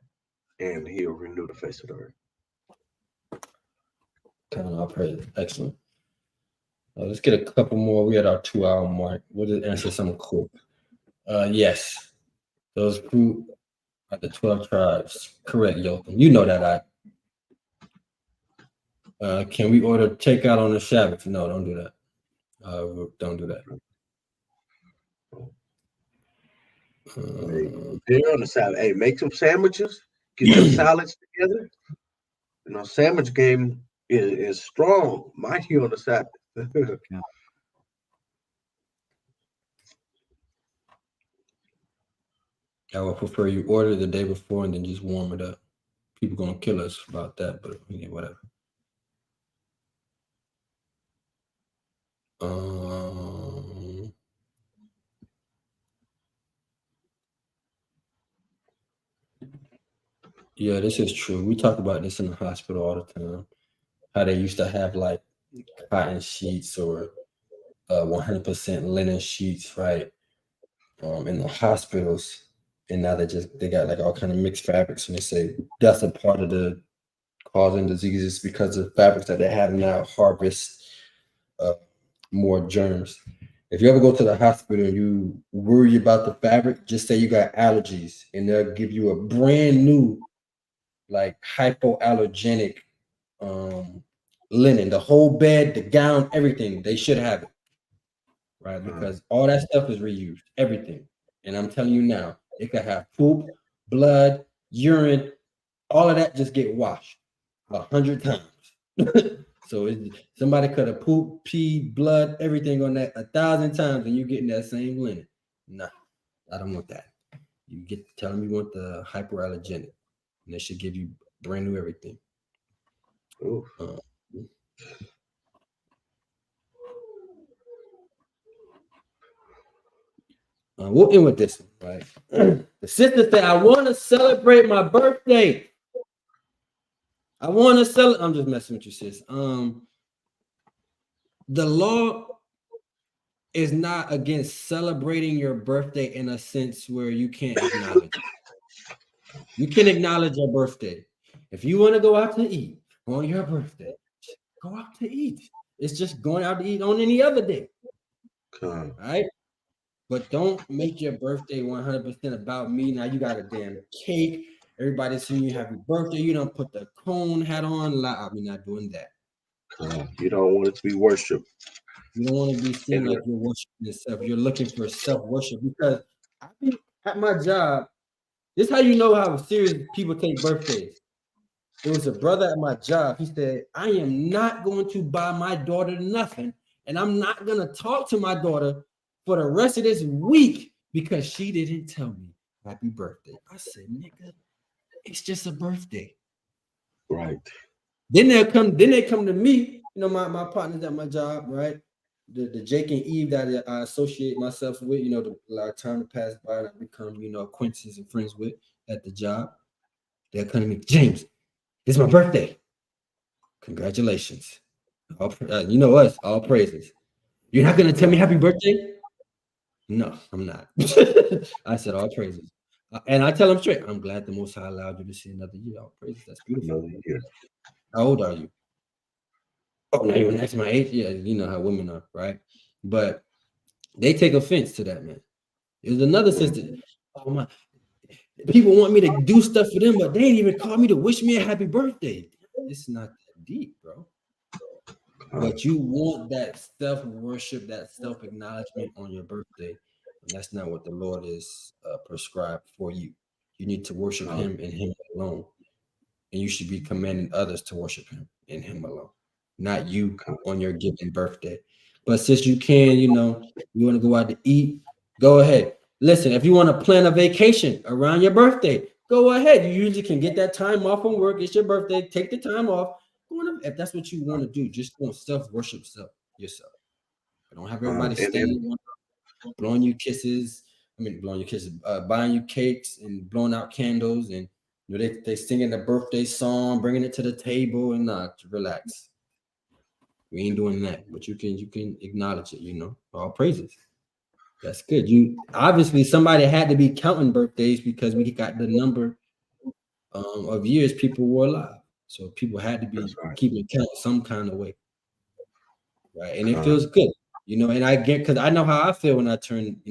And he'll renew the face of the earth. I'll pray. Excellent. Let's get a couple more. We had our 2-hour mark. We'll just answer some quick. Yes. Those fruit are the 12 tribes. Correct, Yotam. You know that. Can we order takeout on the Sabbath? No, don't do that. Don't do that. Dinner on the Sabbath. Hey, make some sandwiches. Get your salads together. Sandwich game is strong. Mighty on the Sabbath. I would prefer you order the day before and then just warm it up. People gonna kill us about that, but whatever. Yeah, this is true. We talk about this in the hospital all the time. How they used to have like cotton sheets or 100% linen sheets, right? In the hospitals, and now they got like all kind of mixed fabrics, and they say that's a part of the causing diseases because the fabrics that they have now harvest more germs. If you ever go to the hospital and you worry about the fabric, just say you got allergies, and they'll give you a brand new, like hypoallergenic linen, the whole bed, the gown, everything. They should have it, right? Because all that stuff is reused, everything. And I'm telling you now, it could have poop, blood, urine, all of that just get washed 100 times. So somebody could have pooped, peed, blood, everything on that 1,000 times, and you getting that same linen. Nah, I don't want that. You tell them you want the hypoallergenic, and they should give you brand new everything. We'll end with this one, right? The sister said, I want to celebrate my birthday. I want to celebrate. I'm just messing with you, sis. The law is not against celebrating your birthday in a sense where you can't acknowledge it. You can acknowledge your birthday. If you want to go out to eat on your birthday, go out to eat. It's just going out to eat on any other day. All right? But don't make your birthday 100% about me. Now you got a damn cake. Everybody's seeing you happy birthday. You don't put the cone hat on. I'll be not doing that. You don't want it to be worship. You don't want to be seen like you're worshiping yourself. You're looking for self-worship, because I think at my job, this is how you know how serious people take birthdays. There was a brother at my job. He said, I am not going to buy my daughter nothing, and I'm not going to talk to my daughter for the rest of this week because she didn't tell me happy birthday. I said, nigga, it's just a birthday. Right. Then they come to me, you know, my partners at my job, right? The Jake and Eve that I associate myself with, you know, the our time to pass by and I become, you know, acquaintances and friends with at the job. They'll come to me, James, it's my birthday. Congratulations. You know us, all praises. You're not going to tell me happy birthday? No, I'm not. I said all praises. And I tell them straight, I'm glad the Most High allowed you to see another year. All praises. That's beautiful. Another year. How old are you? Oh, now you want to ask my age? Yeah, you know how women are, right? But they take offense to that, man. There's another sister. Oh my, people want me to do stuff for them, but they ain't even call me to wish me a happy birthday. It's not that deep, bro. But you want that self-worship, that self-acknowledgement on your birthday. And that's not what the Lord is prescribed for you. You need to worship him and him alone. And you should be commanding others to worship him and him alone, not you on your given birthday. But since you can, you know, you want to go out to eat, go ahead. Listen, if you want to plan a vacation around your birthday, go ahead. You usually can get that time off from work. It's your birthday. Take the time off. If that's what you want to do, just go and self-worship yourself. Don't have everybody standing, blowing you kisses. Buying you cakes and blowing out candles, and you know, they singing the birthday song, bringing it to the table, and relax. We ain't doing that, but you can acknowledge it. You know, all praises. That's good. You obviously somebody had to be counting birthdays because we got the number of years people were alive. So people had to be keeping count some kind of way, right? And it feels good, you know. And I get, because I know how I feel when I turn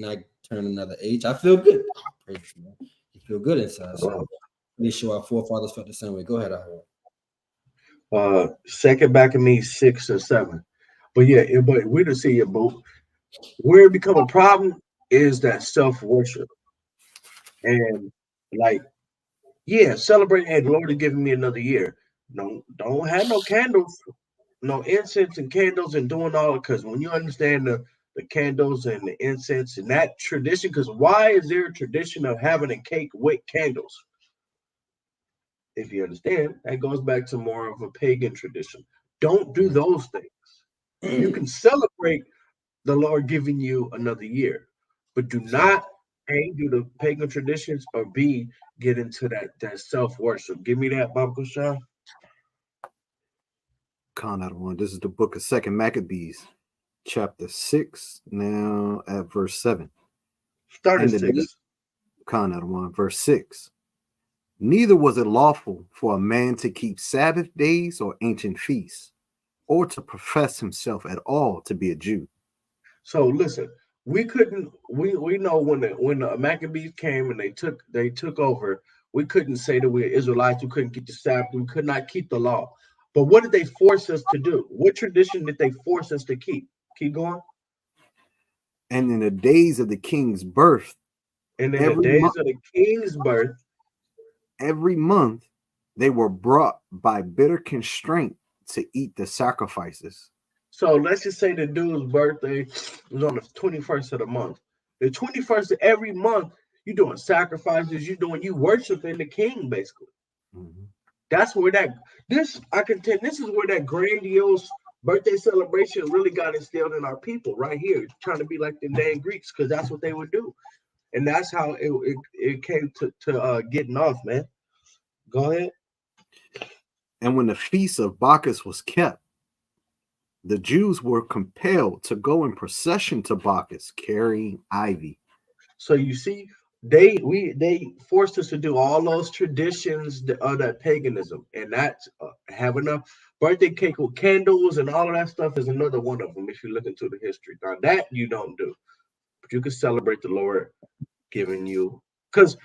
another age. I feel good. Oh, praise, man. You feel good inside. So pretty sure our forefathers felt the same way. Go ahead, second back of me 6 or 7, but yeah, but we don't see it, boo. Where it become a problem is that self-worship, and like, yeah, celebrating. Hey, the Lord has given me another year. Don't have no candles, no incense and candles, and doing all it, because when you understand the candles and the incense and that tradition, because why is there a tradition of having a cake with candles? If you understand, that goes back to more of a pagan tradition. Don't do those things. You can celebrate the Lord giving you another year, but do not A, do the pagan traditions, or B, get into that self-worship. Give me that, Baba Sean. This is the book of 2 Maccabees, chapter 6, now at verse 7. Start at 6. Verse 6. Neither was it lawful for a man to keep Sabbath days or ancient feasts, or to profess himself at all to be a Jew. So listen, we couldn't. We know when the Maccabees came and they took over, we couldn't say that we're Israelites. We couldn't keep the Sabbath. We could not keep the law. But what did they force us to do? What tradition did they force us to keep? Keep going. And in the days of the king's birth, every month they were brought by bitter constraint to eat the sacrifices. So let's just say the dude's birthday was on the 21st of the month. The 21st of every month, you're doing sacrifices, you worshiping the king, basically. Mm-hmm. That's where I contend, this is where that grandiose birthday celebration really got instilled in our people right here, trying to be like the dang Greeks, because that's what they would do. And that's how it came to getting off, man. Go ahead. And when the feast of Bacchus was kept, the Jews were compelled to go in procession to Bacchus carrying ivy. So you see, they forced us to do all those traditions of that paganism, and that's having a birthday cake with candles and all of that stuff is another one of them. If you look into the history, now that you don't do, but you can celebrate the Lord giving you, because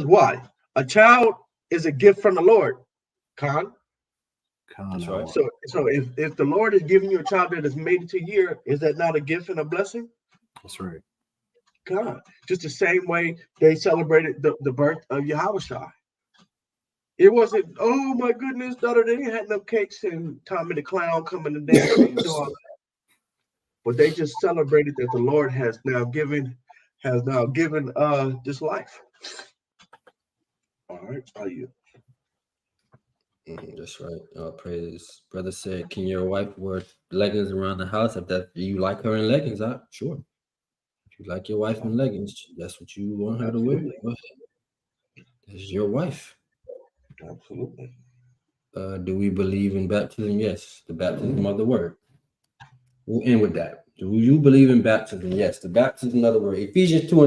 why? A child is a gift from the Lord. That's right. So if the Lord is giving you a child that has made it to a year, is that not a gift and a blessing? That's right. God, just the same way they celebrated the birth of Yahushua. It wasn't, oh my goodness, daughter, they didn't have no cakes and Tommy the Clown coming to dance and do all that. But they just celebrated that the Lord has now given this life. All right, are you? That's right. Praise. Brother said, can your wife wear leggings around the house? If that you like her in leggings, sure. If you like your wife in leggings, that's what you want her to wear. Go ahead. That's your wife. Absolutely. Do we believe in baptism? Yes. The baptism of the word. We'll end with that. Do you believe in baptism? Yes. The baptism of the word. Ephesians 5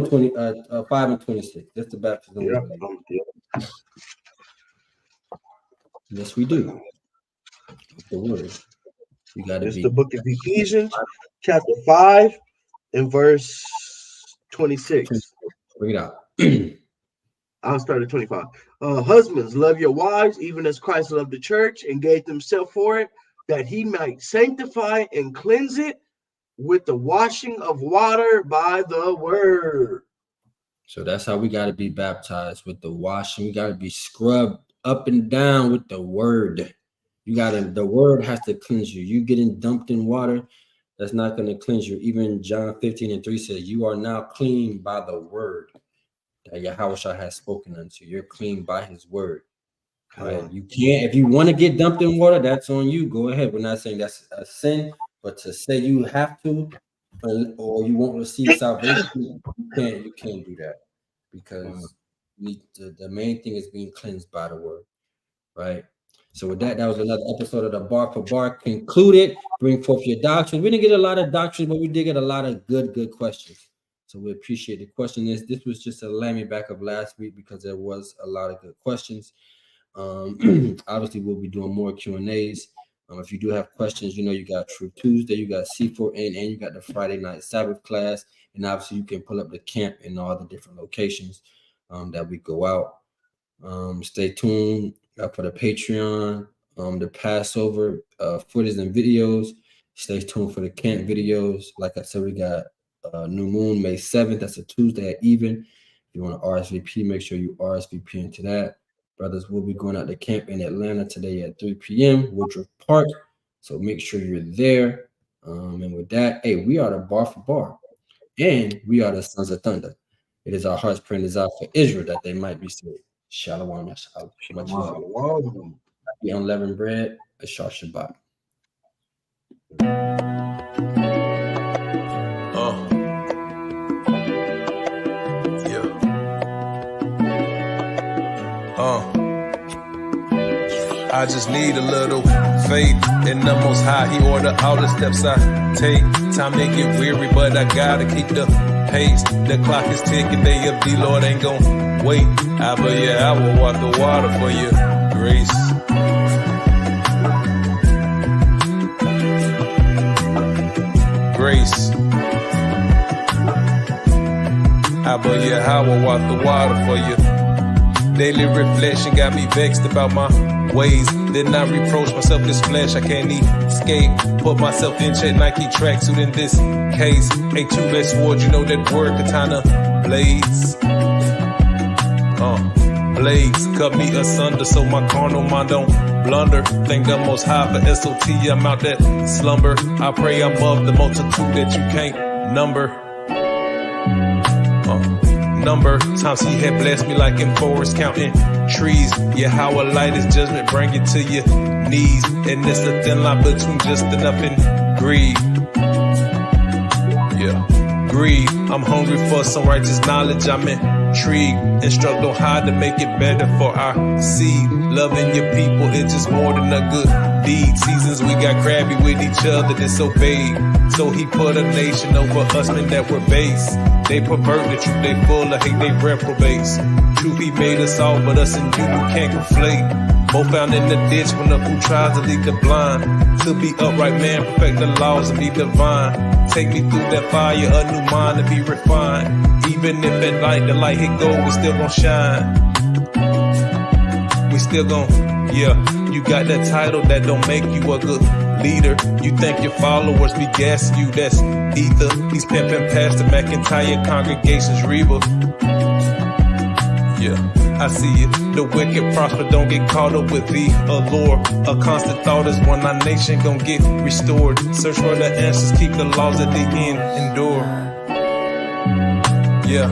and 26. That's the baptism. Yeah. Yes, we do. The word. You got to be. It's the book of Ephesians, chapter 5 and verse 26. Bring it out. I'll start at 25. Husbands, love your wives, even as Christ loved the church and gave himself for it, that he might sanctify and cleanse it with the washing of water by the word. So that's how we got to be baptized, with the washing. We got to be scrubbed up and down with the word. The word has to cleanse you. You getting dumped in water, that's not going to cleanse you. Even John 15:3 says, you are now clean by the word that Yahushua has spoken unto you. You're clean by his word. Right? You can't, if you want to get dumped in water, that's on you. Go ahead. We're not saying that's a sin, but to say you have to, or you won't receive salvation, you can't do that, because the main thing is being cleansed by the word, right? So with that was another episode of the Bar4Bar concluded. Bring forth your doctrine. We didn't get a lot of doctrines, but we did get a lot of good questions. So we appreciate the question. This was just a lammy back of last week because there was a lot of good questions. Obviously, we'll be doing more Q&As. If you do have questions, you got True Tuesday, you got C4N, and you got the Friday night Sabbath class. And obviously, you can pull up the camp in all the different locations that we go out. Stay tuned for the Patreon, the Passover footage and videos. Stay tuned for the camp videos. Like I said, we got New Moon May 7th. That's a Tuesday at even. If you want to RSVP, make sure you RSVP into that. Brothers, we'll be going out to camp in Atlanta today at 3 p.m. Woodruff Park. So make sure you're there. And with that, we are the Bar4Bar. And we are the Sons of Thunder. It is our heart's prayer and desire for Israel that they might be saved. Shalawam. Shalawam. Happy unleavened bread. A short Shabbat. I just need a little faith in the Most High. He order all the steps I take. Time may get weary, but I gotta keep the pace. The clock is ticking, day of the Lord ain't gon' wait. I will walk the water for your grace. Grace. I will walk the water for you. Daily reflection got me vexed about my ways. Then I reproach myself, this flesh I can't escape. Put myself in check, Nike tracksuit in this case. A two-edged sword, that word, katana blades. Blades cut me asunder so my carnal mind don't blunder. Thank the Most High for SOT, I'm out that slumber. I pray I'm of the multitude that you can't number. Times he had blessed me like in forest counting trees. Yeah, how a light is judgment, bring it to your knees. And it's a thin line between just enough and greed. Yeah, greed. I'm hungry for some righteous knowledge, I'm intrigued. Instruct on how to make it better for our seed. Loving your people, it's just more than a good deed. Seasons we got crabby with each other, disobeyed. So he put a nation over us, men that were base. They pervert the truth, they full of hate, they reprobates. Truth he made us all, but us and you can't conflate. Both found in the ditch when the fool tries to lead the blind. To be upright man, perfect the laws and be divine. Take me through that fire, a new mind to be refined. Even if at night the light hit gold, we still gon' shine. We still gon', yeah. You got that title that don't make you a good leader. You think your followers be gassing you, that's ether. He's pimping past the McIntyre congregation's Reba. Yeah, I see it. The wicked prosper, don't get caught up with the allure. A constant thought is when our nation gon' get restored. Search for the answers, keep the laws at the end, endure. Yeah.